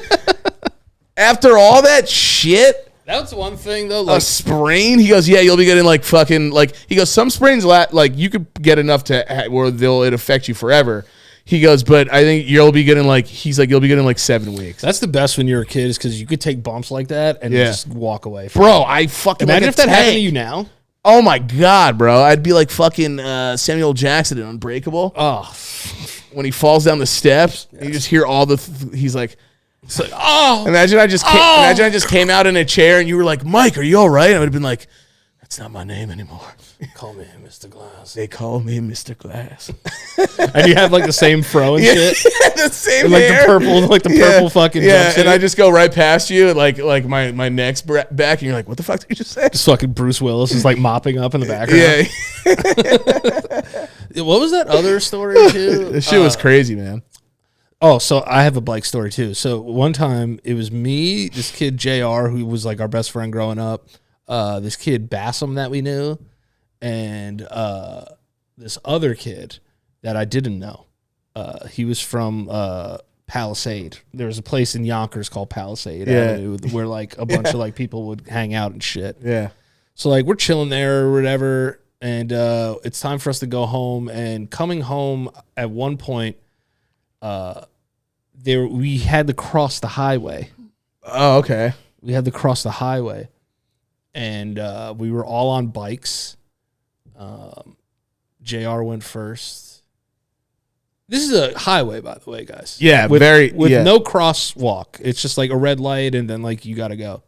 Speaker 4: After all that shit?
Speaker 2: That's one thing though.
Speaker 4: A
Speaker 2: Like,
Speaker 4: sprain? He goes, yeah, you'll be getting like fucking like. He goes, some sprains like you could get enough to where it affect you forever. He goes, but I think you'll be getting like. He's like, you'll be getting like 7 weeks.
Speaker 7: That's the best when you're a kid, is because you could take bumps like that and just walk away.
Speaker 4: Bro, I fucking
Speaker 7: Imagine
Speaker 4: like
Speaker 7: if that happened to
Speaker 4: tank.
Speaker 7: you now.
Speaker 4: Oh my god, bro! I'd be like fucking Samuel Jackson in Unbreakable.
Speaker 7: Oh,
Speaker 4: When he falls down the steps, you just hear all the. He's like,
Speaker 2: it's like, oh,
Speaker 4: imagine I just came out in a chair and you were like, Mike, are you all right? I would have been like, that's not my name anymore.
Speaker 7: call me Mr. Glass.
Speaker 4: They call me Mr. Glass.
Speaker 7: And you have like the same fro and shit.
Speaker 4: The same
Speaker 7: And, like
Speaker 4: hair.
Speaker 7: the purple fucking jumpsuit.
Speaker 4: and I just go right past you, and like my neck's back, and you're like, what the fuck did you just say?
Speaker 7: Just fucking Bruce Willis is like mopping up in the background.
Speaker 4: Yeah,
Speaker 7: What was that other story too?
Speaker 4: this shit was crazy, man.
Speaker 7: Oh, so I have a bike story too. So one time it was me, this kid JR, who was like our best friend growing up, this kid Bassam that we knew, and this other kid that I didn't know. He was from Palisade. There was a place in Yonkers called Palisade Avenue where like a bunch of like people would hang out and shit.
Speaker 4: Yeah.
Speaker 7: So like we're chilling there or whatever, and it's time for us to go home. And coming home at one point, we had to cross the highway.
Speaker 4: Oh, okay.
Speaker 7: We had to cross the highway, and we were all on bikes. JR went first. This is a highway, by the way, guys.
Speaker 4: Yeah,
Speaker 7: with
Speaker 4: yeah.
Speaker 7: no crosswalk. It's just like a red light, and then like you got to go.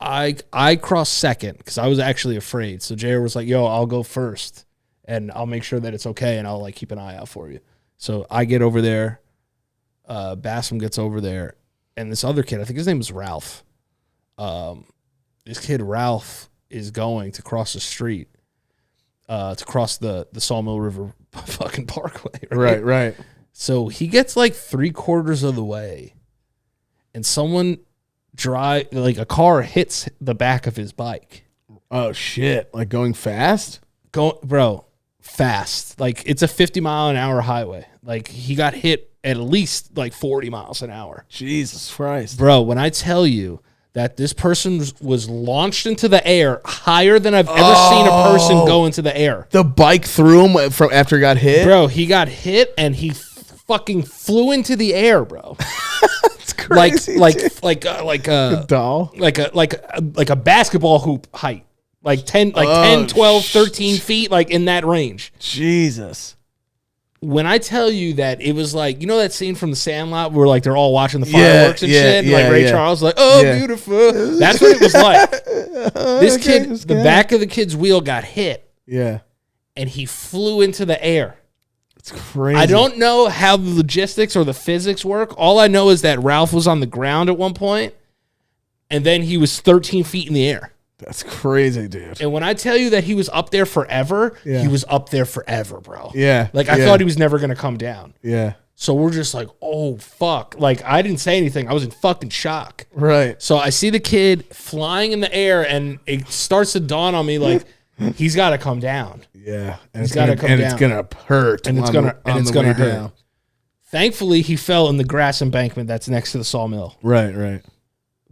Speaker 7: I crossed second because I was actually afraid. So JR was like, "Yo, I'll go first, and I'll make sure that it's okay, and I'll like keep an eye out for you." So I get over there. Bassam gets over there, and this other kid, I think his name was Ralph. This kid Ralph is going to cross the street, to cross the Sawmill River fucking Parkway.
Speaker 4: Right.
Speaker 7: So he gets like 3/4 of the way, and a car hits the back of his bike.
Speaker 4: Oh shit! Like going fast?
Speaker 7: Bro, fast. Like it's a 50-mile-an-hour highway. Like he got hit at least like 40 miles an hour.
Speaker 4: Jesus Christ.
Speaker 7: Bro, when I tell you that this person was launched into the air higher than I've ever seen a person go into the air.
Speaker 4: The bike threw him from after he got hit?
Speaker 7: Bro, he got hit and he fucking flew into the air, bro.
Speaker 4: It's crazy.
Speaker 7: like a
Speaker 4: doll?
Speaker 7: like a basketball hoop height. Like 10, 12, 13 feet, like in that range.
Speaker 4: Jesus.
Speaker 7: When I tell you that it was like, you know that scene from The Sandlot where like they're all watching the fireworks and shit? And like Ray Charles was like, oh, beautiful. That's what it was like. This kid, the back of the kid's wheel got hit.
Speaker 4: Yeah.
Speaker 7: And he flew into the air.
Speaker 4: It's crazy.
Speaker 7: I don't know how the logistics or the physics work. All I know is that Ralph was on the ground at one point, and then he was 13 feet in the air.
Speaker 4: That's crazy, dude.
Speaker 7: And when I tell you that he was up there forever, he was up there forever, bro.
Speaker 4: Yeah.
Speaker 7: Like, I thought he was never going to come down.
Speaker 4: Yeah.
Speaker 7: So we're just like, oh, fuck. Like, I didn't say anything. I was in fucking shock.
Speaker 4: Right.
Speaker 7: So I see the kid flying in the air, and it starts to dawn on me, like, he's got to come down.
Speaker 4: Yeah.
Speaker 7: He's got to come down.
Speaker 4: It's going to hurt.
Speaker 7: And it's going to hurt.
Speaker 4: Down.
Speaker 7: Thankfully, he fell in the grass embankment that's next to the sawmill.
Speaker 4: Right.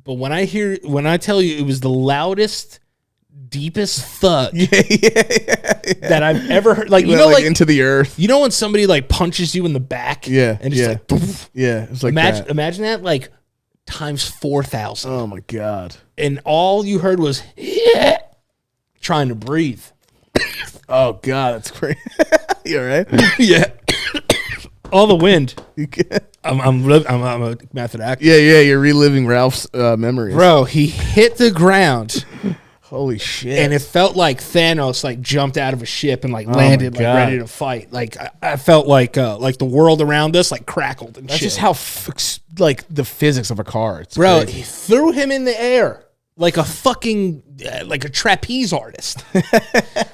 Speaker 7: But when I tell you it was the loudest, deepest thud that I've ever heard. Like, you know, like
Speaker 4: into the earth.
Speaker 7: You know when somebody like punches you in the back?
Speaker 4: Yeah.
Speaker 7: And just like, poof.
Speaker 4: Yeah. It's like
Speaker 7: imagine that like times 4,000.
Speaker 4: Oh my God.
Speaker 7: And all you heard was trying to breathe.
Speaker 4: Oh God, that's crazy. You all right?
Speaker 7: Yeah. All the wind. I'm a method actor.
Speaker 4: Yeah. You're reliving Ralph's memories,
Speaker 7: Bro, he hit the ground.
Speaker 4: Holy shit!
Speaker 7: And it felt like Thanos like jumped out of a ship and like landed like ready to fight. Like I felt like the world around us like crackled and
Speaker 4: that's
Speaker 7: shit.
Speaker 4: just how like the physics of a car. It's
Speaker 7: bro,
Speaker 4: crazy.
Speaker 7: he threw him in the air like a fucking like a trapeze artist,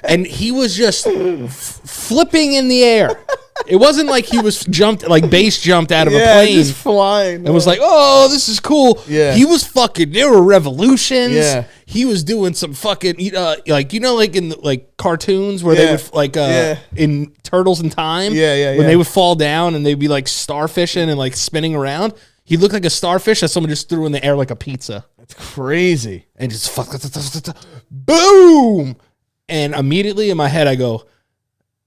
Speaker 7: and he was just flipping in the air. It wasn't like he was base jumped out of a plane,
Speaker 4: just flying,
Speaker 7: and was like, "Oh, this is cool."
Speaker 4: Yeah,
Speaker 7: he was fucking. There were revolutions.
Speaker 4: Yeah,
Speaker 7: he was doing some fucking like in like cartoons where they would in Turtles in Time. When they would fall down and they'd be like starfishing and like spinning around. He looked like a starfish that someone just threw in the air like a pizza.
Speaker 4: It's crazy.
Speaker 7: And just boom. And immediately in my head, I go,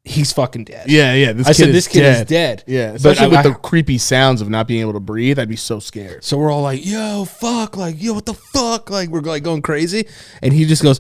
Speaker 7: he's fucking dead.
Speaker 4: Yeah.
Speaker 7: This kid is dead.
Speaker 4: Yeah, especially with the creepy sounds of not being able to breathe. I'd be so scared.
Speaker 7: So we're all like, yo, fuck. Like, yo, what the fuck? Like, we're like going crazy. And he just goes,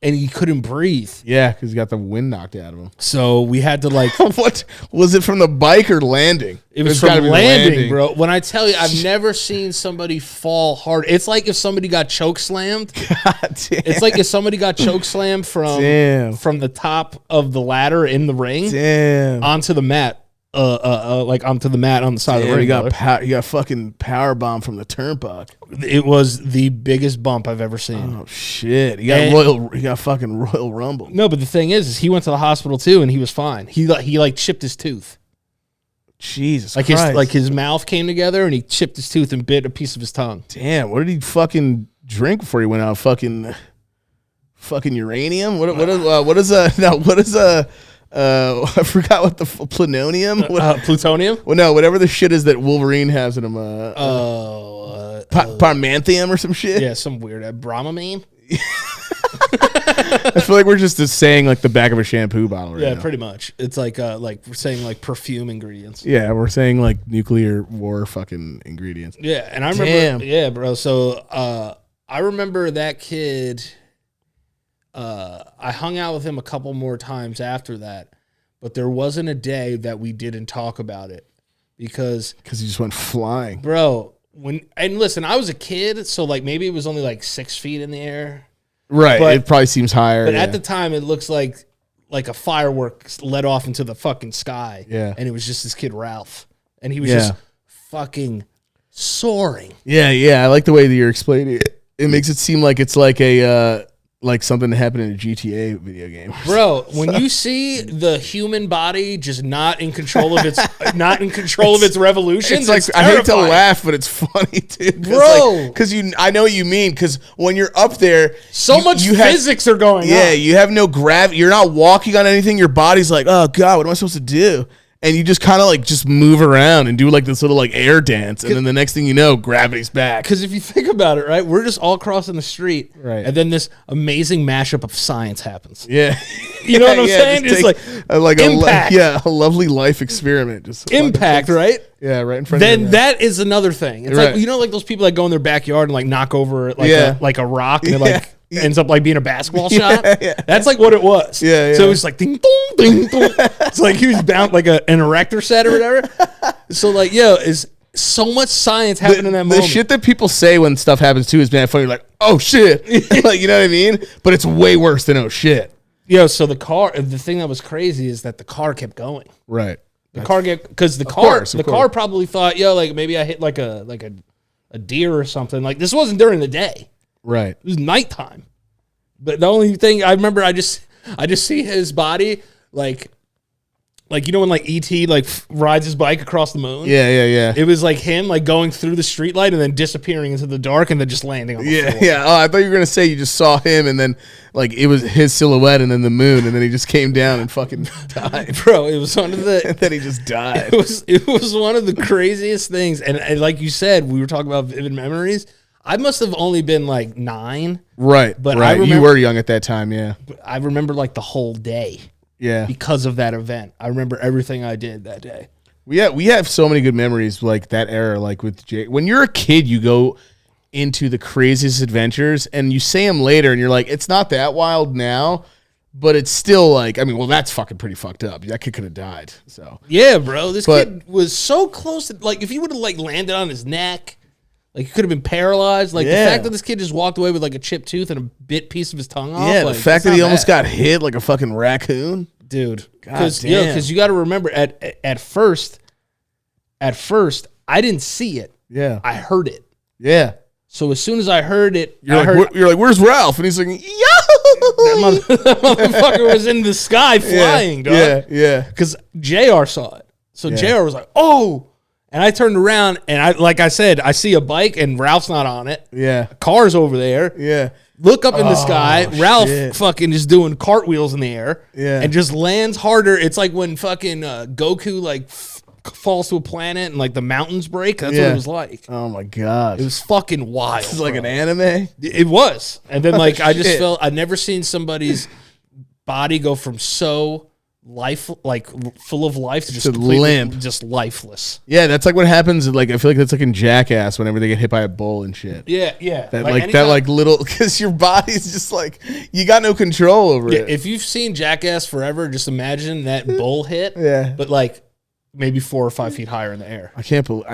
Speaker 7: and he couldn't breathe.
Speaker 4: Yeah, because he got the wind knocked out of him.
Speaker 7: So we had to like.
Speaker 4: What? Was it from the bike or landing?
Speaker 7: It was from landing, bro. When I tell you, I've never seen somebody fall hard. It's like if somebody got choke slammed.
Speaker 4: God damn.
Speaker 7: It's like if somebody got choke slammed from the top of the ladder in the ring onto the mat. Like onto the mat on the side of the ring.
Speaker 4: You got fucking power bomb from the turnpike.
Speaker 7: It was the biggest bump I've ever seen.
Speaker 4: Oh shit! You got fucking Royal Rumble.
Speaker 7: No, but the thing is he went to the hospital too, and he was fine. He like chipped his tooth.
Speaker 4: Jesus
Speaker 7: like
Speaker 4: Christ.
Speaker 7: His mouth came together, and he chipped his tooth and bit a piece of his tongue.
Speaker 4: Damn! What did he fucking drink before he went out? Fucking uranium. What is I forgot what the plutonium.
Speaker 7: Plutonium?
Speaker 4: Well, no, whatever the shit is that Wolverine has in him. Parmanthium or some shit.
Speaker 7: Yeah, some weird Brahmamine.
Speaker 4: I feel like we're just saying like the back of a shampoo bottle. Right now.
Speaker 7: Pretty much. It's like we're saying like perfume ingredients.
Speaker 4: Yeah, we're saying like nuclear war fucking ingredients.
Speaker 7: Yeah, and I remember. Yeah, bro. So I remember that kid. I hung out with him a couple more times after that, but there wasn't a day that we didn't talk about it because
Speaker 4: he just went flying,
Speaker 7: bro. And listen, I was a kid, so like maybe it was only like 6 feet in the air,
Speaker 4: right? But it probably seems higher.
Speaker 7: But at the time, it looks like a firework let off into the fucking sky.
Speaker 4: Yeah,
Speaker 7: and it was just this kid Ralph, and he was just fucking soaring.
Speaker 4: Yeah. I like the way that you're explaining it. It makes it seem like it's like a. Like something that happened in a GTA video game,
Speaker 7: bro. When you see the human body just not in control of its its revolutions,
Speaker 4: it's I hate to laugh, but it's funny too,
Speaker 7: bro.
Speaker 4: Because I know what you mean. Because when you're up there,
Speaker 7: much physics are going on.
Speaker 4: Yeah, you have no gravity. You're not walking on anything. Your body's like, oh god, what am I supposed to do? And you just kind of like just move around and do like this little like air dance, and then the next thing you know, gravity's back.
Speaker 7: Because if you think about it, right, we're just all crossing the street,
Speaker 4: right,
Speaker 7: and then this amazing mashup of science happens.
Speaker 4: Yeah,
Speaker 7: you know what I'm saying? It's like impact.
Speaker 4: A lovely life experiment. Just
Speaker 7: impact, right?
Speaker 4: Yeah, right in front.
Speaker 7: Then of that is another thing. It's like like those people that go in their backyard and like knock over like a rock and it like ends up like being a basketball shot. Yeah. That's like what it was.
Speaker 4: Yeah.
Speaker 7: So it was like ding dong ding dong. It's like he was bound like an erector set or whatever. So like is so much science happening in that moment.
Speaker 4: The shit that people say when stuff happens too is funny. Like, oh shit, like you know what I mean? But it's way worse than oh shit.
Speaker 7: So the thing that was crazy is that the car kept going.
Speaker 4: Right.
Speaker 7: The car probably thought, like maybe I hit like a deer or something. Like this wasn't during the day.
Speaker 4: Right.
Speaker 7: It was nighttime. But the only thing I remember, I just see his body like you know when like E.T. like rides his bike across the moon?
Speaker 4: Yeah.
Speaker 7: It was like him like going through the streetlight and then disappearing into the dark and then just landing on the floor.
Speaker 4: Yeah. Oh, I thought you were gonna say you just saw him and then like it was his silhouette and then the moon and then he just came down and fucking died.
Speaker 7: Bro, it was one of the
Speaker 4: and then he just died.
Speaker 7: It was one of the craziest things. And like you said, we were talking about vivid memories. I must have only been like 9.
Speaker 4: Right.
Speaker 7: But
Speaker 4: right. You were young at that time, yeah.
Speaker 7: But I remember like the whole day.
Speaker 4: Yeah.
Speaker 7: Because of that event. I remember everything I did that day.
Speaker 4: We have so many good memories like that era, like with Jay. When you're a kid, you go into the craziest adventures and you say them later and you're like, it's not that wild now, but it's still like, I mean, well, that's fucking pretty fucked up. That kid could have died. So
Speaker 7: yeah, bro. This kid was so close to, like, if he would have like landed on his neck, like he could have been paralyzed. Like the fact that this kid just walked away with like a chipped tooth and a bit piece of his tongue off.
Speaker 4: Yeah,
Speaker 7: like,
Speaker 4: the fact that he almost got hit like a fucking raccoon.
Speaker 7: Dude.
Speaker 4: Because
Speaker 7: you got to remember at first I didn't see it.
Speaker 4: Yeah.
Speaker 7: I heard it.
Speaker 4: Yeah.
Speaker 7: So as soon as I heard it,
Speaker 4: you're like, where's Ralph? And he's like, yo!
Speaker 7: That motherfucker was in the sky flying, dog.
Speaker 4: Yeah.
Speaker 7: Because JR saw it. So JR was like, oh. And I turned around and like I said, I see a bike and Ralph's not on it.
Speaker 4: Yeah.
Speaker 7: A car's over there.
Speaker 4: Yeah.
Speaker 7: Look up in the sky. Ralph fucking just doing cartwheels in the air.
Speaker 4: Yeah.
Speaker 7: And just lands harder. It's like when fucking Goku like falls to a planet and like the mountains break. That's what
Speaker 4: Yeah.
Speaker 7: it was like.
Speaker 4: Oh my god.
Speaker 7: It was fucking wild.
Speaker 4: This is like
Speaker 7: bro.
Speaker 4: an anime.
Speaker 7: It was. And then like I just
Speaker 4: Shit.
Speaker 7: felt I'd never seen somebody's body go from so full of life to just
Speaker 4: To
Speaker 7: completely
Speaker 4: limp.
Speaker 7: just lifeless.
Speaker 4: Yeah, that's like what happens. Like I feel like that's like in Jackass whenever they get hit by a bull and shit.
Speaker 7: Yeah.
Speaker 4: That
Speaker 7: anytime-
Speaker 4: little because your body's just like you got no control over
Speaker 7: Yeah,
Speaker 4: it.
Speaker 7: if you've seen Jackass Forever, just imagine that bull hit.
Speaker 4: Yeah.
Speaker 7: But like maybe 4 or 5 feet higher in the air.
Speaker 4: I can't believe.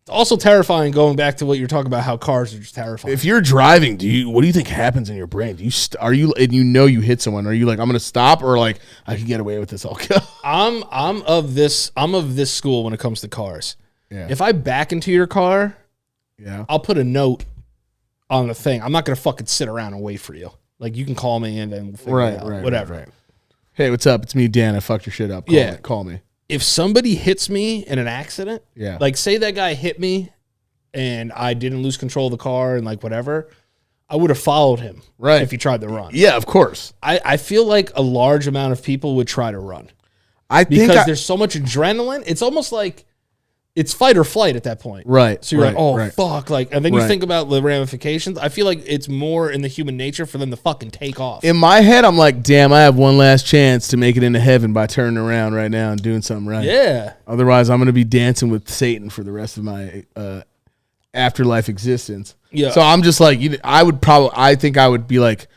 Speaker 7: It's also terrifying going back to what you're talking about, how cars are just terrifying.
Speaker 4: If you're driving, what do you think happens in your brain? Do you are you and you hit someone? Are you like I'm gonna stop or like I can get away with this? I'll go.
Speaker 7: I'm of this school when it comes to cars.
Speaker 4: Yeah.
Speaker 7: If I back into your car,
Speaker 4: Yeah.
Speaker 7: I'll put a note on the thing. I'm not gonna fucking sit around and wait for you. Like you can call me and then we'll figure it out. Whatever.
Speaker 4: Right. Hey, what's up? It's me, Dan. I fucked your shit up. Call me.
Speaker 7: If somebody hits me in an accident,
Speaker 4: Yeah.
Speaker 7: like say that guy hit me and I didn't lose control of the car and like whatever, I would have followed him.
Speaker 4: Right.
Speaker 7: If he tried to run.
Speaker 4: Yeah, of course.
Speaker 7: I feel like a large amount of people would try to run.
Speaker 4: I think
Speaker 7: Because there's so much adrenaline. It's almost like it's fight or flight at that point.
Speaker 4: right.
Speaker 7: So you're
Speaker 4: right,
Speaker 7: like, oh
Speaker 4: right.
Speaker 7: fuck, like, and then you
Speaker 4: Right.
Speaker 7: think about the ramifications. I feel like it's more in the human nature for them to fucking take off.
Speaker 4: In my head, I'm like, damn, I have one last chance to make it into heaven by turning around right now and doing something right.
Speaker 7: Yeah,
Speaker 4: Otherwise, I'm gonna be dancing with Satan for the rest of my afterlife existence.
Speaker 7: Yeah.
Speaker 4: So I'm just like, I think I would be like,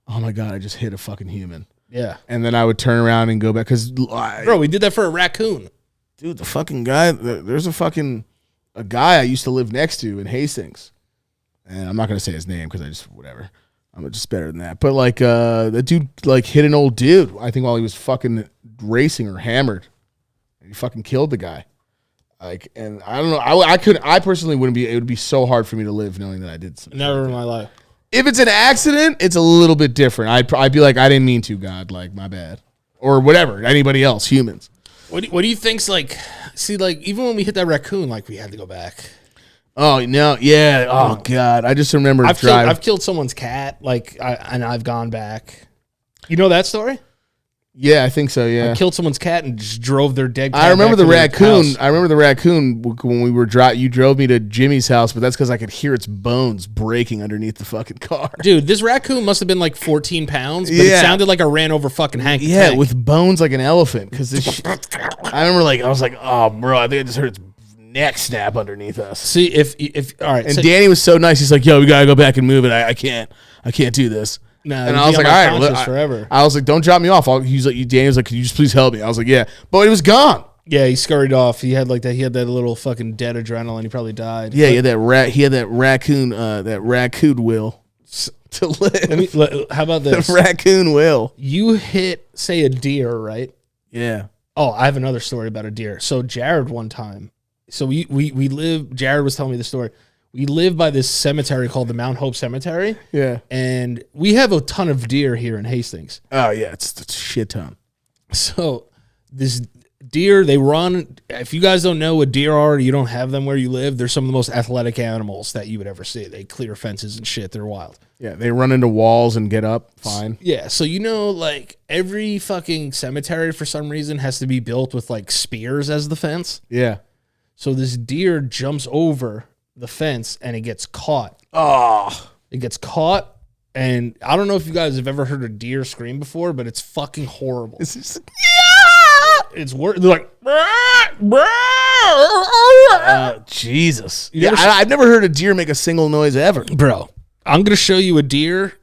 Speaker 4: oh my god, I just hit a fucking human,
Speaker 7: yeah,
Speaker 4: and then I would turn around and go back because,
Speaker 7: bro, we did that for a raccoon.
Speaker 4: dude, the fucking guy, there's a guy I used to live next to in Hastings, and I'm not gonna say his name because I just whatever. I'm just better than that. But like, the dude like hit an old dude. I think while he was fucking racing or hammered, and he fucking killed the guy. Like, and I don't know. I personally wouldn't be. It would be so hard for me to live knowing that I did something.
Speaker 7: Never in my life.
Speaker 4: If it's an accident, it's a little bit different. I'd be like, I didn't mean to, God, like my bad, or whatever. Anybody else, humans.
Speaker 7: What do you think's like? See, like even when we hit that raccoon, like we had to go back.
Speaker 4: Oh no, yeah. Oh God, I just remember
Speaker 7: I've killed someone's cat, like, and I've gone back. You know that story?
Speaker 4: Yeah, I think so. Yeah,
Speaker 7: I killed someone's cat and just drove their dead cat.
Speaker 4: I remember
Speaker 7: back
Speaker 4: the
Speaker 7: to their
Speaker 4: raccoon.
Speaker 7: house.
Speaker 4: I remember the raccoon when we were you drove me to Jimmy's house, but that's because I could hear its bones breaking underneath the fucking car.
Speaker 7: Dude, this raccoon must have been like 14 pounds, but it
Speaker 4: Yeah.
Speaker 7: sounded like I ran over fucking Hank. the
Speaker 4: Yeah,
Speaker 7: Tank.
Speaker 4: with bones like an elephant. Because I remember, like, I was like, oh, bro, I think I just heard its neck snap underneath us.
Speaker 7: See if all right.
Speaker 4: And
Speaker 7: so,
Speaker 4: Danny was so nice. He's like, yo, we gotta go back and move it. I can't do this.
Speaker 7: Nah,
Speaker 4: and
Speaker 7: it'd
Speaker 4: I was
Speaker 7: be
Speaker 4: like,
Speaker 7: on my
Speaker 4: all right, well,
Speaker 7: conscience forever.
Speaker 4: I was like, don't drop me off. He's like, Danny was like, can you just please help me? I was like, yeah, but it was gone.
Speaker 7: Yeah, he scurried off. He had like that. He had that little fucking dead adrenaline. He probably died.
Speaker 4: Yeah, he had that raccoon will to live.
Speaker 7: How about this?
Speaker 4: The raccoon will.
Speaker 7: You hit, say, a deer, right?
Speaker 4: Yeah.
Speaker 7: Oh, I have another story about a deer. So Jared one time. So we live. Jared was telling me the story. We live by this cemetery called the Mount Hope Cemetery.
Speaker 4: Yeah.
Speaker 7: And we have a ton of deer here in Hastings.
Speaker 4: Oh yeah, it's a shit ton.
Speaker 7: So this deer, they run. If you guys don't know what deer are, you don't have them where you live. They're some of the most athletic animals that you would ever see. They clear fences and shit. They're wild.
Speaker 4: Yeah, they run into walls and get up fine.
Speaker 7: Yeah. So, you know, like every fucking cemetery for some reason has to be built with like spears as the fence.
Speaker 4: Yeah.
Speaker 7: So this deer jumps over the fence and it gets caught.
Speaker 4: Oh.
Speaker 7: It gets caught. And I don't know if you guys have ever heard a deer scream before, but it's fucking horrible.
Speaker 4: It's just
Speaker 7: It's worse. They're like,
Speaker 4: Jesus.
Speaker 7: You
Speaker 4: Yeah,
Speaker 7: never
Speaker 4: I've never heard a deer make a single noise ever.
Speaker 7: bro, I'm going to show you a deer.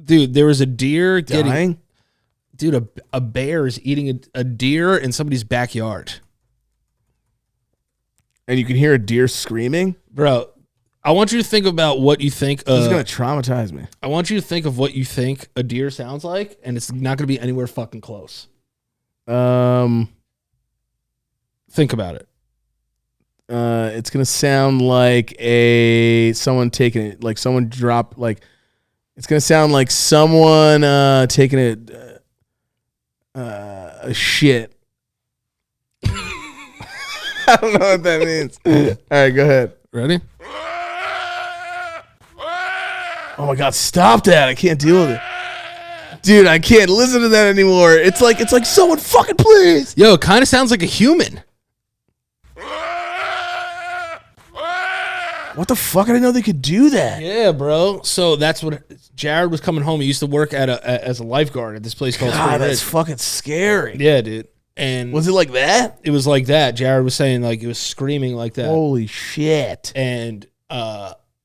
Speaker 7: Dude, there was a deer
Speaker 4: Dying?
Speaker 7: Dude, a bear is eating a deer in somebody's backyard.
Speaker 4: And you can hear a deer screaming?
Speaker 7: Bro, I want you to think about what you think.
Speaker 4: This is going to traumatize me.
Speaker 7: I want you to think of what you think a deer sounds like, and it's not going to be anywhere fucking close. Think about it.
Speaker 4: It's going to sound like someone taking it, like someone dropped, like, it's going to sound like someone taking a shit. I don't know what that means. All right, go ahead.
Speaker 7: Ready?
Speaker 4: Oh my God, stop that. I can't deal with it. Dude, I can't listen to that anymore. It's like someone fucking please.
Speaker 7: Yo, it kind of sounds like a human.
Speaker 4: What the fuck? I didn't know they could do that.
Speaker 7: Yeah, bro. So that's what Jared was coming home. He used to work as a lifeguard at this place called Spring
Speaker 4: God,
Speaker 7: Ridge.
Speaker 4: that's fucking scary.
Speaker 7: Yeah, dude. And
Speaker 4: Was it like that?
Speaker 7: it was like that. Jared was saying like it was screaming like that.
Speaker 4: Holy shit.
Speaker 7: And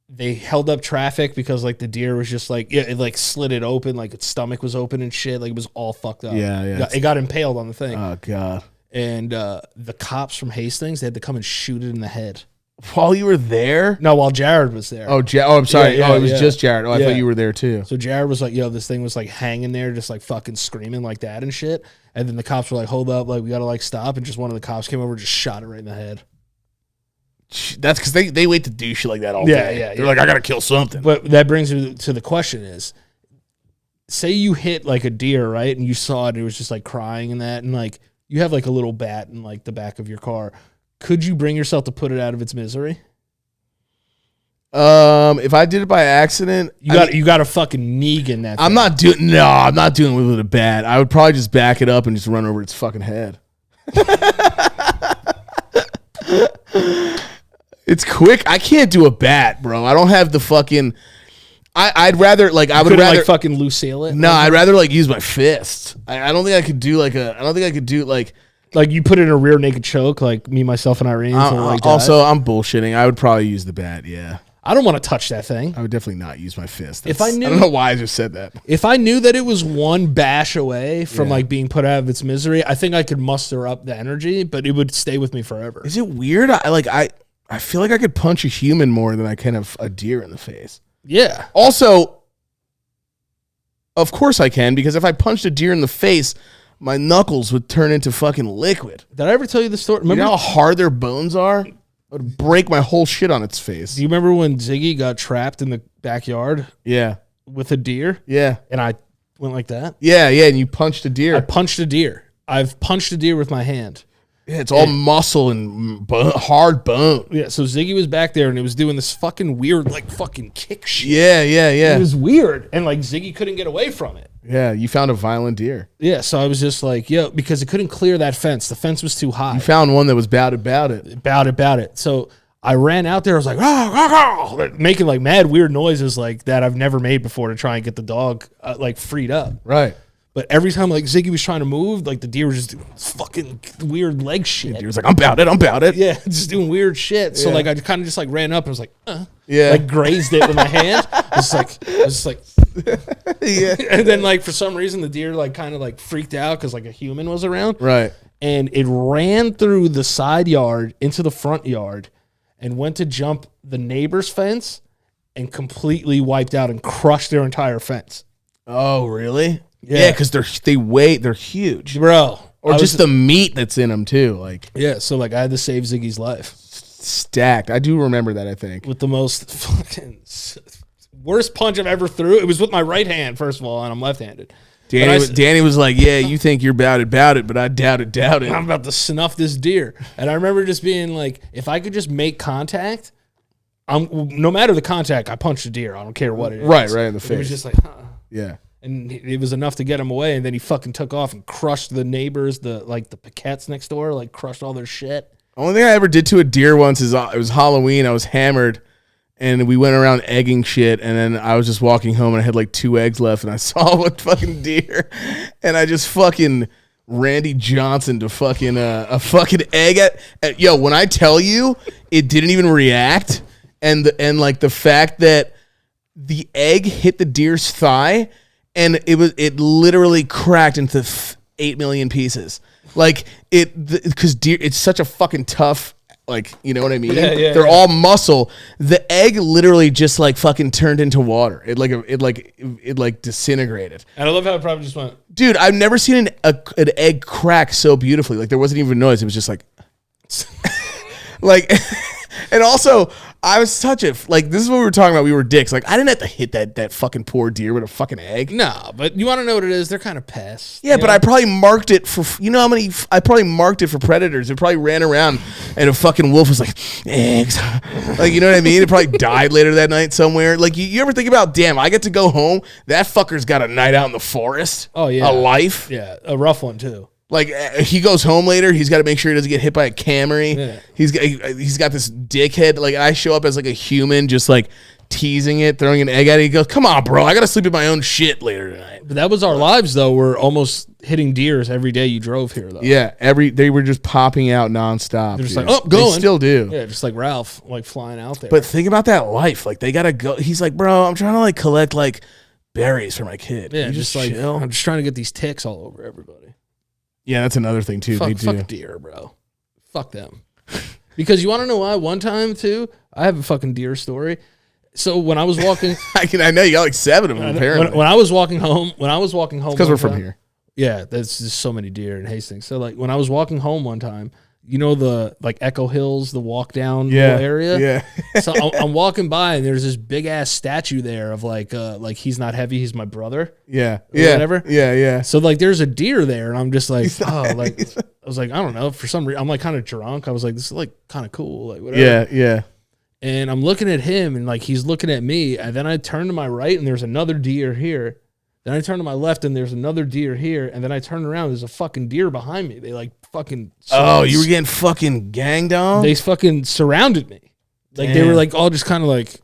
Speaker 7: they held up traffic because like the deer was just like it like slit it open, like its stomach was open and shit. Like it was all fucked up.
Speaker 4: Yeah.
Speaker 7: It got impaled on the thing.
Speaker 4: Oh god.
Speaker 7: And the cops from Hastings, they had to come and shoot it in the head.
Speaker 4: While you were there?
Speaker 7: No, while Jared was there.
Speaker 4: Oh, I'm sorry.
Speaker 7: Yeah,
Speaker 4: it was
Speaker 7: yeah.
Speaker 4: just Jared. Oh, I
Speaker 7: Yeah.
Speaker 4: thought you were there too.
Speaker 7: So Jared was like, yo, this thing was like hanging there, just like fucking screaming like that and shit. And then the cops were like, hold up, like we gotta like stop. And just one of the cops came over and just shot it right in the head.
Speaker 4: That's because they wait to do shit like that all
Speaker 7: Yeah,
Speaker 4: day.
Speaker 7: yeah,
Speaker 4: They're like, I gotta kill something.
Speaker 7: But that brings me to the question is, say you hit like a deer, right? And you saw it, it was just like crying and that. And like you have like a little bat in like the back of your car. Could you bring yourself to put it out of its misery?
Speaker 4: If I did it by accident,
Speaker 7: You got a fucking Negan that
Speaker 4: I'm
Speaker 7: thing.
Speaker 4: not doing it with a bat. I would probably just back it up and just run over its fucking head. It's quick. I can't do a bat, bro. I don't have the fucking. I'd rather like I would
Speaker 7: Couldn't,
Speaker 4: rather
Speaker 7: like fucking Lucille it.
Speaker 4: No, I'd rather like use my fist. I don't think I could do like a. I don't think I could do like.
Speaker 7: Like you put it in a rear naked choke, like me, myself, and Irene.
Speaker 4: Also, I'm bullshitting. I would probably use the bat. Yeah,
Speaker 7: I don't want to touch that thing.
Speaker 4: I would definitely not use my fist.
Speaker 7: If I knew-
Speaker 4: I don't know why I just said that.
Speaker 7: If I knew that it was one bash away from like being put out of its misery, I think I could muster up the energy, but it would stay with me forever.
Speaker 4: Is it weird? I feel like I could punch a human more than I can a deer in the face.
Speaker 7: Yeah.
Speaker 4: Also, of course I can, because if I punched a deer in the face, my knuckles would turn into fucking liquid.
Speaker 7: Did I ever tell you the story?
Speaker 4: You know how hard their bones are? I would break my whole shit on its face.
Speaker 7: Do you remember when Ziggy got trapped in the backyard
Speaker 4: Yeah.
Speaker 7: with a deer?
Speaker 4: Yeah.
Speaker 7: And I went like that?
Speaker 4: Yeah, and you punched a deer.
Speaker 7: I punched a deer. I've punched a deer with my hand.
Speaker 4: Yeah, it's all muscle and hard bone.
Speaker 7: Yeah, so Ziggy was back there and it was doing this fucking weird, like fucking kick shit.
Speaker 4: Yeah.
Speaker 7: It was weird. And like Ziggy couldn't get away from it.
Speaker 4: Yeah, you found a violent deer.
Speaker 7: Yeah, so I was just like, yo, because it couldn't clear that fence. The fence was too high.
Speaker 4: You found one that was bad about it.
Speaker 7: About it. So I ran out there. I was like, like, making like mad weird noises like that I've never made before to try and get the dog like freed up.
Speaker 4: Right.
Speaker 7: But every time like Ziggy was trying to move, like the deer was just doing fucking weird leg shit.
Speaker 4: The deer was like, I'm about it.
Speaker 7: Yeah, just doing weird shit. So
Speaker 4: Yeah.
Speaker 7: like I kind of just like ran up and was like,
Speaker 4: Yeah.
Speaker 7: like grazed it with my hand. I was just like,
Speaker 4: Yeah.
Speaker 7: and then like for some reason the deer like kind of like freaked out because like a human was around.
Speaker 4: Right.
Speaker 7: And it ran through the side yard into the front yard and went to jump the neighbor's fence and completely wiped out and crushed their entire fence.
Speaker 4: Oh, really?
Speaker 7: Yeah.
Speaker 4: Yeah, because they're huge.
Speaker 7: Bro.
Speaker 4: Or
Speaker 7: I
Speaker 4: just
Speaker 7: was-
Speaker 4: the meat that's in them too. Like
Speaker 7: Yeah, so like I had to save Ziggy's life
Speaker 4: stacked. I do remember that, I think.
Speaker 7: with the most fucking worst punch I've ever threw. It was with my right hand, first of all, and I'm left-handed.
Speaker 4: Danny was like, yeah, you think you're about it, but I doubt it.
Speaker 7: I'm about to snuff this deer. And I remember just being like, if I could just make contact, no matter the contact, I punched a deer. I don't care what it is.
Speaker 4: Right in the
Speaker 7: It was
Speaker 4: face.
Speaker 7: just like,
Speaker 4: Yeah.
Speaker 7: and it was enough to get him away. And then he fucking took off and crushed the neighbors, the Paquettes next door, like crushed all their shit.
Speaker 4: Only thing I ever did to a deer once is it was Halloween. I was hammered, and we went around egging shit. And then I was just walking home, and I had like 2 eggs left, and I saw one fucking deer, and I just fucking Randy Johnson to fucking a fucking egg at yo. When I tell you, it didn't even react, and like the fact that the egg hit the deer's thigh, and it literally cracked into 8 million pieces. Like because deer, it's such a fucking tough, like, you know what I mean?
Speaker 7: Yeah,
Speaker 4: They're all muscle. The egg literally just like fucking turned into water. It like disintegrated.
Speaker 7: And I love how it probably just went.
Speaker 4: Dude, I've never seen an egg crack so beautifully. Like there wasn't even noise. It was just like, like, And also, I was such a like. This is what we were talking about. We were dicks. Like I didn't have to hit that fucking poor deer with a fucking egg.
Speaker 7: No, but you want to know what it is? They're kind of pests.
Speaker 4: Yeah, but I probably marked it for. You know how many? I probably marked it for predators. It probably ran around, and a fucking wolf was like eggs. Like you know what I mean? It probably died later that night somewhere. Like you ever think about? Damn, I get to go home. That fucker's got a night out in the forest.
Speaker 7: Oh yeah,
Speaker 4: a life.
Speaker 7: Yeah, a rough one too.
Speaker 4: Like he goes home later, he's got to make sure he doesn't get hit by a Camry.
Speaker 7: Yeah.
Speaker 4: He's got this dickhead. Like I show up as like a human, just like teasing it, throwing an egg at it. He goes, "Come on, bro, I gotta sleep in my own shit later tonight."
Speaker 7: But that was our lives though. We're almost hitting deers every day you drove here though.
Speaker 4: Yeah, they were just popping out nonstop.
Speaker 7: They're just
Speaker 4: dude.
Speaker 7: like, oh, going.
Speaker 4: They still do.
Speaker 7: Yeah, just like Ralph, like flying out there.
Speaker 4: But think about that life. Like they gotta go. He's like, bro, I'm trying to like collect like berries for my kid.
Speaker 7: yeah,
Speaker 4: You
Speaker 7: just like
Speaker 4: chill.
Speaker 7: I'm just trying to get these ticks all over everybody.
Speaker 4: Yeah, that's another thing too. They do.
Speaker 7: Fuck deer, bro. Fuck them. Because you want to know why? One time too, I have a fucking deer story. So when I was walking,
Speaker 4: I know you got like 7 of them apparently.
Speaker 7: when I was walking home,
Speaker 4: Because
Speaker 7: one
Speaker 4: we're from
Speaker 7: time-
Speaker 4: here.
Speaker 7: Yeah, there's just so many deer in Hastings. So like when I was walking home one time, you know the like Echo Hills, the walk down little area.
Speaker 4: Yeah.
Speaker 7: So I'm walking by and there's this big ass statue there of like he's not heavy, he's my brother.
Speaker 4: Yeah.
Speaker 7: Or
Speaker 4: Yeah.
Speaker 7: whatever.
Speaker 4: Yeah. Yeah.
Speaker 7: So like there's a deer there and I'm just like, oh, like I was like, I don't know, for some reason I'm like kind of drunk. I was like, this is like kind of cool, like whatever.
Speaker 4: Yeah. Yeah.
Speaker 7: And I'm looking at him and like he's looking at me, and then I turn to my right and there's another deer here. Then I turn to my left and there's another deer here, and then I turn around, there's a fucking deer behind me. They like fucking
Speaker 4: Oh, you were getting fucking ganged on?
Speaker 7: they fucking surrounded me. Like they
Speaker 4: Damn.
Speaker 7: were like all just kind of like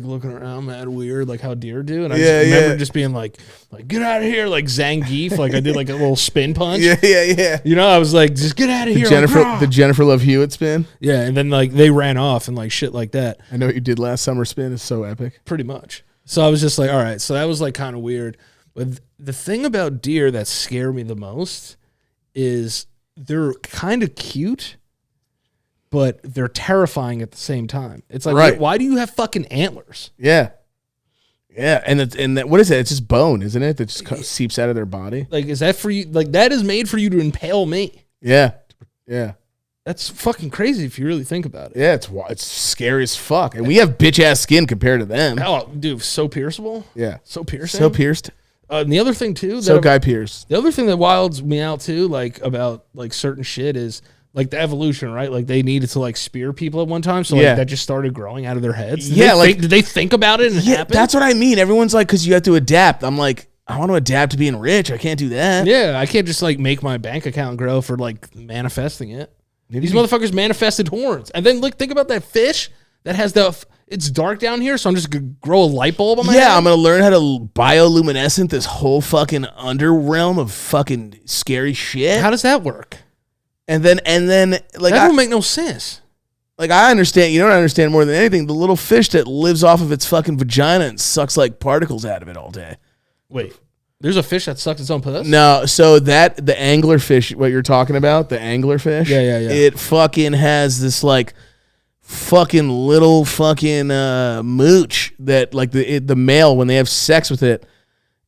Speaker 7: looking around mad weird, like how deer do. And I
Speaker 4: Yeah,
Speaker 7: just remember
Speaker 4: yeah.
Speaker 7: just being like get out of here, like Zangief, like I did like a little spin punch.
Speaker 4: Yeah. Yeah. Yeah.
Speaker 7: You know, I was like, just get out of here. like,
Speaker 4: The Jennifer Love Hewitt spin.
Speaker 7: yeah, and then like they ran off and like shit like that.
Speaker 4: I know what you did last summer spin is so epic.
Speaker 7: Pretty much. So I was just like, all right. So that was like kind of weird. But the thing about deer that scare me the most is they're kind of cute, but they're terrifying at the same time. It's like,
Speaker 4: Right.
Speaker 7: why do you have fucking antlers?
Speaker 4: Yeah. Yeah. And what is it? It's just bone, isn't it? That just seeps out of their body.
Speaker 7: Like, is that for you? Like, that is made for you to impale me.
Speaker 4: Yeah. Yeah.
Speaker 7: That's fucking crazy if you really think about it.
Speaker 4: Yeah. It's scary as fuck. And we have bitch ass skin compared to them.
Speaker 7: Oh, dude, so pierceable.
Speaker 4: Yeah.
Speaker 7: So piercing.
Speaker 4: So pierced.
Speaker 7: And the other thing too,
Speaker 4: So Guy Pearce.
Speaker 7: the other thing that wilds me out too, like about like certain shit is like the evolution, right? Like they needed to like spear people at one time, so like
Speaker 4: Yeah.
Speaker 7: that just started growing out of their heads.
Speaker 4: Yeah,
Speaker 7: did they think about it and it
Speaker 4: Yeah,
Speaker 7: happened?
Speaker 4: that's what I mean. Everyone's like, because you have to adapt. I'm like, I want to adapt to being rich. I can't do that.
Speaker 7: Yeah, I can't just like make my bank account grow for like manifesting it. These motherfuckers manifested horns, and then like think about that fish that has it's dark down here, so I'm just gonna grow a light bulb on my head.
Speaker 4: Yeah, I'm gonna learn how to bioluminescent this whole fucking underrealm of fucking scary shit.
Speaker 7: How does that work?
Speaker 4: And then like
Speaker 7: That don't make no sense.
Speaker 4: I understand. You don't understand more than anything. The little fish that lives off of its fucking vagina and sucks like particles out of it all day.
Speaker 7: Wait, there's a fish that sucks its own puss?
Speaker 4: No, so the anglerfish, what you're talking about, the anglerfish.
Speaker 7: Yeah.
Speaker 4: It fucking has this like fucking little fucking mooch that like the male, when they have sex with it,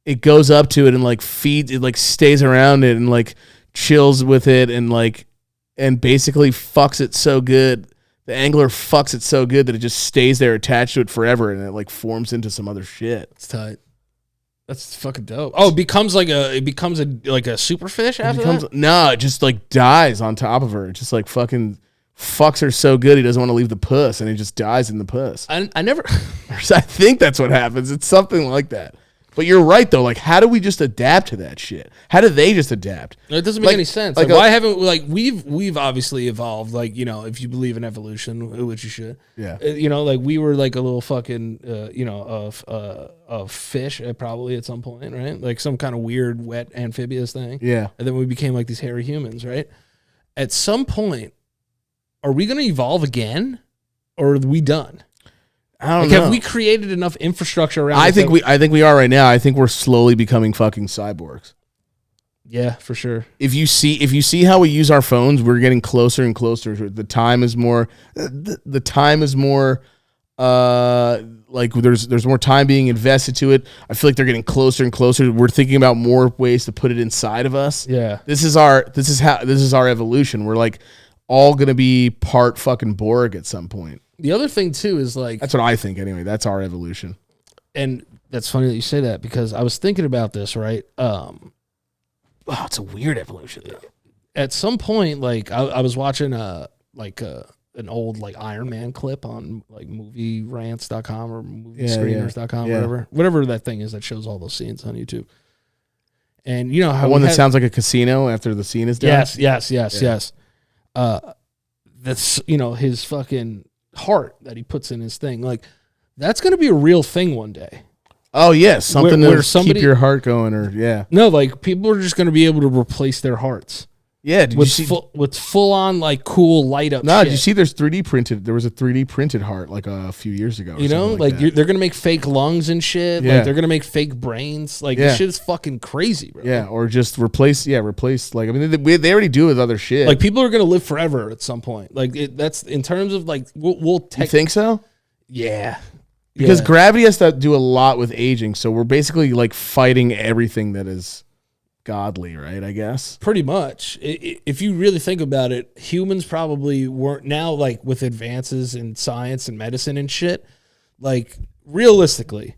Speaker 4: it goes up to it and like feeds it, like stays around it and like chills with it and basically fucks it so good. The angler fucks it so good that it just stays there attached to it forever, and it like forms into some other shit.
Speaker 7: It's tight. That's fucking dope. Oh, it becomes like a super fish after that?
Speaker 4: No, it just like dies on top of her. It just like fucking fucks her so good he doesn't want to leave the puss, and he just dies in the puss.
Speaker 7: I never.
Speaker 4: I think that's what happens. It's something like that. But you're right though. Like, how do we just adapt to that shit? How do they just adapt?
Speaker 7: It doesn't make
Speaker 4: Like-
Speaker 7: any sense.
Speaker 4: like
Speaker 7: Like,
Speaker 4: a-
Speaker 7: why haven't we've obviously evolved? Like, you know, if you believe in evolution, which you should.
Speaker 4: Yeah.
Speaker 7: You know, like we were like a little fucking a fish probably at some point, right? Like some kind of weird wet amphibious thing.
Speaker 4: Yeah.
Speaker 7: And then we became like these hairy humans, right? At some point, are we going to evolve again, or are we done?
Speaker 4: I don't
Speaker 7: Like,
Speaker 4: know.
Speaker 7: have we created enough infrastructure around?
Speaker 4: I
Speaker 7: us
Speaker 4: think
Speaker 7: that-
Speaker 4: I think we are right now. I think we're slowly becoming fucking cyborgs.
Speaker 7: Yeah, for sure.
Speaker 4: If you see how we use our phones, we're getting closer and closer to it. The time is more like there's more time being invested to it. I feel like they're getting closer and closer. We're thinking about more ways to put it inside of us.
Speaker 7: Yeah.
Speaker 4: This is our evolution. We're like all going to be part fucking Borg at some point.
Speaker 7: The other thing too is like,
Speaker 4: That's what I think anyway. That's our evolution.
Speaker 7: and that's funny that you say that because I was thinking about this, right?
Speaker 1: Wow, it's a weird evolution.
Speaker 7: At some point, like I was watching an old like Iron Man clip on like movierants.com or moviescreeners.com, whatever that thing is that shows all those scenes on YouTube. And you know how
Speaker 4: The one that sounds like a casino after the scene is done?
Speaker 7: Yes. That's, you know, his fucking heart that he puts in his thing. Like, that's going to be a real thing one day.
Speaker 4: Oh, yes. Something
Speaker 7: Where
Speaker 4: to
Speaker 7: somebody-
Speaker 4: keep your heart going or, yeah.
Speaker 7: No, like, people are just going to be able to replace their hearts.
Speaker 4: Yeah, did you see?
Speaker 7: With full on, like, cool light up
Speaker 4: No,
Speaker 7: shit.
Speaker 4: did you see there was a 3D printed heart like a few years ago?
Speaker 7: You know, like
Speaker 4: that.
Speaker 7: they're going to make fake lungs and shit.
Speaker 4: Yeah.
Speaker 7: Like, they're going to make fake brains. Like, this shit is fucking crazy, bro.
Speaker 4: Yeah, or just replace, like, I mean, they already do with other shit.
Speaker 7: Like, people are going to live forever at some point. Like, that's in terms of, like, we'll
Speaker 4: you think so?
Speaker 7: Yeah.
Speaker 4: Because
Speaker 7: Yeah.
Speaker 4: gravity has to do a lot with aging, so we're basically like fighting everything that is godly, right? I guess.
Speaker 7: Pretty much. If you really think about it, humans probably weren't now, like, with advances in science and medicine and shit, like, realistically,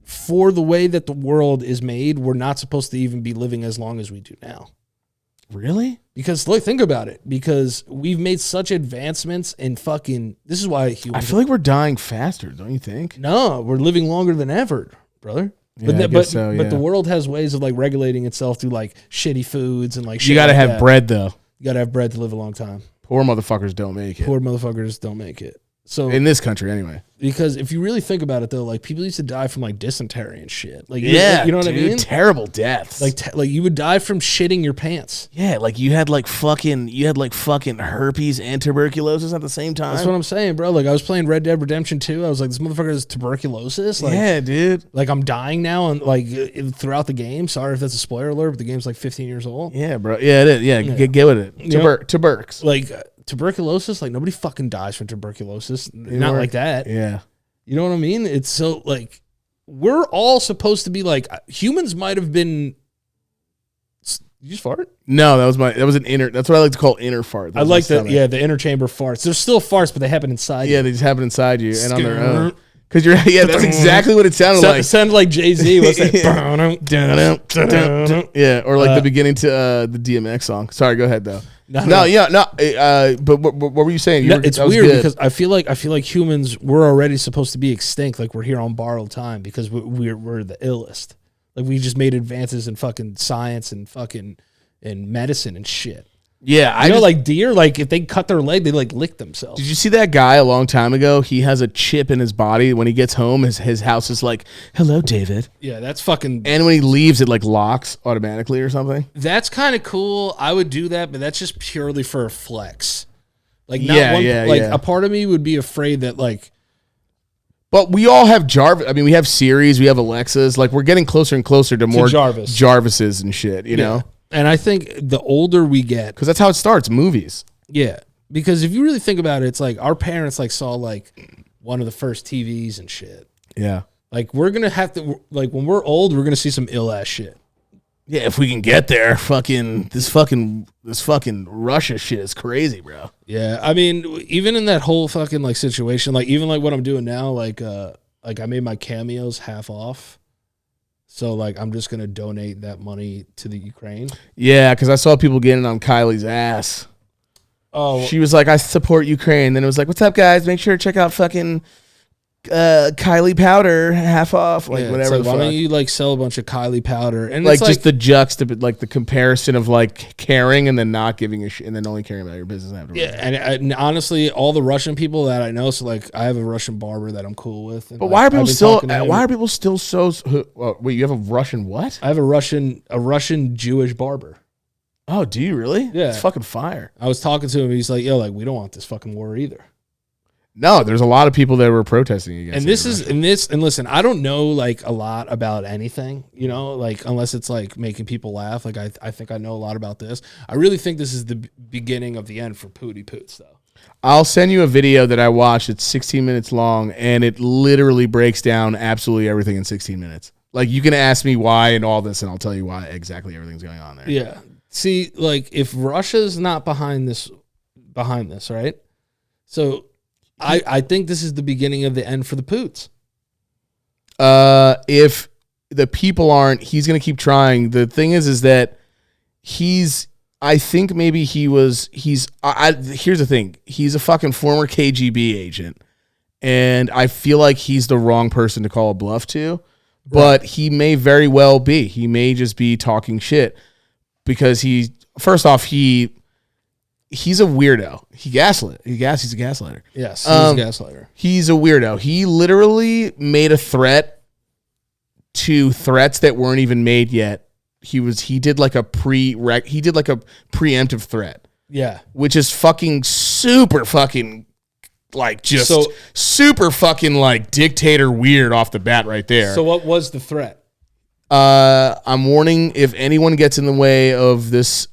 Speaker 7: for the way that the world is made, we're not supposed to even be living as long as we do now.
Speaker 4: Really?
Speaker 7: Because, look, think about it. Because we've made such advancements in fucking... This is why
Speaker 4: I
Speaker 7: humans...
Speaker 4: feel like we're dying faster, don't you think?
Speaker 7: No, we're living longer than ever, brother.
Speaker 4: Yeah, I guess so, yeah.
Speaker 7: But the world has ways of, like, regulating itself through, like, shitty foods and, like, shit
Speaker 4: You got to
Speaker 7: like
Speaker 4: have
Speaker 7: that.
Speaker 4: bread, though.
Speaker 7: You got to have bread to live a long time.
Speaker 4: Poor motherfuckers don't make it.
Speaker 7: Poor motherfuckers don't make it. So
Speaker 4: In this country, anyway.
Speaker 7: because if you really think about it, though, like, people used to die from, like, dysentery and shit. Like,
Speaker 4: Yeah,
Speaker 7: you know what
Speaker 4: dude,
Speaker 7: I mean?
Speaker 4: Terrible deaths.
Speaker 7: Like you would die from shitting your pants.
Speaker 1: Yeah, like you had like fucking herpes and tuberculosis at the same time.
Speaker 7: That's what I'm saying, bro. Like, I was playing Red Dead Redemption 2. I was like, this motherfucker has tuberculosis. Like,
Speaker 4: yeah, dude.
Speaker 7: like I'm dying now, and like throughout the game. Sorry if that's a spoiler alert, but the game's like 15 years old.
Speaker 4: Yeah, bro. Yeah, it is. Yeah, get with it. Tuberks.
Speaker 7: Like tuberculosis, like nobody fucking dies from tuberculosis. Not like that.
Speaker 4: Yeah.
Speaker 7: You know what I mean? It's so like we're all supposed to be like humans might have been. You just fart?
Speaker 4: No, that was an inner. That's what I like to call inner fart.
Speaker 7: I like the the inner chamber farts. They're still farts, but they happen inside.
Speaker 4: Yeah,
Speaker 7: you.
Speaker 4: they just happen inside you and on their own. Because you're that's exactly what it sounded like.
Speaker 7: It sounded like Jay-Z. What's that?
Speaker 4: Yeah, or like the beginning to the DMX song. Sorry, go ahead though.
Speaker 7: No.
Speaker 4: But what were you saying?
Speaker 7: It's weird because I feel like humans we're already supposed to be extinct. Like we're here on borrowed time because we're the illest. Like we just made advances in fucking science and fucking and medicine and shit.
Speaker 4: Yeah,
Speaker 7: I know, like deer, like if they cut their leg, they like lick themselves.
Speaker 4: Did you see that guy a long time ago? He has a chip in his body. When he gets home, his house is like, "Hello, David."
Speaker 7: Yeah, that's fucking.
Speaker 4: And when he leaves, it like locks automatically or something.
Speaker 7: That's kind of cool. I would do that, but that's just purely for a flex. Like, a part of me would be afraid that like.
Speaker 4: But we all have Jarvis. I mean, we have Siris, we have Alexas. Like, we're getting closer and closer to more Jarvises and shit. You know.
Speaker 7: And I think the older we get,
Speaker 4: because that's how it starts, movies.
Speaker 7: Yeah, because if you really think about it, it's like our parents like saw like one of the first TVs and shit.
Speaker 4: Yeah,
Speaker 7: like we're gonna have to like when we're old, we're gonna see some ill ass shit.
Speaker 4: Yeah, if we can get there, this fucking Russia shit is crazy, bro.
Speaker 7: Yeah, I mean, even in that whole fucking like situation, like even like what I'm doing now, like I made my cameos half off. So, like, I'm just going to donate that money to the Ukraine.
Speaker 4: Yeah, because I saw people getting on Kylie's ass.
Speaker 7: Oh.
Speaker 4: She was like, I support Ukraine. Then it was like, what's up, guys? Make sure to check out fucking Kylie powder, half off. Like, whatever.
Speaker 7: Like, why don't you, like, sell a bunch of Kylie powder? And
Speaker 4: like,
Speaker 7: it's
Speaker 4: just the like, the comparison of, like, caring and then not giving a shit and then only caring about your business afterwards.
Speaker 7: Yeah, and honestly, all the Russian people that I know, so, like, I have a Russian barber that I'm cool with. And,
Speaker 4: but
Speaker 7: like,
Speaker 4: why are people still so... wait, you have a Russian what?
Speaker 7: I have a Russian Jewish barber.
Speaker 4: Oh, do you really?
Speaker 7: Yeah.
Speaker 4: It's fucking fire.
Speaker 7: I was talking to him, and he's like, yo, like, we don't want this fucking war either.
Speaker 4: No, there's a lot of people that were protesting against
Speaker 7: and listen, I don't know like a lot about anything, you know, like unless it's like making people laugh. Like I think I know a lot about this. I really think this is the beginning of the end for Pootie Poots though.
Speaker 4: I'll send you a video that I watched. It's 16 minutes long and it literally breaks down absolutely everything in 16 minutes. Like you can ask me why and all this and I'll tell you why exactly everything's going on there.
Speaker 7: Yeah. See, like if Russia's not behind this behind this, right? So I think this is the beginning of the end for the Poots.
Speaker 4: If the people aren't, he's going to keep trying. The thing is that I think maybe here's the thing. He's a fucking former KGB agent. And I feel like he's the wrong person to call a bluff to. But he may very well be. He may just be talking shit. Because first off, he's a weirdo. He's a gaslighter.
Speaker 7: Yes, he's a gaslighter.
Speaker 4: He's a weirdo. He literally made a threat to threats that weren't even made yet. He did like a preemptive threat.
Speaker 7: Yeah.
Speaker 4: Which is fucking super fucking like super fucking like dictator weird off the bat right there.
Speaker 7: So what was the threat?
Speaker 4: I'm warning if anyone gets in the way of this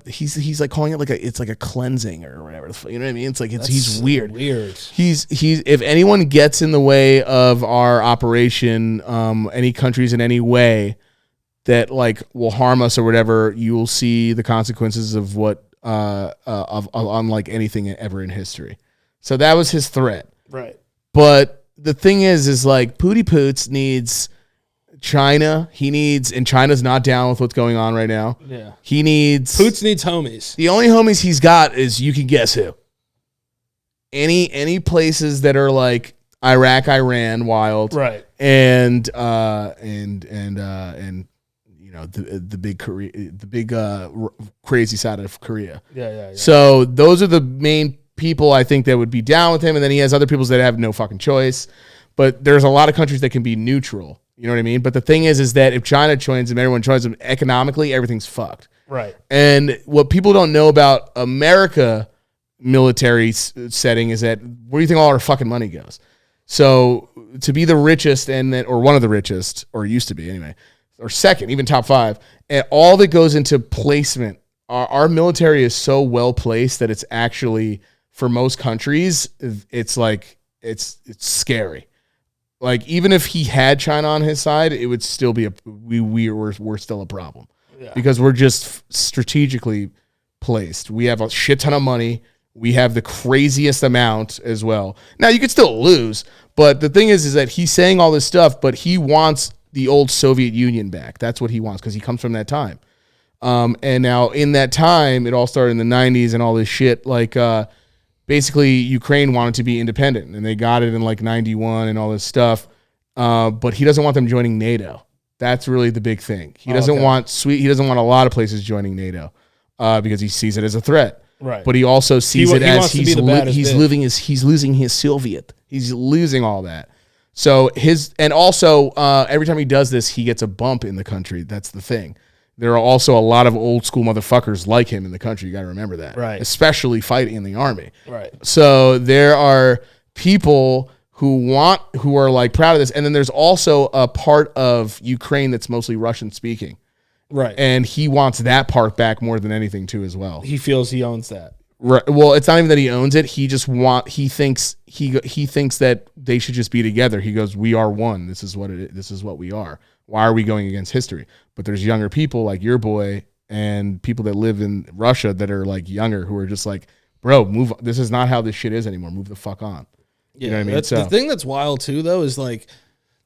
Speaker 4: he's like calling it like it's like a cleansing or whatever. You know what I mean? It's like he's weird. He's if anyone gets in the way of our operation, any countries in any way that like will harm us or whatever, you will see the consequences of what of unlike anything ever in history. So that was his threat.
Speaker 7: Right.
Speaker 4: But the thing is like Pooty Poots needs China. And China's not down with what's going on right now.
Speaker 7: Yeah.
Speaker 4: Poots
Speaker 7: needs homies.
Speaker 4: The only homies he's got is, you can guess who. Any places that are like Iraq, Iran, wild.
Speaker 7: Right.
Speaker 4: And you know, the big Korea, crazy side of Korea.
Speaker 7: Yeah.
Speaker 4: So those are the main people I think that would be down with him, and then he has other people that have no fucking choice. But there's a lot of countries that can be neutral. You know what I mean? But the thing is that if China joins him, everyone joins him, economically, everything's fucked.
Speaker 7: Right.
Speaker 4: And what people don't know about America military setting is that where do you think all our fucking money goes? So to be the richest or one of the richest, or used to be anyway, or second, even top 5, and all that goes into placement, our military is so well placed that it's actually, for most countries, it's like, it's scary. Like, even if he had China on his side, it would still be we're still a problem. Yeah. Because we're just strategically placed. We have a shit ton of money. We have the craziest amount as well. Now, you could still lose, but the thing is that he's saying all this stuff, but he wants the old Soviet Union back. That's what he wants, because he comes from that time. And now in that time, it all started in the 90s and all this shit, like basically Ukraine wanted to be independent, and they got it in like 91 and all this stuff. But he doesn't want them joining NATO. That's really the big thing. He doesn't want he doesn't want a lot of places joining NATO because he sees it as a threat.
Speaker 7: Right.
Speaker 4: But he also sees it as he's losing his Soviet. He's losing all that. So every time he does this, he gets a bump in the country. That's the thing. There are also a lot of old school motherfuckers like him in the country. You got to remember that.
Speaker 7: Right.
Speaker 4: Especially fighting in the army.
Speaker 7: Right.
Speaker 4: So there are people who are like proud of this. And then there's also a part of Ukraine that's mostly Russian speaking.
Speaker 7: Right.
Speaker 4: And he wants that part back more than anything too as well.
Speaker 7: He feels he owns that.
Speaker 4: Right. Well, it's not even that he owns it. He thinks that they should just be together. He goes, "We are one. This is what we are. Why are we going against history?" But there's younger people like your boy and people that live in Russia that are like younger who are just like, "Bro, move. This is not how this shit is anymore. Move the fuck on."
Speaker 7: Yeah,
Speaker 4: you know what I mean?
Speaker 7: The thing that's wild too, though, is like,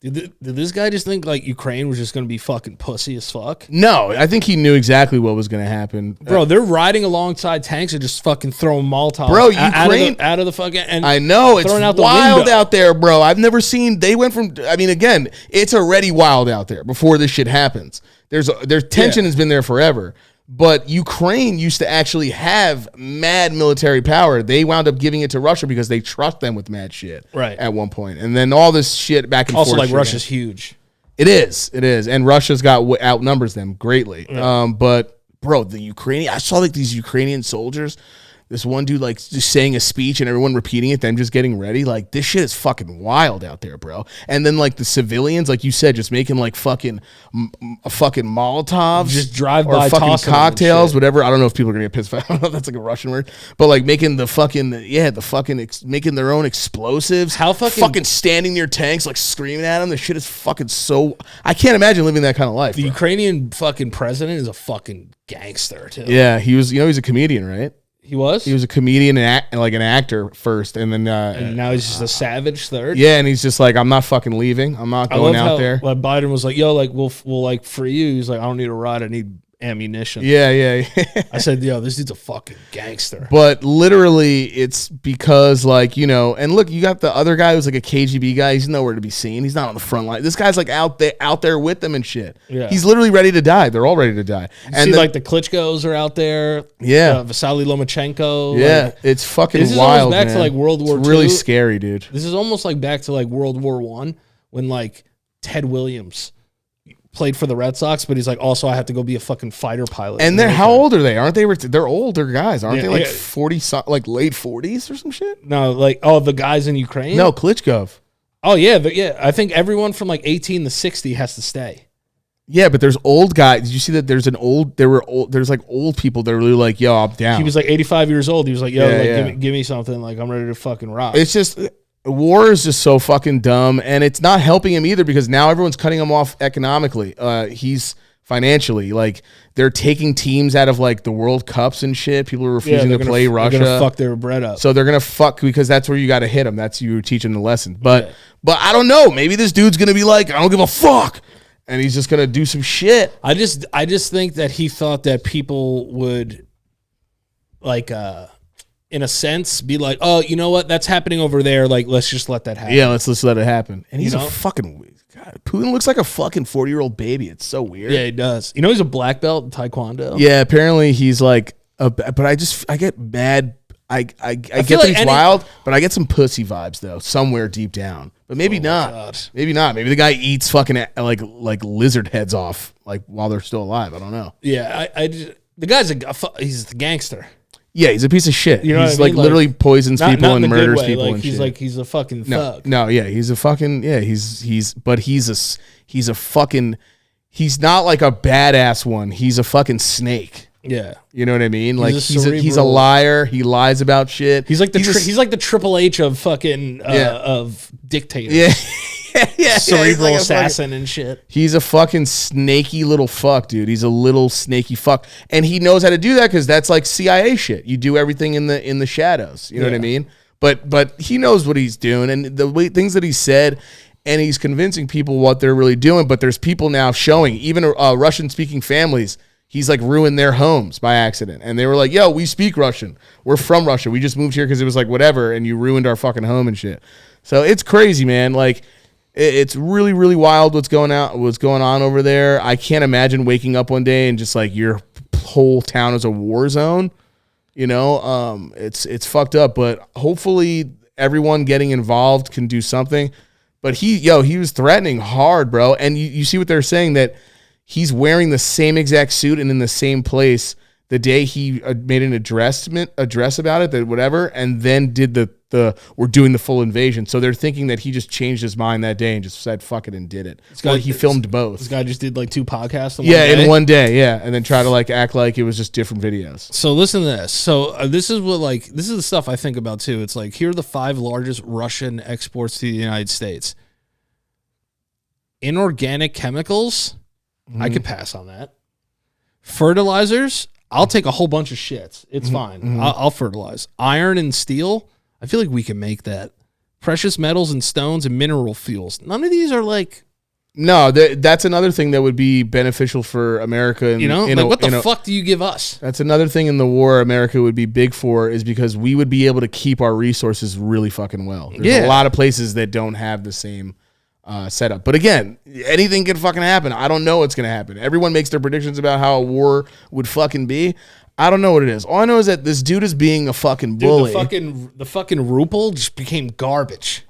Speaker 7: did this guy just think like Ukraine was just going to be fucking pussy as fuck?
Speaker 4: No, I think he knew exactly what was going to happen.
Speaker 7: Bro, they're riding alongside tanks and just fucking throwing Molotovs.
Speaker 4: Bro, Ukraine
Speaker 7: out of the fucking. And
Speaker 4: I know it's
Speaker 7: out
Speaker 4: wild out there, bro. I've never seen. They went from. I mean, again, it's already wild out there before this shit happens. There's tension has been there forever. But Ukraine used to actually have mad military power. They wound up giving it to Russia because they trust them with mad shit at one point. And then all this shit back and forth.
Speaker 7: Also, like, Russia's huge.
Speaker 4: It is. And Russia's outnumbers them greatly. Yeah. But, bro, I saw like these Ukrainian soldiers, this one dude like just saying a speech and everyone repeating it, them just getting ready. Like, this shit is fucking wild out there, bro. And then like the civilians, like you said, just making like fucking Molotovs,
Speaker 7: just drive by,
Speaker 4: fucking cocktails, whatever. I don't know if people are gonna get pissed. I don't know if that's like a Russian word, but like making making their own explosives.
Speaker 7: How fucking
Speaker 4: standing near tanks, like screaming at them. The shit is fucking so. I can't imagine living that kind of life.
Speaker 7: The Ukrainian fucking president is a fucking gangster too.
Speaker 4: Yeah, he was. He's a comedian, right?
Speaker 7: He was?
Speaker 4: He was a comedian and like an actor first, and then
Speaker 7: And now he's just a savage third.
Speaker 4: yeah, and he's just like, I'm not fucking leaving. I'm not going out there.
Speaker 7: Like Biden was like, "Yo, like we'll like free you." He's like, "I don't need a ride. I need ammunition."
Speaker 4: Yeah.
Speaker 7: I said, "Yo, this dude's a fucking gangster."
Speaker 4: But literally, it's because, like, you know, and look, you got the other guy who's like a KGB guy. He's nowhere to be seen. He's not on the front line. This guy's like out there with them and shit.
Speaker 7: Yeah.
Speaker 4: He's literally ready to die. They're all ready to die.
Speaker 7: And like the Klitschko's are out there.
Speaker 4: Yeah.
Speaker 7: Vasily Lomachenko.
Speaker 4: Yeah,
Speaker 7: like,
Speaker 4: it's fucking
Speaker 7: this is
Speaker 4: wild.
Speaker 7: almost back
Speaker 4: man.
Speaker 7: to like World War
Speaker 4: It's really
Speaker 7: II.
Speaker 4: scary, dude.
Speaker 7: This is almost like back to like World War I when like Ted Williams played for the Red Sox, but he's like, also I have to go be a fucking fighter pilot.
Speaker 4: And they're how old are they? Aren't they? They're older guys, aren't
Speaker 7: Yeah,
Speaker 4: they? Like
Speaker 7: yeah.
Speaker 4: 40, like late 40s or some shit.
Speaker 7: No, like the guys in Ukraine.
Speaker 4: No, Klitschko.
Speaker 7: Oh yeah, yeah. I think everyone from like 18 to 60 has to stay.
Speaker 4: Yeah, but there's old guys. Did you see that? There's like old people that are really like, yo, I'm down.
Speaker 7: He was like 85 years old. He was like, yo,
Speaker 4: Yeah,
Speaker 7: like
Speaker 4: yeah.
Speaker 7: give me something. Like I'm ready to fucking rock.
Speaker 4: It's just war is just so fucking dumb, and it's not helping him either because now everyone's cutting him off economically. He's financially like they're taking teams out of like the World Cups and shit. People are refusing to play Russia.
Speaker 7: They're gonna fuck their bread up.
Speaker 4: So they're gonna fuck because that's where you got to hit them. That's you teaching the lesson. But I don't know. Maybe this dude's gonna be like, I don't give a fuck, and he's just gonna do some shit.
Speaker 7: I just think that he thought that people would like in a sense be like, oh, you know what, that's happening over there, like let's just let that happen.
Speaker 4: Yeah, let's just let it happen. And he's
Speaker 7: You know?
Speaker 4: a fucking God. Putin looks like a fucking 40-year-old baby. It's so weird.
Speaker 7: Yeah, he does. You know, he's a black belt in Taekwondo.
Speaker 4: Yeah, apparently he's like, but I get mad. I get
Speaker 7: like
Speaker 4: that he's wild, but I get some pussy vibes though, somewhere deep down. But maybe not.
Speaker 7: God.
Speaker 4: Maybe not. Maybe the guy eats fucking like lizard heads off like while they're still alive. I don't know.
Speaker 7: Yeah, the guy's he's the gangster.
Speaker 4: Yeah, he's a piece of shit.
Speaker 7: You know
Speaker 4: He's
Speaker 7: what I mean?
Speaker 4: like literally
Speaker 7: Like,
Speaker 4: poisons
Speaker 7: Not
Speaker 4: people
Speaker 7: in
Speaker 4: and
Speaker 7: the good
Speaker 4: murders
Speaker 7: way.
Speaker 4: people
Speaker 7: Like
Speaker 4: and
Speaker 7: he's
Speaker 4: shit.
Speaker 7: like he's a fucking thug.
Speaker 4: No, yeah, he's a fucking he's a fucking he's not like a badass one. He's a fucking snake.
Speaker 7: Yeah.
Speaker 4: You know what I mean? Like
Speaker 7: a
Speaker 4: he's a
Speaker 7: cerebral-
Speaker 4: liar. He lies about shit.
Speaker 7: He's like the
Speaker 4: He's a-
Speaker 7: he's like the Triple H of fucking
Speaker 4: Yeah.
Speaker 7: of dictators.
Speaker 4: yeah. yeah,
Speaker 7: Cerebral
Speaker 4: he's like a
Speaker 7: assassin and shit.
Speaker 4: He's a fucking snaky little fuck, dude. He's a little snaky fuck, and he knows how to do that because that's like CIA shit. You do everything in the shadows. You know what I mean? But he knows what he's doing, and the way things that he said, and he's convincing people what they're really doing. But there's people now showing, even Russian speaking families. He's like ruined their homes by accident, and they were like, "Yo, we speak Russian. We're from Russia. We just moved here because it was like whatever, and you ruined our fucking home and shit." So it's crazy, man. Like. It's really, really wild what's going on over there. I can't imagine waking up one day and just like your whole town is a war zone. You know, it's fucked up. But hopefully, everyone getting involved can do something. But he was threatening hard, bro. And you see what they're saying, that he's wearing the same exact suit and in the same place the day he made an address about it, that whatever, and then did the we're doing the full invasion. So they're thinking that he just changed his mind that day and just said fuck it and did it. Or he filmed both.
Speaker 7: This guy just did like 2 podcasts.
Speaker 4: In one day, yeah, and then try to like act like it was just different videos.
Speaker 7: So listen to this. So this is the stuff I think about too. It's like, here are the 5 largest Russian exports to the United States. Inorganic chemicals, I could pass on that. Fertilizers, I'll take a whole bunch of shits. It's fine. I'll fertilize. Iron and steel, I feel like we can make that. Precious metals and stones and mineral fuels. None of these are like...
Speaker 4: No, that's another thing that would be beneficial for America. And,
Speaker 7: You know, like what the fuck do you give us?
Speaker 4: That's another thing in the war America would be big for, is because we would be able to keep our resources really fucking well. There's a lot of places that don't have the same setup. But again, anything can fucking happen. I don't know what's going to happen. Everyone makes their predictions about how a war would fucking be. I don't know what it is. All I know is that this dude is being a fucking bully.
Speaker 7: Dude, the fucking ruble just became garbage.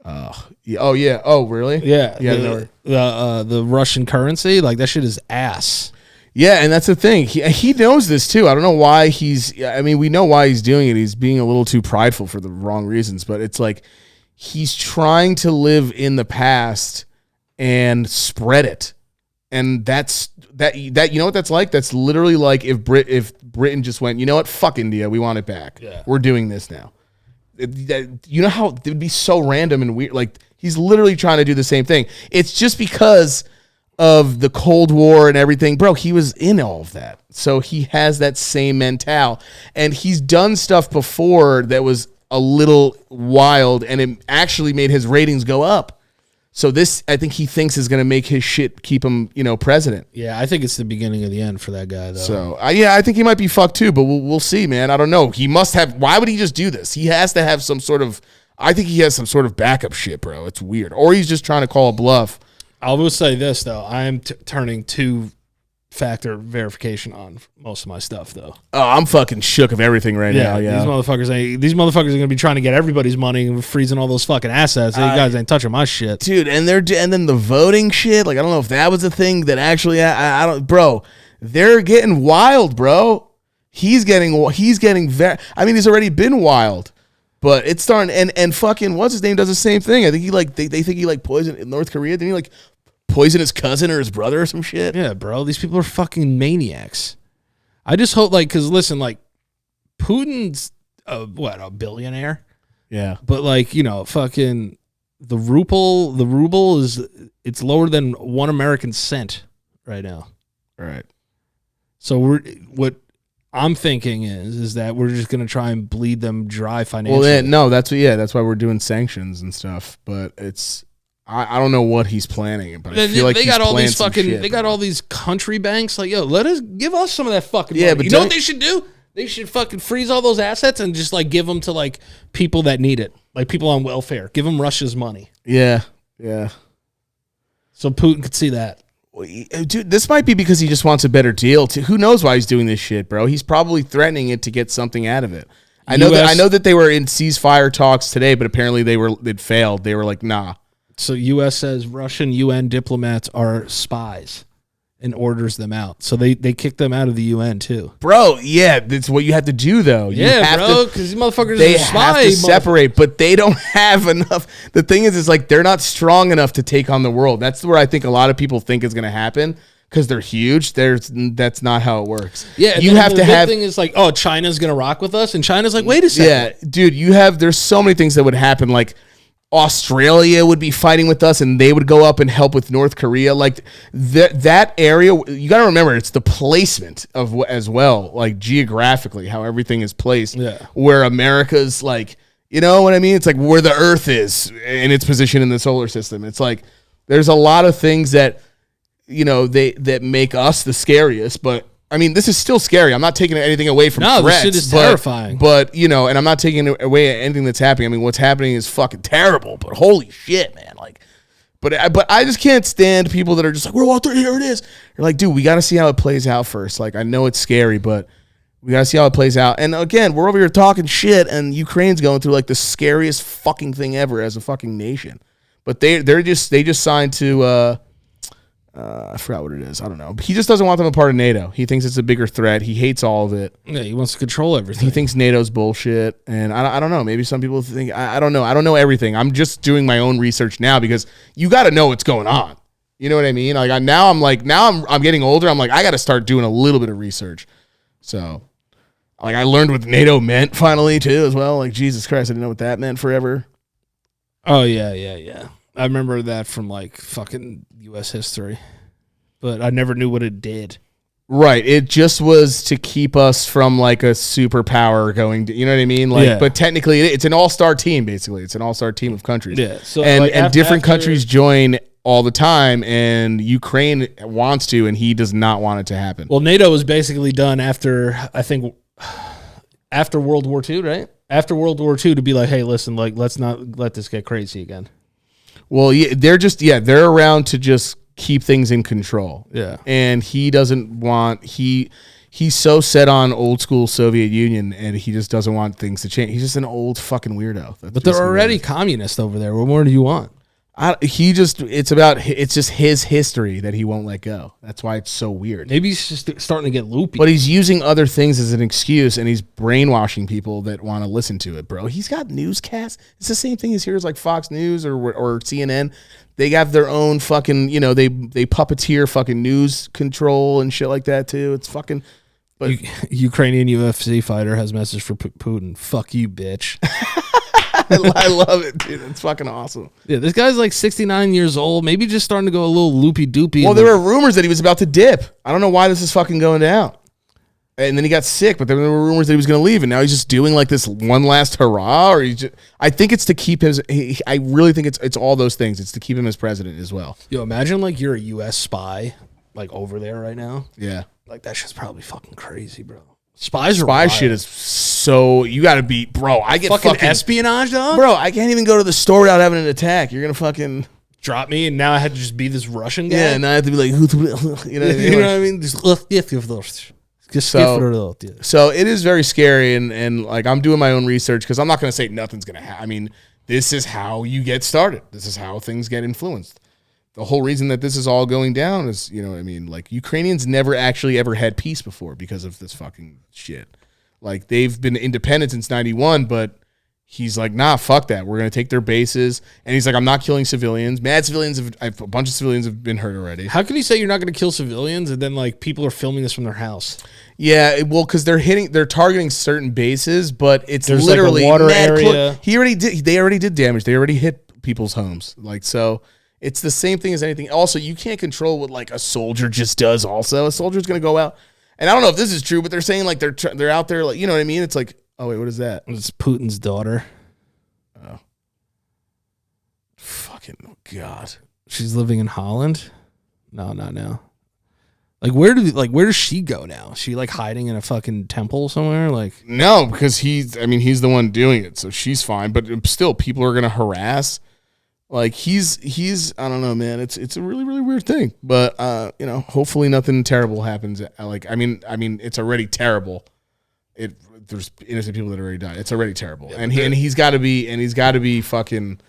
Speaker 4: Oh yeah. Oh really?
Speaker 7: Yeah.
Speaker 4: Yeah.
Speaker 7: The Russian currency, like that shit is ass.
Speaker 4: Yeah, and that's the thing. He knows this too. I don't know why we know why he's doing it. He's being a little too prideful for the wrong reasons, but it's like he's trying to live in the past and spread it. And that you know what that's like? That's literally like if Britain just went, you know what? Fuck India, we want it back.
Speaker 7: Yeah.
Speaker 4: We're doing this now. You know how it would be so random and weird? Like he's literally trying to do the same thing. It's just because of the Cold War and everything, bro, he was in all of that. So he has that same mental, and he's done stuff before that was a little wild, and it actually made his ratings go up. So this, I think he thinks is going to make his shit keep him, president.
Speaker 7: Yeah, I think it's the beginning of the end for that guy, though.
Speaker 4: So, I think he might be fucked too, but we'll see, man. I don't know. He must have, why would he just do this? He has to have some sort of, I think he has some sort of backup shit, bro. It's weird. Or he's just trying to call a bluff.
Speaker 7: I will say this, though. I am turning two-factor verification on most of my stuff, though.
Speaker 4: Oh, I'm fucking shook of everything right now. Yeah,
Speaker 7: these motherfuckers are gonna be trying to get everybody's money and freezing all those fucking assets. You guys ain't touching my shit,
Speaker 4: dude. And then the voting shit. Like, I don't know if that was a thing that actually I don't, bro. They're getting wild, bro. He's getting very. I mean, he's already been wild, but it's starting. And fucking what's his name does the same thing. I think they think he poisoned in North Korea. Didn't he poison his cousin or his brother or some shit?
Speaker 7: Yeah, bro. These people are fucking maniacs. I just hope, because listen, Putin's a billionaire?
Speaker 4: Yeah.
Speaker 7: But fucking the ruble it's lower than 1 American cent right now.
Speaker 4: Right.
Speaker 7: So what I'm thinking is that we're just gonna try and bleed them dry financially.
Speaker 4: Well, no, that's why we're doing sanctions and stuff. But it's. I don't know what he's planning, but I feel like
Speaker 7: they got all these
Speaker 4: shit,
Speaker 7: they got all these country banks. Give us some of that fucking money.
Speaker 4: Yeah, but
Speaker 7: you know what they should do? They should fucking freeze all those assets and just give them to people that need it, people on welfare. Give them Russia's money.
Speaker 4: Yeah.
Speaker 7: So Putin could see that.
Speaker 4: Dude, this might be because he just wants a better deal. Who knows why he's doing this shit, bro? He's probably threatening it to get something out of it. I know that they were in ceasefire talks today, but apparently they'd failed. They were like, nah.
Speaker 7: So U.S. says Russian UN diplomats are spies and orders them out. So they kick them out of the UN too.
Speaker 4: Bro, yeah, that's what you have to do though.
Speaker 7: Because these motherfuckers
Speaker 4: they
Speaker 7: are spies.
Speaker 4: Have to separate, but they don't have enough. The thing is they're not strong enough to take on the world. That's where I think a lot of people think is going to happen. Because they're huge, that's not how it works.
Speaker 7: Yeah,
Speaker 4: you have to have.
Speaker 7: The thing is China's gonna rock with us, and China's wait a second.
Speaker 4: Yeah, dude, there's so many things that would happen. Australia would be fighting with us, and they would go up and help with North Korea. That area, you got to remember, it's the placement of as well, geographically, how everything is placed.
Speaker 7: Yeah.
Speaker 4: Where America's you know what I mean? It's where the Earth is in its position in the solar system. It's there's a lot of things that that make us the scariest, but. I mean, this is still scary. I'm not taking anything away from threats. No, this shit is
Speaker 7: terrifying.
Speaker 4: But, and I'm not taking away anything that's happening. I mean, what's happening is fucking terrible, but holy shit, man. But I just can't stand people that are just we're all through, here it is. You're dude, we got to see how it plays out first. I know it's scary, but we got to see how it plays out. And again, we're over here talking shit, and Ukraine's going through the scariest fucking thing ever as a fucking nation. But they just signed to, I forgot what it is. I don't know. He just doesn't want them a part of NATO. He thinks it's a bigger threat. He hates all of it.
Speaker 7: Yeah, he wants to control everything.
Speaker 4: He thinks NATO's bullshit. And I don't know. Maybe some people think, I don't know. I don't know everything. I'm just doing my own research now because you got to know what's going on. You know what I mean? Now I'm getting older. I'm I got to start doing a little bit of research. So I learned what NATO meant finally too as well. Jesus Christ, I didn't know what that meant forever.
Speaker 7: Oh, yeah. I remember that from fucking U.S. history, but I never knew what it did.
Speaker 4: Right. It just was to keep us from a superpower going to, you know what I mean? But technically it's an all-star team, basically. It's an all-star team of countries.
Speaker 7: Yeah. So
Speaker 4: and different countries join all the time, and Ukraine wants to, and he does not want it to happen.
Speaker 7: Well, NATO was basically done after World War II, right? After World War II to be hey, listen, let's not let this get crazy again.
Speaker 4: Well, yeah, they're around to just keep things in control.
Speaker 7: Yeah.
Speaker 4: And he doesn't want, he's so set on old school Soviet Union, and he just doesn't want things to change. He's just an old fucking weirdo.
Speaker 7: But they're already communist over there. What more do you want?
Speaker 4: It's just his history that he won't let go. That's why it's so weird.
Speaker 7: Maybe he's just starting to get loopy.
Speaker 4: But he's using other things as an excuse, and he's brainwashing people that want to listen to it, bro. He's got newscasts. It's the same thing as here's Fox News or CNN. They have their own fucking, they puppeteer fucking news control and shit like that too. It's fucking. But
Speaker 7: Ukrainian UFC fighter has message for Putin. Fuck you, bitch.
Speaker 4: I love it, dude. It's fucking awesome.
Speaker 7: Yeah, this guy's like 69 years old, maybe just starting to go a little loopy doopy.
Speaker 4: Well, there were rumors that he was about to dip. I don't know why this is fucking going down. And then he got sick, but there were rumors that he was going to leave, and now he's just doing like this one last hurrah. Or I think it's to keep his. I really think it's all those things. It's to keep him as president as well.
Speaker 7: Yo, imagine like you're a U.S. spy, like over there right now.
Speaker 4: Yeah,
Speaker 7: like that shit's probably fucking crazy, bro. Spy
Speaker 4: shit is so you got to be, bro. I get
Speaker 7: fucking espionage, dog.
Speaker 4: Bro, I can't even go to the store without having an attack. You're gonna fucking
Speaker 7: drop me, and now I had to just be this Russian guy.
Speaker 4: Yeah, and I have to be like, you know what I mean? So it is very scary, and like I'm doing my own research because I'm not going to say nothing's going to happen. I mean, this is how you get started. This is how things get influenced. The whole reason that this is all going down is, you know what I mean? Like Ukrainians never actually ever had peace before because of this fucking shit. Like they've been independent since 91, but he's like, nah, fuck that. We're going to take their bases. And he's like, I'm not killing civilians. A bunch of civilians have been hurt already.
Speaker 7: How can you say you're not going to kill civilians and then like people are filming this from their house?
Speaker 4: Yeah, well, because they're targeting certain bases, but it's
Speaker 7: There's
Speaker 4: literally
Speaker 7: like a water area.
Speaker 4: They already did damage. They already hit people's homes. Like, so it's the same thing as anything. Also, you can't control what like a soldier just does. Also, a soldier's going to go out. And I don't know if this is true, but they're saying like they're out there, like, you know what I mean? It's like, oh wait, what is that?
Speaker 7: It's Putin's daughter.
Speaker 4: Oh, fucking God!
Speaker 7: She's living in Holland. No, not now. Like where does she go now? Is she like hiding in a fucking temple somewhere? Like
Speaker 4: no, because he's the one doing it, so she's fine. But still, people are gonna harass. Like he's I don't know, man. It's a really, really weird thing. But you know, hopefully nothing terrible happens. Like I mean, it's already terrible. There's innocent people that already died. It's already terrible. Yeah, and he's got to be fucking.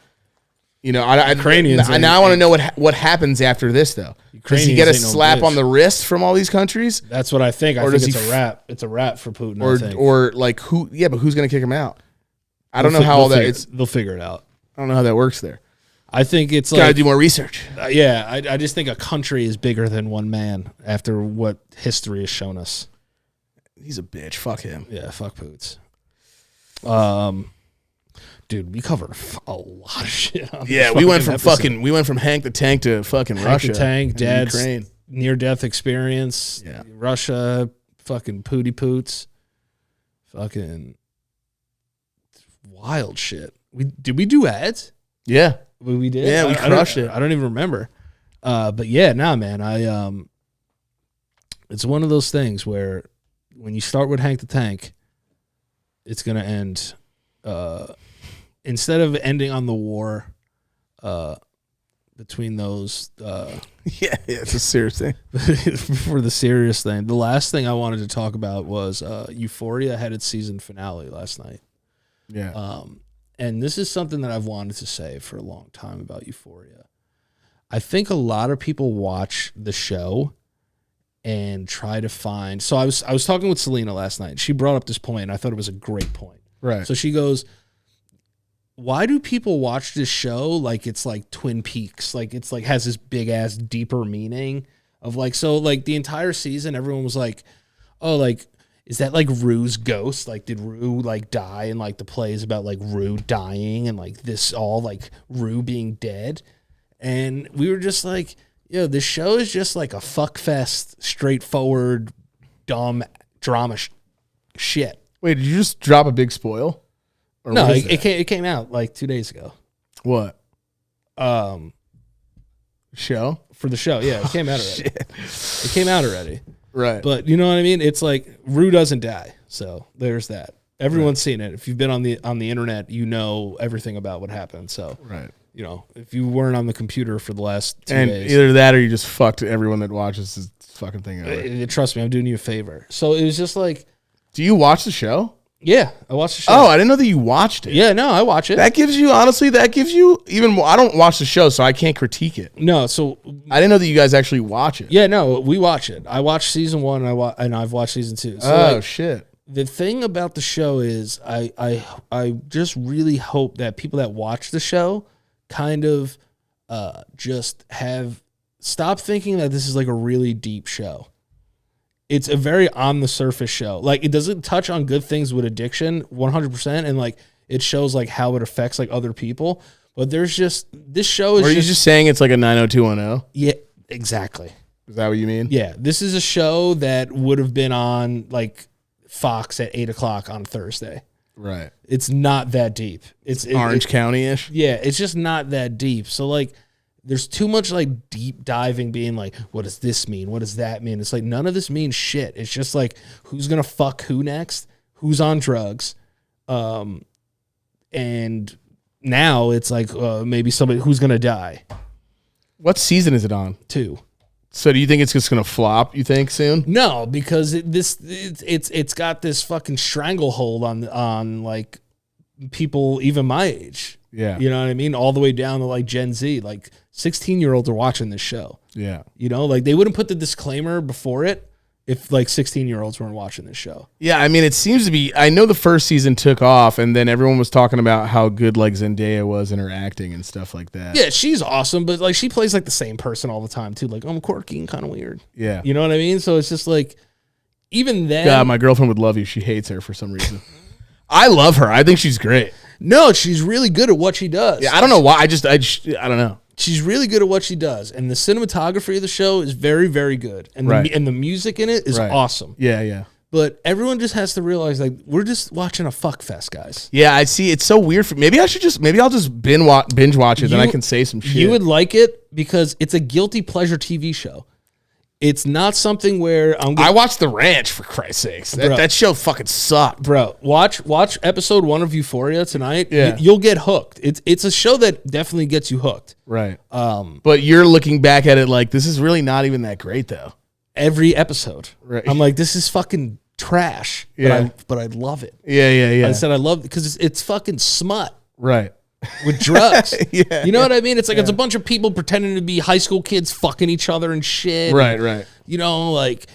Speaker 4: You know,
Speaker 7: Ukrainians.
Speaker 4: Now I want to know what happens after this though. Does he get a slap on the wrist from all these countries?
Speaker 7: That's what I think. I think it's a wrap. It's a wrap for Putin. I think.
Speaker 4: Or like who? Yeah, but who's gonna kick him out? I don't know how all that.
Speaker 7: They'll figure it out.
Speaker 4: I don't know how that works there.
Speaker 7: I think it's
Speaker 4: gotta do more research.
Speaker 7: Yeah, I just think a country is bigger than one man after what history has shown us.
Speaker 4: He's a bitch. Fuck him.
Speaker 7: Yeah, fuck Poots. Dude, we covered a lot of shit.
Speaker 4: We went from Hank the Tank to fucking Russia.
Speaker 7: Hank the Tank, Dad's near-death experience.
Speaker 4: Yeah,
Speaker 7: Russia, fucking Pooty Poots, fucking wild shit. Did we do ads?
Speaker 4: Yeah.
Speaker 7: We did.
Speaker 4: Yeah, we crushed it.
Speaker 7: I don't even remember. But yeah, man. It's one of those things where when you start with Hank the Tank, it's gonna end. Instead of ending on the war, between those.
Speaker 4: It's a serious thing.
Speaker 7: For the serious thing, the last thing I wanted to talk about was Euphoria had its season finale last night.
Speaker 4: Yeah.
Speaker 7: And this is something that I've wanted to say for a long time about Euphoria. I think a lot of people watch the show and try to find. So I was talking with Selena last night. She brought up this point, and I thought it was a great point.
Speaker 4: Right.
Speaker 7: So she goes, why do people watch this show like it's like Twin Peaks? Like it's like has this big ass deeper meaning of like, so like the entire season, everyone was like, oh, like, is that like Rue's ghost? Like, did Rue like die? And like the play is about like Rue dying and like this all like Rue being dead. And we were just like, yo, this show is just like a fuck fest, straightforward, dumb drama shit.
Speaker 4: Wait, did you just drop a big spoil? Or
Speaker 7: no, it came out like 2 days ago.
Speaker 4: What? Show?
Speaker 7: For the show, yeah, it came out already. It came out already.
Speaker 4: Right.
Speaker 7: But you know what I mean? It's like Rue doesn't die. So there's that. Everyone's seen it. If you've been on the internet, you know everything about what happened. So
Speaker 4: right.
Speaker 7: You know, if you weren't on the computer for the last 2
Speaker 4: and
Speaker 7: days.
Speaker 4: Either that or you just fucked everyone that watches this fucking thing.
Speaker 7: Trust me, I'm doing you a favor. So it was just like,
Speaker 4: do you watch the show?
Speaker 7: Yeah, I watched the show.
Speaker 4: Oh, I didn't know that you watched it.
Speaker 7: Yeah, no, I watch it.
Speaker 4: That gives you even more. I don't watch the show, so I can't critique it.
Speaker 7: No, so
Speaker 4: I didn't know that you guys actually watch it.
Speaker 7: Yeah, no, we watch it. I watched season 1 and I've watched season 2. So
Speaker 4: shit.
Speaker 7: The thing about the show is I just really hope that people that watch the show kind of just stop thinking that this is like a really deep show. It's a very on the surface show. Like it doesn't touch on good things with addiction 100%. And like it shows like how it affects like other people. But there's just this show is.
Speaker 4: Or are you just saying it's like a 90210?
Speaker 7: Yeah, exactly.
Speaker 4: Is that what you mean?
Speaker 7: Yeah, this is a show that would have been on like Fox at 8:00 on Thursday.
Speaker 4: Right.
Speaker 7: It's not that deep. It's
Speaker 4: Orange County-ish.
Speaker 7: Yeah, it's just not that deep. So like, there's too much like deep diving, being like, what does this mean? What does that mean? It's like none of this means shit. It's just like who's gonna fuck who next, who's on drugs, and now it's like maybe somebody who's gonna die.
Speaker 4: What season is it on?
Speaker 7: 2.
Speaker 4: So do you think it's just gonna flop? You think soon?
Speaker 7: No, because it's got this fucking stranglehold on like people even my age.
Speaker 4: Yeah.
Speaker 7: You know what I mean? All the way down to like Gen Z. Like 16-year-olds are watching this show.
Speaker 4: Yeah.
Speaker 7: You know, like they wouldn't put the disclaimer before it if like 16-year-olds weren't watching this show.
Speaker 4: Yeah, I mean, it seems to be. I know the first season took off, and then everyone was talking about how good like Zendaya was in her acting and stuff like that.
Speaker 7: Yeah, she's awesome, but like she plays like the same person all the time too. Like I'm quirky and kind of weird.
Speaker 4: Yeah.
Speaker 7: You know what I mean? So it's just like even then.
Speaker 4: God, my girlfriend would love you. She hates her for some reason. I love her. I think she's great.
Speaker 7: No, she's really good at what she does.
Speaker 4: Yeah, I don't know why. I don't know.
Speaker 7: She's really good at what she does, and the cinematography of the show is very, very good, and
Speaker 4: Right.
Speaker 7: and the music in it is
Speaker 4: Right.
Speaker 7: awesome.
Speaker 4: Yeah, yeah.
Speaker 7: But everyone just has to realize, like, we're just watching a fuck fest, guys.
Speaker 4: Yeah, I see. It's so weird. Maybe I'll just binge watch it, then I can say some shit.
Speaker 7: You would like it because it's a guilty pleasure TV show. It's not something where
Speaker 4: I watched The Ranch, for Christ's sakes. That show fucking sucked.
Speaker 7: Bro, watch episode 1 of Euphoria tonight.
Speaker 4: Yeah.
Speaker 7: You'll get hooked. It's a show that definitely gets you hooked.
Speaker 4: Right. But you're looking back at it like, this is really not even that great, though.
Speaker 7: Every episode.
Speaker 4: Right.
Speaker 7: I'm like, this is fucking trash.
Speaker 4: Yeah.
Speaker 7: But I love it.
Speaker 4: Yeah, yeah, yeah.
Speaker 7: I said I love it because it's fucking smut
Speaker 4: Right.
Speaker 7: with drugs.
Speaker 4: Yeah,
Speaker 7: you know what I mean? It's like it's a bunch of people pretending to be high school kids fucking each other and shit.
Speaker 4: Right, right.
Speaker 7: You know, like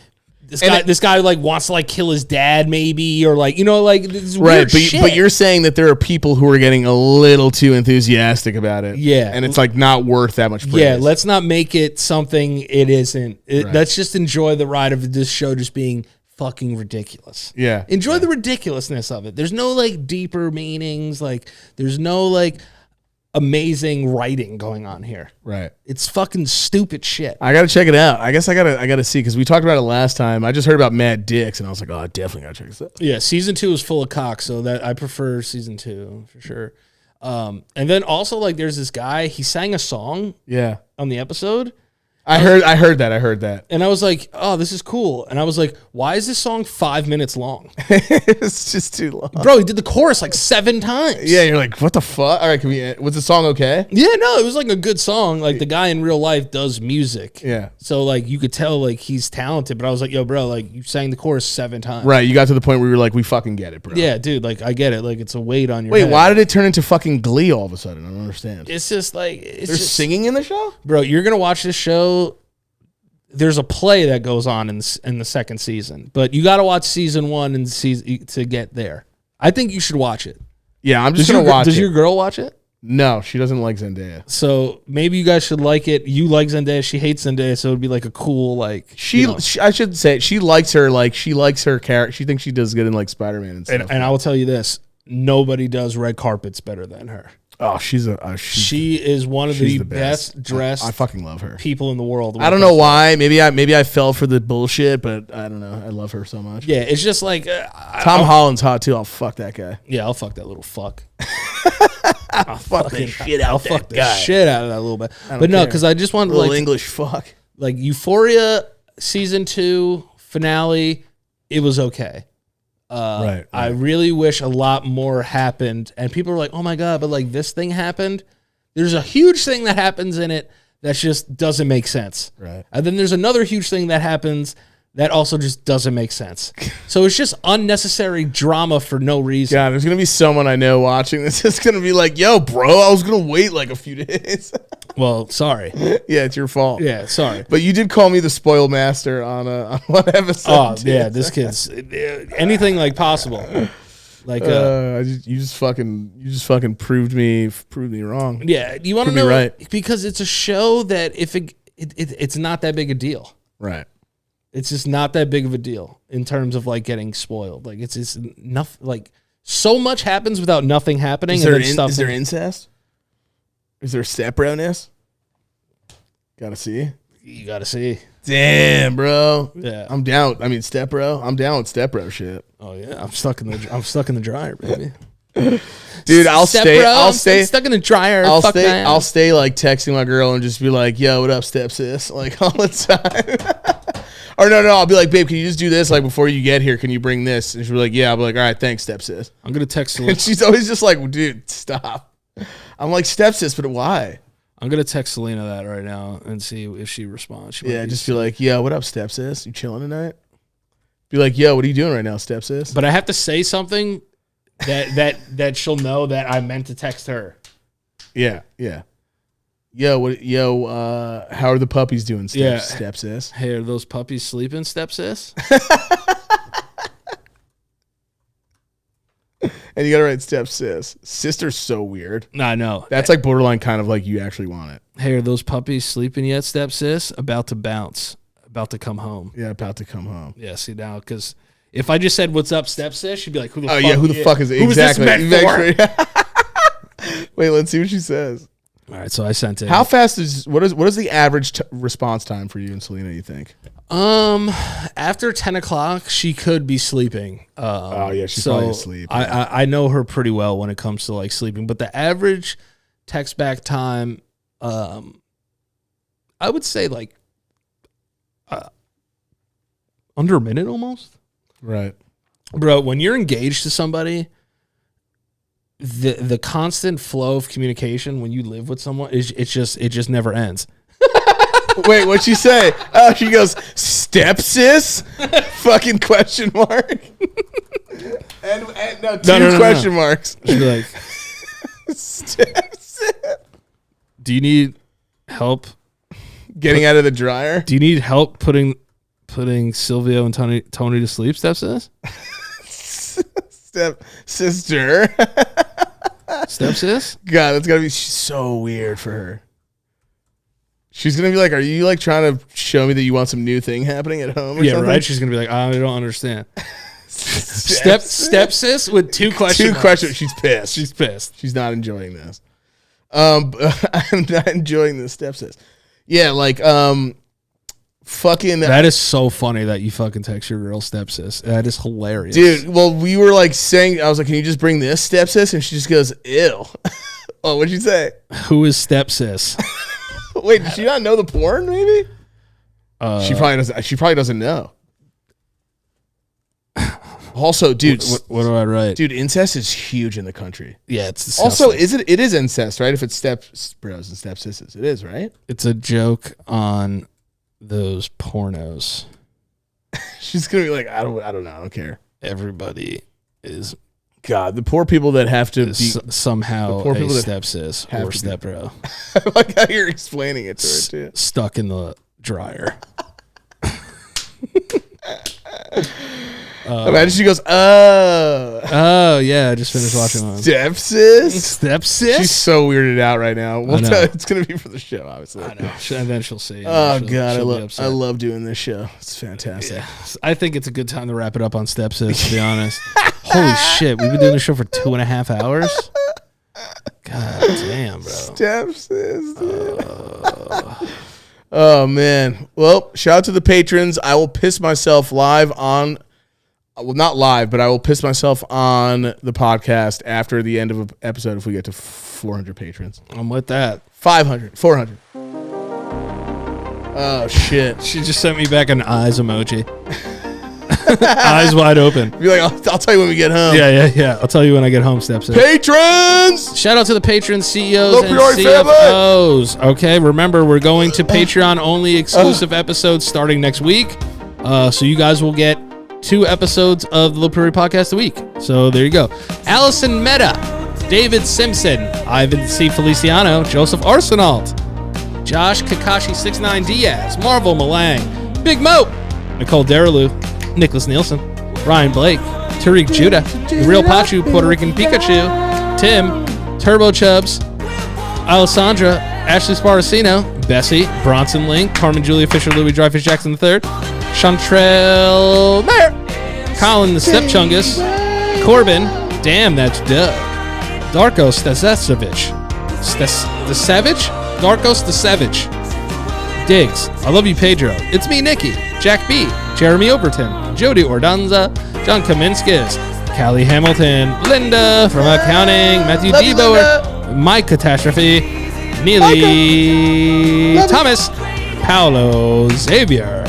Speaker 7: this guy like wants to like kill his dad maybe, or like, you know, like this weird shit.
Speaker 4: But you're saying that there are people who are getting a little too enthusiastic about it.
Speaker 7: Yeah.
Speaker 4: And it's like not worth that much praise.
Speaker 7: Yeah, let's not make it something it isn't.
Speaker 4: Right.
Speaker 7: Let's just enjoy the ride of this show just being fucking ridiculous.
Speaker 4: Yeah.
Speaker 7: Enjoy the ridiculousness of it. There's no like deeper meanings. Like there's no like amazing writing going on here.
Speaker 4: Right.
Speaker 7: It's fucking stupid shit.
Speaker 4: I gotta check it out. I guess I gotta see, because we talked about it last time. I just heard about Mad Dicks and I was like, oh, I definitely gotta check this out.
Speaker 7: Yeah, season 2 is full of cock, so that I prefer season 2 for sure. And then also like there's this guy, he sang a song
Speaker 4: Yeah.
Speaker 7: on the episode.
Speaker 4: I heard that.
Speaker 7: And I was like, oh, this is cool. And I was like, why is this song 5 minutes long?
Speaker 4: It's just too long.
Speaker 7: Bro, he did the chorus like 7 times.
Speaker 4: Yeah, you're like, what the fuck? All right, was the song okay?
Speaker 7: Yeah, no, it was like a good song. Like the guy in real life does music.
Speaker 4: Yeah.
Speaker 7: So like you could tell like he's talented, but I was like, yo, bro, like you sang the chorus 7 times.
Speaker 4: Right, you got to the point where you were like, we fucking get it, bro.
Speaker 7: Yeah, dude, like I get it. Like it's a weight on your
Speaker 4: Wait,
Speaker 7: head.
Speaker 4: why did it turn into fucking Glee all of a sudden? I don't understand.
Speaker 7: It's just like
Speaker 4: There's singing in the show?
Speaker 7: Bro, you're gonna watch this show. There's a play that goes on in the second season, but you got to watch season 1 and to get there. I think you should watch it.
Speaker 4: Yeah, I'm just gonna watch it.
Speaker 7: Does your girl watch it?
Speaker 4: No, she doesn't like Zendaya.
Speaker 7: So maybe you guys should like it. You like Zendaya, she hates Zendaya, so it'd be like a cool like.
Speaker 4: I should say she likes her, like she likes her character. She thinks she does good in like Spider-Man and stuff.
Speaker 7: And I will tell you this: nobody does red carpets better than her.
Speaker 4: Oh,
Speaker 7: She is one of the
Speaker 4: best.
Speaker 7: best dressed
Speaker 4: I fucking love her.
Speaker 7: people in the world.
Speaker 4: I don't know why. Maybe I fell for the bullshit, but I don't know. I love her so much.
Speaker 7: Yeah, it's just like
Speaker 4: Tom Holland's hot too. I'll fuck that guy.
Speaker 7: Yeah, I'll fuck that little fuck.
Speaker 4: I'll fuck the shit out
Speaker 7: I'll
Speaker 4: of that
Speaker 7: fuck the
Speaker 4: guy.
Speaker 7: shit out of that little bit.
Speaker 4: don't
Speaker 7: But no,
Speaker 4: care.
Speaker 7: because I just wanted to
Speaker 4: Little
Speaker 7: like
Speaker 4: English fuck.
Speaker 7: like Euphoria season 2 finale. It was okay.
Speaker 4: Right.
Speaker 7: I really wish a lot more happened. And people are like, oh my God, but like this thing happened. There's a huge thing that happens in it that just doesn't make sense.
Speaker 4: Right.
Speaker 7: And then there's another huge thing that happens that also just doesn't make sense. So it's just unnecessary drama for no reason.
Speaker 4: God, there's gonna be someone I know watching this. It's gonna be like, yo, bro, I was gonna wait like a few days.
Speaker 7: Well, sorry.
Speaker 4: Yeah, it's your fault.
Speaker 7: Yeah, sorry.
Speaker 4: But you did call me the spoil master on one episode.
Speaker 7: Oh,
Speaker 4: too.
Speaker 7: yeah, this kid's anything like possible. Like,
Speaker 4: you just fucking proved me wrong.
Speaker 7: yeah, you want to
Speaker 4: Prove me
Speaker 7: know?
Speaker 4: right.
Speaker 7: Because it's a show that if it's not that big a deal.
Speaker 4: Right.
Speaker 7: It's just not that big of a deal in terms of like getting spoiled. Like it's enough. Like so much happens without nothing happening.
Speaker 4: Is there,
Speaker 7: and then
Speaker 4: is there incest? Is there step-bro-ness? Gotta see.
Speaker 7: You gotta see.
Speaker 4: Damn, bro.
Speaker 7: Yeah.
Speaker 4: I'm down. I mean, step-bro. I'm down with step-bro shit.
Speaker 7: Oh yeah, I'm stuck in the dryer, baby.
Speaker 4: Dude, I'll stay.
Speaker 7: I'm stuck in the dryer.
Speaker 4: I'll stay like texting my girl and just be like, "Yo, what up, step sis?" Like all the time. Or no, I'll be like, "Babe, can you just do this? Like before you get here, can you bring this?" And she'll be like, "Yeah." I'll be like, "All right, thanks, step sis."
Speaker 7: I'm gonna text.
Speaker 4: And she's always just like, "Dude, stop." I'm like, "Step sis, but why?"
Speaker 7: I'm gonna text Selena that right now and see if she responds. She might
Speaker 4: Just be like, "Yo, what up, step sis? You chilling tonight?" Be like, "Yo, what are you doing right now, step sis?"
Speaker 7: But I have to say something that she'll know that I meant to text her.
Speaker 4: Yeah. Yo, how are the puppies doing, step sis?
Speaker 7: Hey, are those puppies sleeping, step sis?
Speaker 4: And you gotta write step sis. Sister's so weird.
Speaker 7: No, I know.
Speaker 4: That's like borderline kind of like you actually want it.
Speaker 7: Hey, are those puppies sleeping yet, step sis? About to bounce. About to come home.
Speaker 4: Yeah, about to come home.
Speaker 7: Yeah, see now, because if I just said, "What's up, step sis?" she'd be like, "Who the fuck?
Speaker 4: Yeah, who the fuck is it?
Speaker 7: Who is this meant
Speaker 4: for? Wait, let's see what she says.
Speaker 7: All right, so I sent it.
Speaker 4: How fast what is the average response time for you and Selena, you think?
Speaker 7: After 10 o'clock, she could be sleeping.
Speaker 4: She's probably asleep.
Speaker 7: I know her pretty well when it comes to like sleeping, but the average text back time, I would say like under a minute almost.
Speaker 4: Right.
Speaker 7: Bro, when you're engaged to somebody, the constant flow of communication when you live with someone it just never ends.
Speaker 4: Wait, what'd she say? Oh, she goes, "Step sis?" Fucking question mark. and no, two question marks.
Speaker 7: She'd be like,
Speaker 4: "Step sis."
Speaker 7: Do you need help
Speaker 4: getting out of the dryer?
Speaker 7: Do you need help putting Silvio and Tony to sleep, step sis?
Speaker 4: Step sister.
Speaker 7: Step sis?
Speaker 4: God, that's gotta be so weird for her. She's gonna be like, "Are you like trying to show me that you want some new thing happening at home?" Or something?
Speaker 7: Right. She's gonna be like, "I don't understand." Step sis with two questions.
Speaker 4: She's pissed.
Speaker 7: She's pissed.
Speaker 4: She's not enjoying this. I'm not enjoying this, step sis. Yeah, like fucking.
Speaker 7: That is so funny that you fucking text your girl step sis. That is hilarious,
Speaker 4: dude. Well, we were like saying, I was like, "Can you just bring this, step sis?" And she just goes, "Ew." Oh, what'd you say?
Speaker 7: Who is step sis?
Speaker 4: Wait, did she not know the porn? Maybe. She probably doesn't. She probably doesn't know. Also, dude,
Speaker 7: what do I write?
Speaker 4: Dude, incest is huge in the country.
Speaker 7: Yeah, it's
Speaker 4: also
Speaker 7: disgusting.
Speaker 4: it is incest, right? If it's step bros and step sisters, it is, right?
Speaker 7: It's a joke on those pornos.
Speaker 4: She's gonna be like, I don't know, I don't care.
Speaker 7: Everybody is
Speaker 4: God. The poor people that have to be
Speaker 7: somehow a step sis or step bro.
Speaker 4: I like how you're explaining it to her too.
Speaker 7: Stuck in the dryer.
Speaker 4: Imagine she goes, "Oh
Speaker 7: yeah, I just finished watching one."
Speaker 4: Step sis?
Speaker 7: Step sis?
Speaker 4: She's so weirded out right now. It's going to be for the show, obviously.
Speaker 7: I know. And then she'll see.
Speaker 4: Oh, God. I love doing this show. It's fantastic.
Speaker 7: Yeah. I think it's a good time to wrap it up on Step Sis, to be honest. Holy shit. We've been doing the show for 2.5 hours? God damn, bro.
Speaker 4: Step Sis. Oh, man. Well, shout out to the patrons. I will piss myself live on... Well, not live, but I will piss myself on the podcast after the end of an episode if we get to 400 patrons.
Speaker 7: I'm with that.
Speaker 4: 500, 400. Oh, shit.
Speaker 7: She just sent me back an eyes emoji. Eyes wide open.
Speaker 4: Be like, I'll tell you when we get home.
Speaker 7: Yeah. I'll tell you when I get home, Steps.
Speaker 4: Patrons!
Speaker 7: Shout out to the patrons, CEOs, and
Speaker 4: LoPriore
Speaker 7: CFOs. Okay, remember, we're going to Patreon-only exclusive episodes starting next week. So you guys will get 2 episodes of the LoPriore podcast a week. So there you go. Allison Meta, David Simpson, Ivan C. Feliciano, Joseph Arsenault, Josh Kakashi69 Diaz, Marvel Malang, Big Mo, Nicole Derelou, Nicholas Nielsen, Ryan Blake, Tariq Judah, Real Pachu, Puerto Rican Pikachu, Tim, Turbo Chubbs, Alessandra, Ashley Sparacino, Bessie, Bronson Link, Carmen Julia Fisher, Louis Dryfish Jackson III, Chantrell Mayer, Colin the Step Chungus, Corbin, Damn, that's dope. Darko Stasevich. The Savage? Darko Stasevich. Diggs. I love you, Pedro. It's me, Nikki. Jack B. Jeremy Overton. Jody Ordanza. John Kaminskis. Callie Hamilton. Linda from accounting. Matthew Deboer. Mike Catastrophe. Neely Thomas. Paolo Xavier.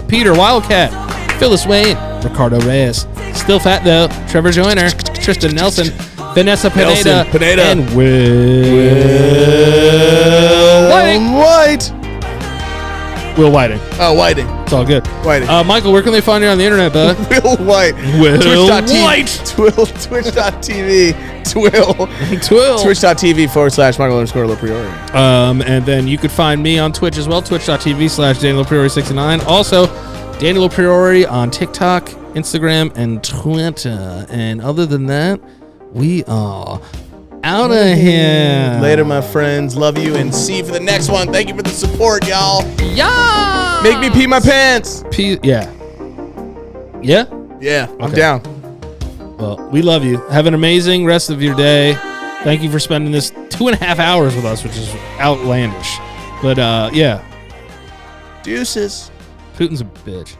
Speaker 7: Peter Wildcat. Phyllis Wayne. Ricardo Reyes. Still fat though. Trevor Joyner. Tristan Nelson. Vanessa Pineda. And Will
Speaker 4: White.
Speaker 7: Will Whiting.
Speaker 4: Oh, Whiting.
Speaker 7: It's all good.
Speaker 4: Whiting.
Speaker 7: Michael, where can they find you on the internet, bud?
Speaker 4: Will White.
Speaker 7: Will
Speaker 4: Twitch.tv.
Speaker 7: White.
Speaker 4: Twitch.tv. Twill. Twitch.tv/Michael_LoPriore.
Speaker 7: And then you could find me on Twitch as well. Twitch.tv/DanielLoPriore69. Also, Daniel LoPriore on TikTok, Instagram, and Twitter. And other than that, we are out of here.
Speaker 4: Later, my friends. Love you and see you for the next one. Thank you for the support, y'all.
Speaker 7: Yeah.
Speaker 4: Make me pee my pants.
Speaker 7: Yeah. Yeah?
Speaker 4: Yeah, I'm
Speaker 7: Okay.
Speaker 4: down.
Speaker 7: Well, we love you. Have an amazing rest of your day. Thank you for spending this 2.5 hours with us, which is outlandish. But, yeah.
Speaker 4: Deuces.
Speaker 7: Putin's a bitch.